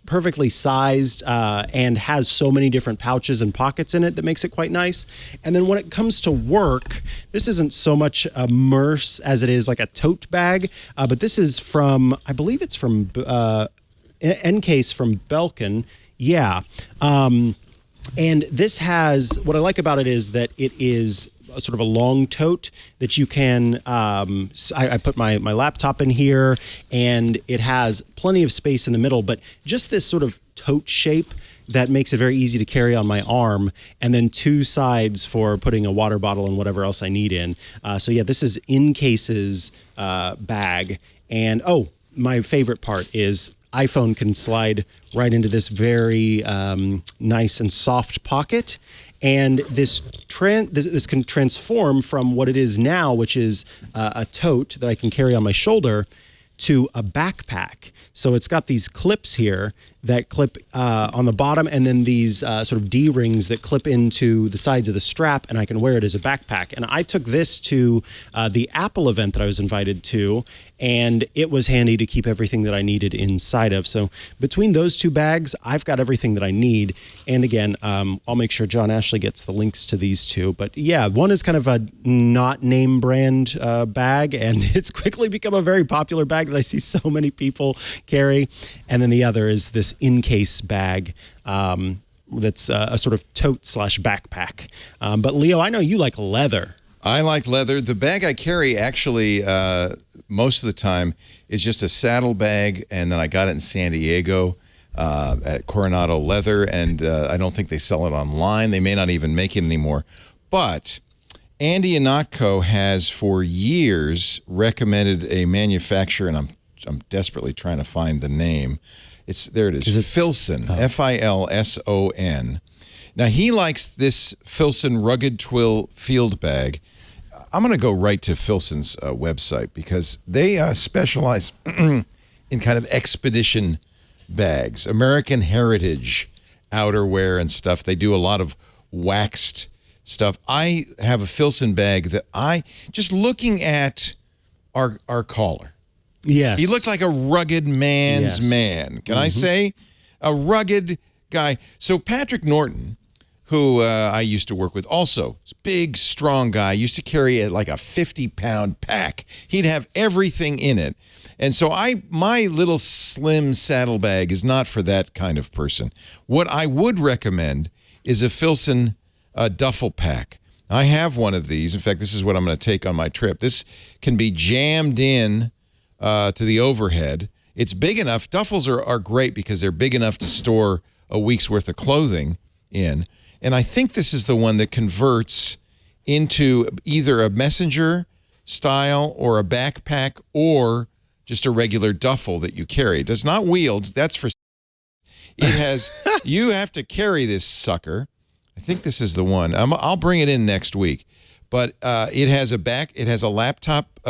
perfectly sized and has so many different pouches and pockets in it that makes it quite nice. And then when it comes to work, this isn't so much a merce as it is like a tote bag, but this is from, I believe it's from Encase from Belkin. Yeah. And this has, what I like about it is that it is sort of a long tote that you can, I put my laptop in here, and it has plenty of space in the middle, but just this sort of tote shape that makes it very easy to carry on my arm, and then two sides for putting a water bottle and whatever else I need in. So yeah, this is InCase's bag. And my favorite part is iPhone can slide right into this very nice and soft pocket. And this can transform from what it is now, which is a tote that I can carry on my shoulder, to a backpack. So it's got these clips here that clip on the bottom, and then these sort of D-rings that clip into the sides of the strap, and I can wear it as a backpack. And I took this to the Apple event that I was invited to, and it was handy to keep everything that I needed inside of. So between those two bags, I've got everything that I need. And again, I'll make sure John Ashley gets the links to these two. But yeah, one is kind of a not name brand bag, and it's quickly become a very popular bag that I see so many people carry. And then the other is this InCase bag that's a sort of tote / backpack. But Leo, I know you like leather. I like leather. The bag I carry actually most of the time is just a saddle bag, and then I got it in San Diego at Coronado Leather, and I don't think they sell it online. They may not even make it anymore. But Andy Anatko has for years recommended a manufacturer, and I'm desperately trying to find the name. There it is, Filson, Filson. Now, he likes this Filson Rugged Twill Field Bag. I'm going to go right to Filson's website because they specialize in kind of expedition bags, American heritage outerwear and stuff. They do a lot of waxed stuff. I have a Filson bag that just looking at our caller. Yes. He looked like a rugged man's man. Can I say? A rugged guy. So Patrick Norton, who I used to work with, also big, strong guy, used to carry like a 50-pound pack. He'd have everything in it. And so my little slim saddlebag is not for that kind of person. What I would recommend is a Filson duffel pack. I have one of these. In fact, this is what I'm going to take on my trip. This can be jammed in to the overhead. It's big enough. Duffels are great because they're big enough to store a week's worth of clothing in. And I think this is the one that converts into either a messenger style or a backpack or just a regular duffel that you carry. It does not wield. That's for... It has... You have to carry this sucker. I think this is the one. I'll bring it in next week. But it has a laptop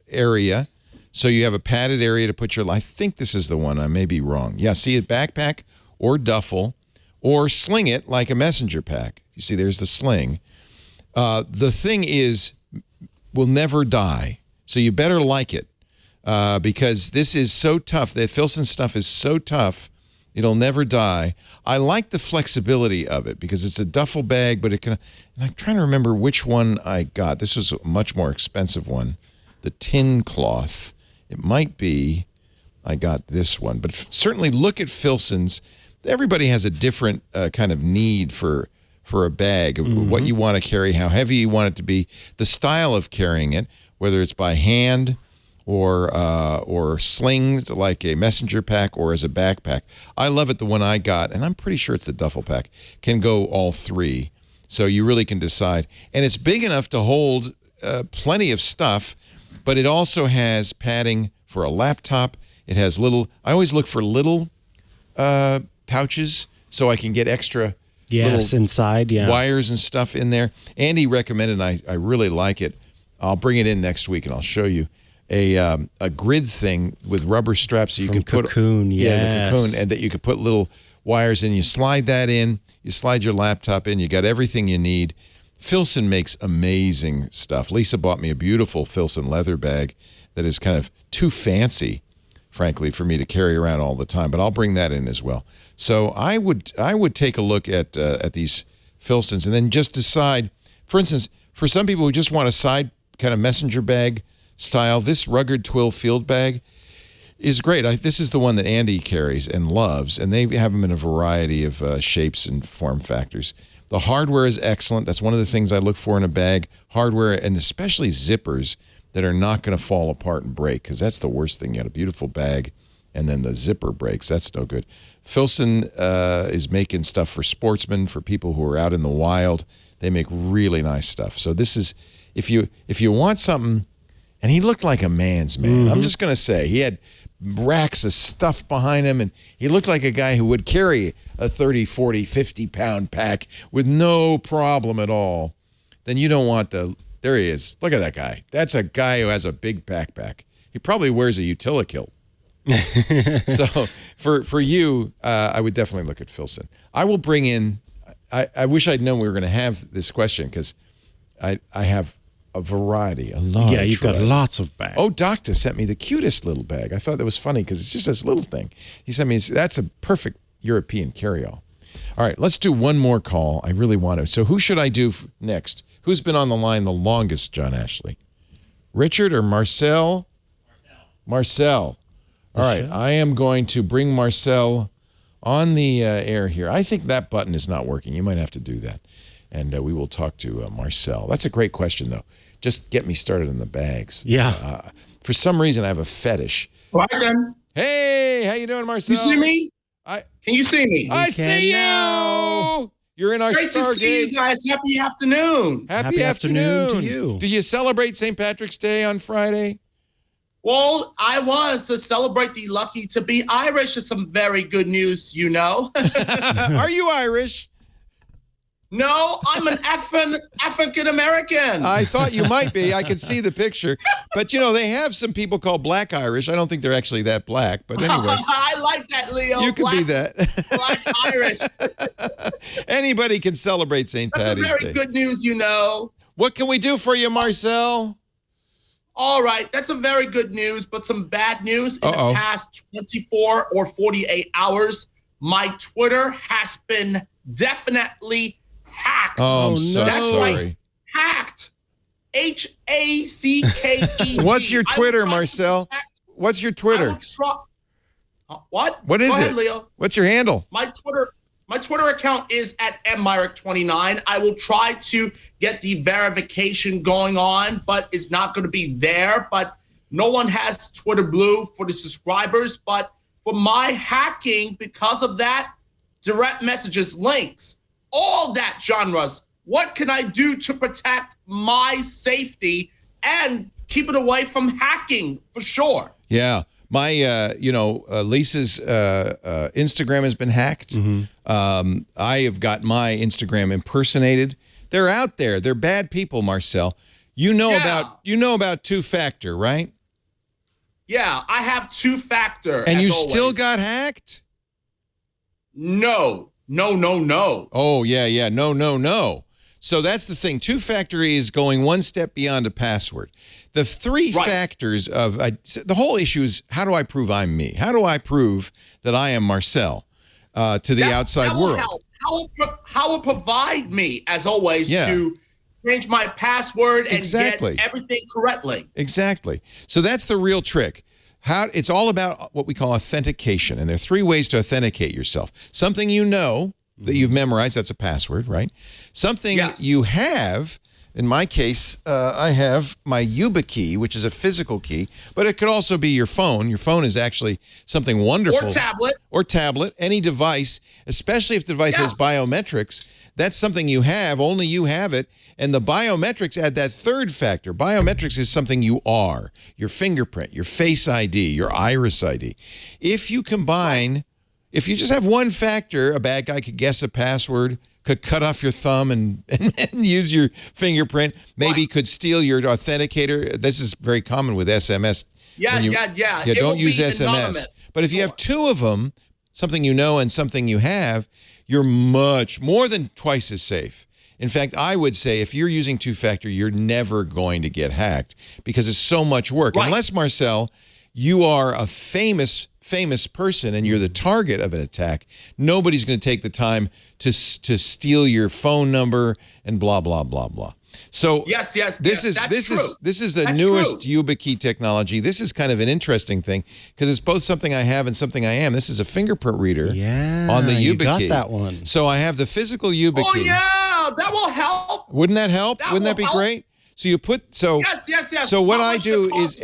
area. So you have a padded area to put your... I think this is the one. I may be wrong. Yeah, see it, backpack or duffel, or sling it like a messenger pack. You see, there's the sling. The thing will never die. So you better like it because this is so tough. The Filson stuff is so tough, it'll never die. I like the flexibility of it because it's a duffel bag, but it can... And I'm trying to remember which one I got. This was a much more expensive one, the tin cloth. It might be I got this one, but certainly look at Filson's. Everybody has a different kind of need for a bag, what you want to carry, how heavy you want it to be, the style of carrying it, whether it's by hand or slinged like a messenger pack or as a backpack. I love it. The one I got, and I'm pretty sure it's the duffel pack, can go all three. So you really can decide. And it's big enough to hold plenty of stuff, but it also has padding for a laptop. It has I always look for little pouches so I can get extra inside, wires and stuff in there. Andy recommended, and I really like it. I'll bring it in next week and I'll show you a grid thing with rubber straps so you can put Cocoon, the Cocoon, and that you could put little wires in. You slide that in, you slide your laptop in, you got everything you need. Filson makes amazing stuff. Lisa bought me a beautiful Filson leather bag that is kind of too fancy, frankly, for me to carry around all the time, but I'll bring that in as well. So I would take a look at these Filsons and then just decide, for instance, for some people who just want a side kind of messenger bag style, this Rugged Twill Field Bag is great. This is the one that Andy carries and loves, and they have them in a variety of shapes and form factors. The hardware is excellent. That's one of the things I look for in a bag. Hardware, and especially zippers that are not going to fall apart and break, because that's the worst thing. You got a beautiful bag, and then the zipper breaks. That's no good. Filson is making stuff for sportsmen, for people who are out in the wild. They make really nice stuff. So this is, if you want something, and he looked like a man's man. I'm just going to say, he had racks of stuff behind him, and he looked like a guy who would carry a 30, 40, 50-pound pack with no problem at all. Then you don't want there he is. Look at that guy. That's a guy who has a big backpack. He probably wears a Utilikilt. So for you, I would definitely look at Filson. I will bring in, I wish I'd known we were going to have this question, because I have a variety, a large Yeah, you've got variety. lots of bags. Oh, Doctor sent me the cutest little bag. I thought that was funny because it's just this little thing. He sent me, that's a perfect European carry-all. All right, let's do one more call. I really want to. So who should I do next? Who's been on the line the longest, John Ashley? Richard or Marcel? Marcel. All right, I am going to bring Marcel on the air here. I think that button is not working. You might have to do that. And we will talk to Marcel. That's a great question, though. Just get me started in the bags. Yeah. For some reason, I have a fetish. Well, I done. Hey, how you doing, Marcel? You see me? Can you see me? I see you. You're in our Great to see you guys. Happy afternoon. Happy afternoon to you. Do you celebrate St. Patrick's Day on Friday? Well, I was to celebrate the lucky to be Irish is some very good news, you know. Are you Irish? No, I'm an African American. I thought you might be. I could see the picture. But, you know, they have some people called Black Irish. I don't think they're actually that black. But anyway. I like that, Leo. You could be that. Black Irish. Anybody can celebrate St. Patty's Day. That's very good news, you know. What can we do for you, Marcel? All right, that's a very good news, but some bad news. In the past 24 or 48 hours, my Twitter has been definitely hacked. Oh, I'm so sorry. Right. Hacked. HACKED. What's your Twitter, Marcel? What's your Twitter? What? What is Go ahead, it? Leo. What's your handle? My Twitter account is at mmyrick29. I will try to get the verification going on, but it's not going to be there. But no one has Twitter Blue for the subscribers. But for my hacking, because of that, direct messages, links, all that genres. What can I do to protect my safety and keep it away from hacking for sure? Yeah. My, Lisa's Instagram has been hacked. I have got my Instagram impersonated. They're out there. They're bad people, Marcel. You know about two-factor, right? Yeah, I have two-factor. And you always. still got hacked? No. Oh, yeah. No. So that's the thing. Two-factor is going one step beyond a password. The three factors of the whole issue is, how do I prove I'm me? How do I prove that I am Marcel to the outside world? How will provide me, as always, to change my password and get everything correctly. Exactly. So that's the real trick. It's all about what we call authentication, and there are three ways to authenticate yourself. Something you know that you've memorized, that's a password, right? Something you have. In my case, I have my YubiKey, which is a physical key, but it could also be your phone. Your phone is actually something wonderful. Or tablet, any device, especially if the device has biometrics. That's something you have, only you have it. And the biometrics add that third factor. Biometrics is something you are, your fingerprint, your face ID, your iris ID. If you combine, if you just have one factor, a bad guy could guess a password, could cut off your thumb and use your fingerprint, maybe could steal your authenticator. This is very common with SMS. Yeah. Don't use SMS. Anonymous. But if you have two of them, something you know and something you have, you're much more than twice as safe. In fact, I would say if you're using two-factor, you're never going to get hacked because it's so much work. Unless, Marcel, you are a famous person and you're the target of an attack, nobody's going to take the time to steal your phone number and blah, blah, blah, blah. So yes, this is the newest YubiKey technology. This is kind of an interesting thing because it's both something I have and something I am. This is a fingerprint reader on the YubiKey. You got that one. So I have the physical YubiKey. Oh yeah, that will help. Wouldn't that help? Wouldn't that be great? So you put yes. So what I do is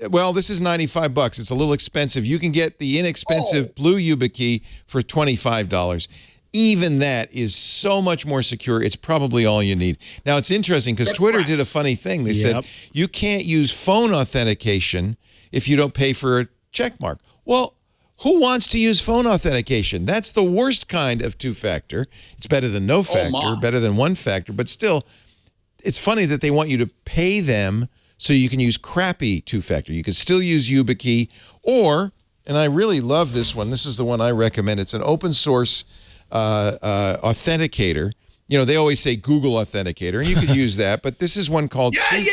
well, this is $95. It's a little expensive. You can get the inexpensive blue YubiKey for $25. Even that is so much more secure. It's probably all you need. Now, it's interesting because Twitter did a funny thing. They said you can't use phone authentication if you don't pay for a check mark. Well, who wants to use phone authentication? That's the worst kind of two-factor. It's better than no factor, better than one factor, but still, it's funny that they want you to pay them so you can use crappy two-factor. You can still use YubiKey or, and I really love this one. This is the one I recommend. It's an open source authenticator. You know, they always say Google Authenticator, and you could use that, but this is one called... I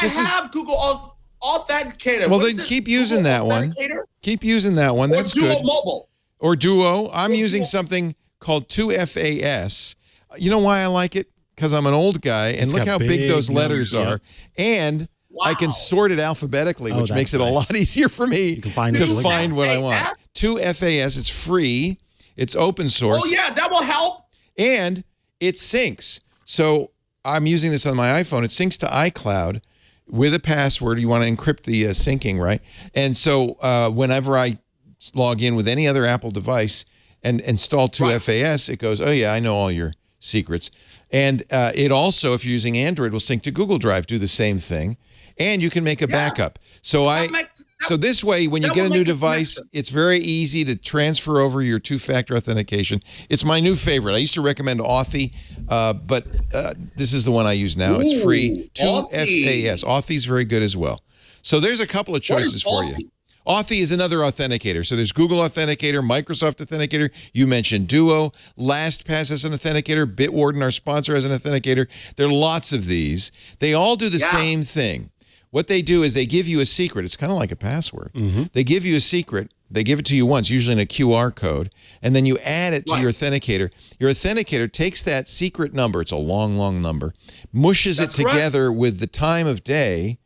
have Google Authenticator. Well, then keep using that one. Keep using that one. That's good. Duo Mobile. Or Duo. I'm using something called 2FAS. You know why I like it? Because I'm an old guy, and look how big those letters are. And I can sort it alphabetically, which makes it a lot easier for me to find what I want. 2FAS, it's free. It's open source. Oh, yeah, that will help. And it syncs. So I'm using this on my iPhone. It syncs to iCloud with a password. You want to encrypt the syncing, right? And so whenever I log in with any other Apple device and install 2FAS, it goes, oh, yeah, I know all your secrets. And it also, if you're using Android, will sync to Google Drive, do the same thing. And you can make a backup. So this way, when you get a new device, it's very easy to transfer over your two-factor authentication. It's my new favorite. I used to recommend Authy, but this is the one I use now. It's free. 2FAS. Authy's very good as well. So there's a couple of choices for you. Authy is another authenticator. So there's Google Authenticator, Microsoft Authenticator. You mentioned Duo. LastPass as an authenticator. Bitwarden, our sponsor, as an authenticator. There are lots of these. They all do the same thing. What they do is they give you a secret. It's kind of like a password. They give you a secret. They give it to you once, usually in a QR code, and then you add it to your authenticator. Your authenticator takes that secret number. It's a long, long number, mushes it together with the time of day,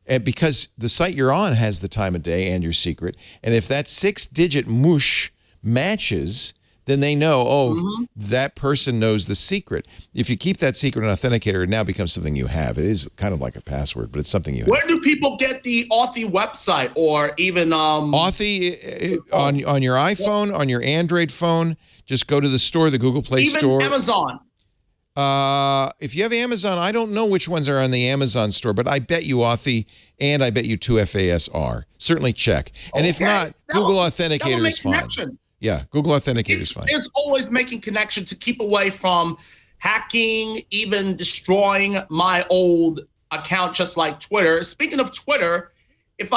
and because the site you're on has the time of day and your secret. And if that 6-digit mush matches, then they know, that person knows the secret. If you keep that secret in Authenticator, it now becomes something you have. It is kind of like a password, but it's something you have. Where do people get the Authy website or even... Authy on your iPhone, on your Android phone, just go to the store, the Google Play Store. Even Amazon. If you have Amazon, I don't know which ones are on the Amazon store, but I bet you Authy and I bet you 2FAS are. Certainly check. And if not, Google Authenticator is fine. Connection. Yeah, Google Authenticator is fine. It's always making connection to keep away from hacking, even destroying my old account, just like Twitter. Speaking of Twitter, if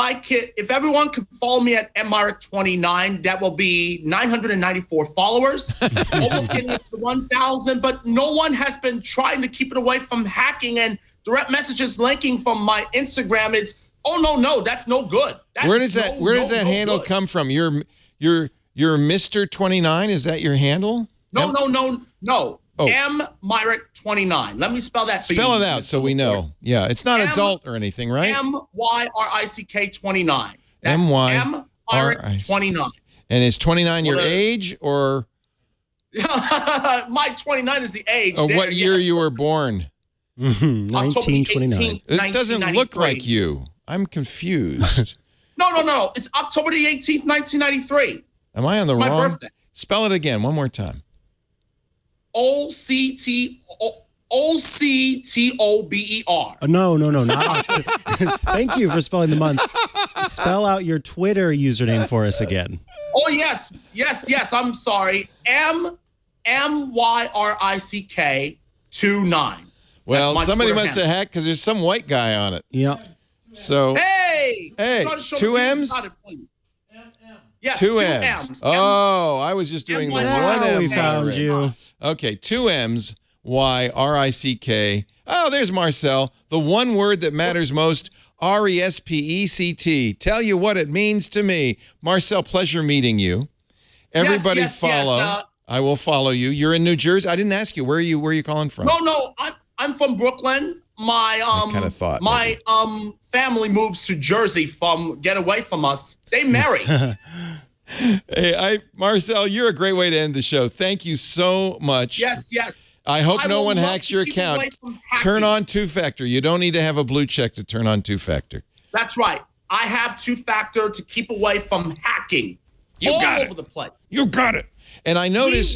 everyone could follow me at MMyrick29, that will be 994 followers, almost getting it to 1,000. But no one has been trying to keep it away from hacking and direct messages linking from my Instagram. It's no, that's no good. Where does that handle come from? You're Mr. 29. Is that your handle? No. MMyrick29. Let me spell that for you. Spell it out so we know. Yeah, it's not adult or anything, right? MYRICK29. That's MYRICK29. And is 29 your age or? My 29 is the age. Or what year you were born? 1929. This doesn't look like you. I'm confused. No. It's October the 18th, 1993. Am I on the wrong? My birthday. Spell it again, one more time. OCTOBER. No, not. Thank you for spelling the month. Spell out your Twitter username for us again. Oh yes. I'm sorry. MMyrick29. Well, somebody must have hacked because there's some white guy on it. Yeah. So. Hey. 2 M's. Yes, 2 M's. Oh, I was just doing the one M. We found you. Okay, 2 M's, YRICK. Oh, there's Marcel. The one word that matters most, RESPECT. Tell you what it means to me. Marcel, pleasure meeting you. Everybody follow. I will follow you. You're in New Jersey. I didn't ask you. Where are you calling from? No, I'm from Brooklyn. My kind of thought my family moves to Jersey get away from us. They marry. Hey, Marcel, you're a great way to end the show. Thank you so much. Yes. I hope no will one love hacks to your keep account. away from hacking. Turn on two-factor. You don't need to have a blue check to turn on two-factor. That's right. I have two-factor to keep away from hacking. You all got over it. the place. You got it. And I notice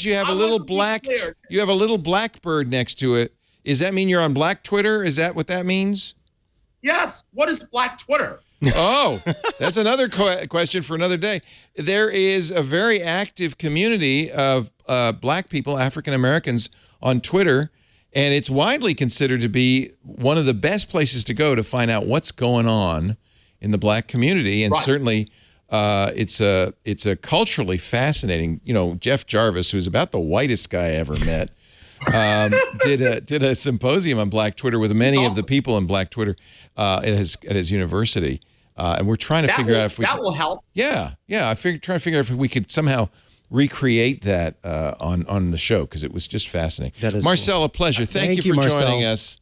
you have a little blackbird next to it. Does that mean you're on Black Twitter? Is that what that means? Yes. What is Black Twitter? Oh, that's another question for another day. There is a very active community of black people, African Americans, on Twitter, and it's widely considered to be one of the best places to go to find out what's going on in the black community. And certainly, it's a culturally fascinating. You know, Jeff Jarvis, who's about the whitest guy I ever met, did a symposium on Black Twitter with many of the people in Black Twitter at his university, and we're trying to figure out if that will help. Yeah. Trying to figure out if we could somehow recreate that on the show, because it was just fascinating. That is Marcel, a pleasure. Thank you for joining us.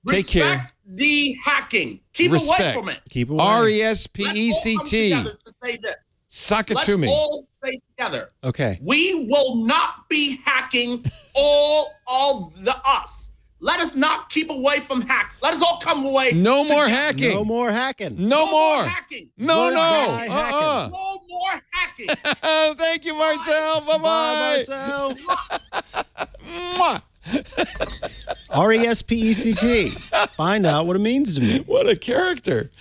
Take care. Respect the hacking. Keep away from it. Keep away. RESPECT. Suck it to me. Let's all stay together. Okay. We will not be hacking all of us. Let us not keep away from hack. Let us all come away. No more hacking. No more hacking. No more hacking. No. No more hacking. Thank you, Marcel. Bye-bye. Bye, Marcel. RESPECT. Find out what it means to me. What a character.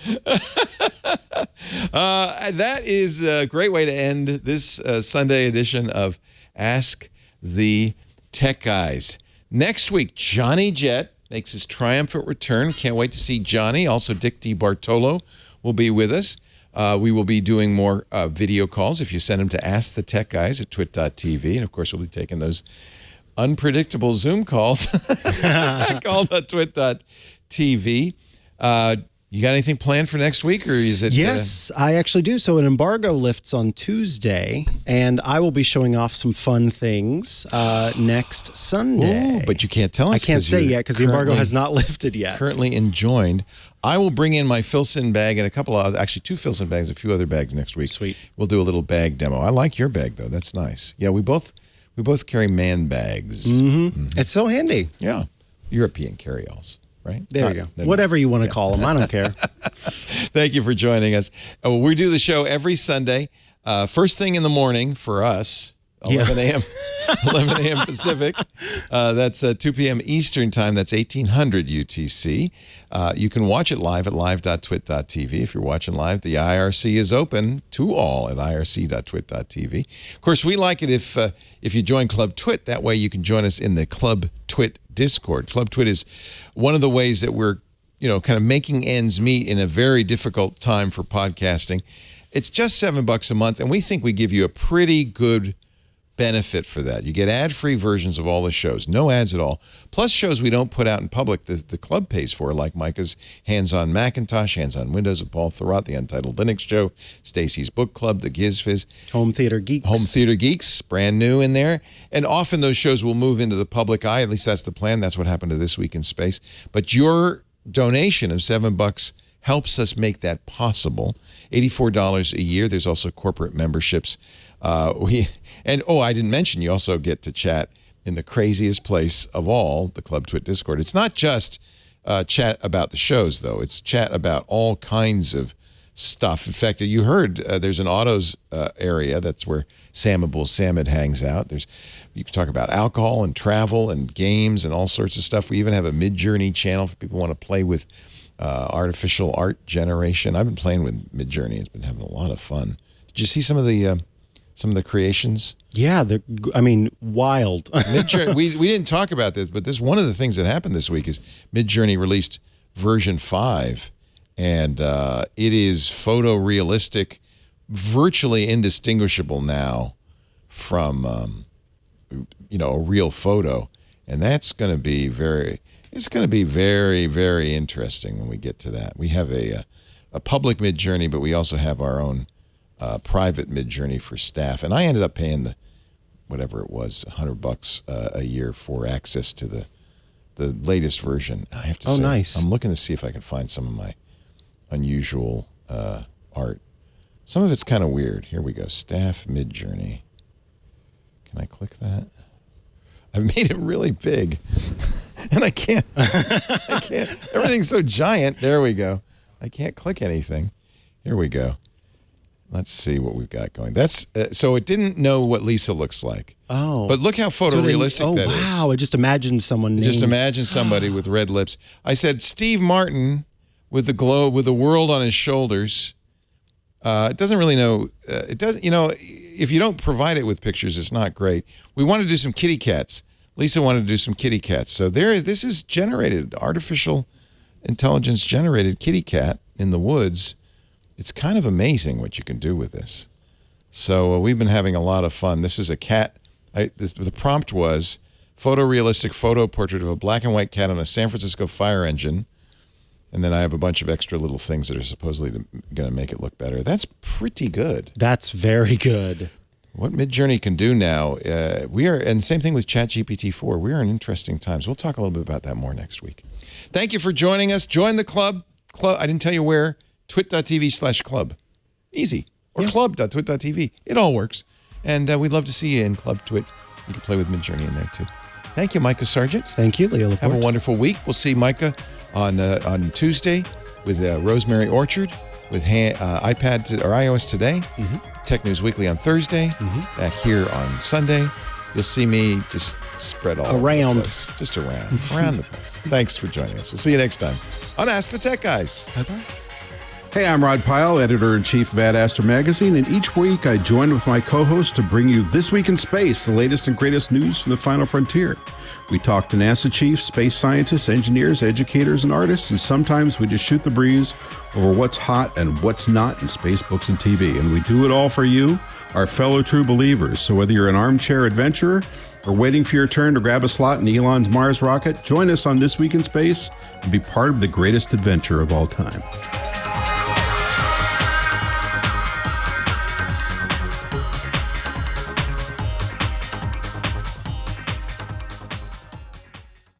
That is a great way to end this Sunday edition of Ask the Tech Guys. Next week, Johnny Jett makes his triumphant return. Can't wait to see Johnny. Also, Dick DiBartolo will be with us. We will be doing more video calls if you send them to Ask the Tech Guys at twit.tv. And, of course, we'll be taking those unpredictable Zoom calls called twit.tv. You got anything planned for next week, or is it? Yes, I actually do. So an embargo lifts on Tuesday, and I will be showing off some fun things next Sunday. Ooh, but you can't tell us. I can't say yet because the embargo has not lifted yet. Currently enjoined. I will bring in my Filson bag and a couple of, actually 2 Filson bags, a few other bags next week. Sweet. We'll do a little bag demo. I like your bag though. That's nice. Yeah, we both carry man bags. Mm-hmm. It's so handy. Yeah, European carry-alls. Right? There you go. Whatever you want to call them. I don't care. Thank you for joining us. We do the show every Sunday, first thing in the morning for us, 11 a.m. 11 a.m. Pacific. That's 2 p.m. Eastern Time. That's 1800 UTC. You can watch it live at live.twit.tv. If you're watching live, the IRC is open to all at irc.twit.tv. Of course, we like it if you join Club Twit. That way you can join us in the Club Twit Discord. Club Twit is one of the ways that we're, kind of making ends meet in a very difficult time for podcasting. It's just $7 a month, and we think we give you a pretty good benefit for that. You get ad-free versions of all the shows, no ads at all, plus shows we don't put out in public the club pays for, like Micah's Hands on Macintosh, Hands on Windows with Paul Thurrott, the Untitled Linux Show, Stacy's Book Club, the Giz Fizz, Home Theater Geeks, brand new in there. And often those shows will move into the public eye. At least that's the plan. That's what happened to This Week in Space. But your donation of $7 helps us make that possible. $84 a year. There's also corporate memberships. I didn't mention, you also get to chat in the craziest place of all, the Club Twit Discord. It's not just chat about the shows, though. It's chat about all kinds of stuff. In fact, you heard there's an autos area. That's where Sam Abuelsamid hangs out. You can talk about alcohol and travel and games and all sorts of stuff. We even have a Midjourney channel for people who want to play with artificial art generation. I've been playing with Midjourney. It's been having a lot of fun. Did you see some of the creations? Yeah, wild. Midjourney, we didn't talk about this, but one of the things that happened this week is Midjourney released version 5, and it is photorealistic, virtually indistinguishable now from a real photo, and that's going to be very very interesting when we get to that. We have a public Midjourney, but we also have our own private Midjourney for staff, and I ended up paying whatever it was, $100 a year for access to the latest version. I have to say, nice. I'm looking to see if I can find some of my unusual art. Some of it's kind of weird. Here we go. Staff Midjourney. Can I click that? I've made it really big, and I can't. I can't. Everything's so giant. There we go. I can't click anything. Here we go. Let's see what we've got going. That's so it didn't know what Lisa looks like. Oh, but look how photorealistic that is. Oh wow! I just imagined someone. Just imagine somebody with red lips. I said Steve Martin with the globe, with the world on his shoulders. It doesn't really know. It doesn't. You know, if you don't provide it with pictures, it's not great. We want to do some kitty cats. Lisa wanted to do some kitty cats. So this is generated, artificial intelligence generated kitty cat in the woods. It's kind of amazing what you can do with this. So we've been having a lot of fun. This is a cat. The prompt was photorealistic photo portrait of a black and white cat on a San Francisco fire engine. And then I have a bunch of extra little things that are supposedly going to make it look better. That's pretty good. That's very good. What Midjourney can do now, and same thing with ChatGPT-4. We are in interesting times. We'll talk a little bit about that more next week. Thank you for joining us. Join the club. I didn't tell you where. twit.tv/club. Easy. Or club.twit.tv. It all works. And we'd love to see you in Club Twit. You can play with Midjourney in there too. Thank you, Mikah Sargent. Thank you, Leo Laporte. Have a wonderful week. We'll see Mikah on Tuesday with Rosemary Orchard, with iPad or iOS Today, Tech News Weekly on Thursday, back here on Sunday. You'll see me just spread all around the place. Just around the place. Thanks for joining us. We'll see you next time on Ask the Tech Guys. Bye-bye. Hey, I'm Rod Pyle, editor-in-chief of Ad Astra Magazine, and each week I join with my co-host to bring you This Week in Space, the latest and greatest news from the final frontier. We talk to NASA chiefs, space scientists, engineers, educators, and artists, and sometimes we just shoot the breeze over what's hot and what's not in space, books, and TV. And we do it all for you, our fellow true believers. So whether you're an armchair adventurer or waiting for your turn to grab a slot in Elon's Mars rocket, join us on This Week in Space and be part of the greatest adventure of all time.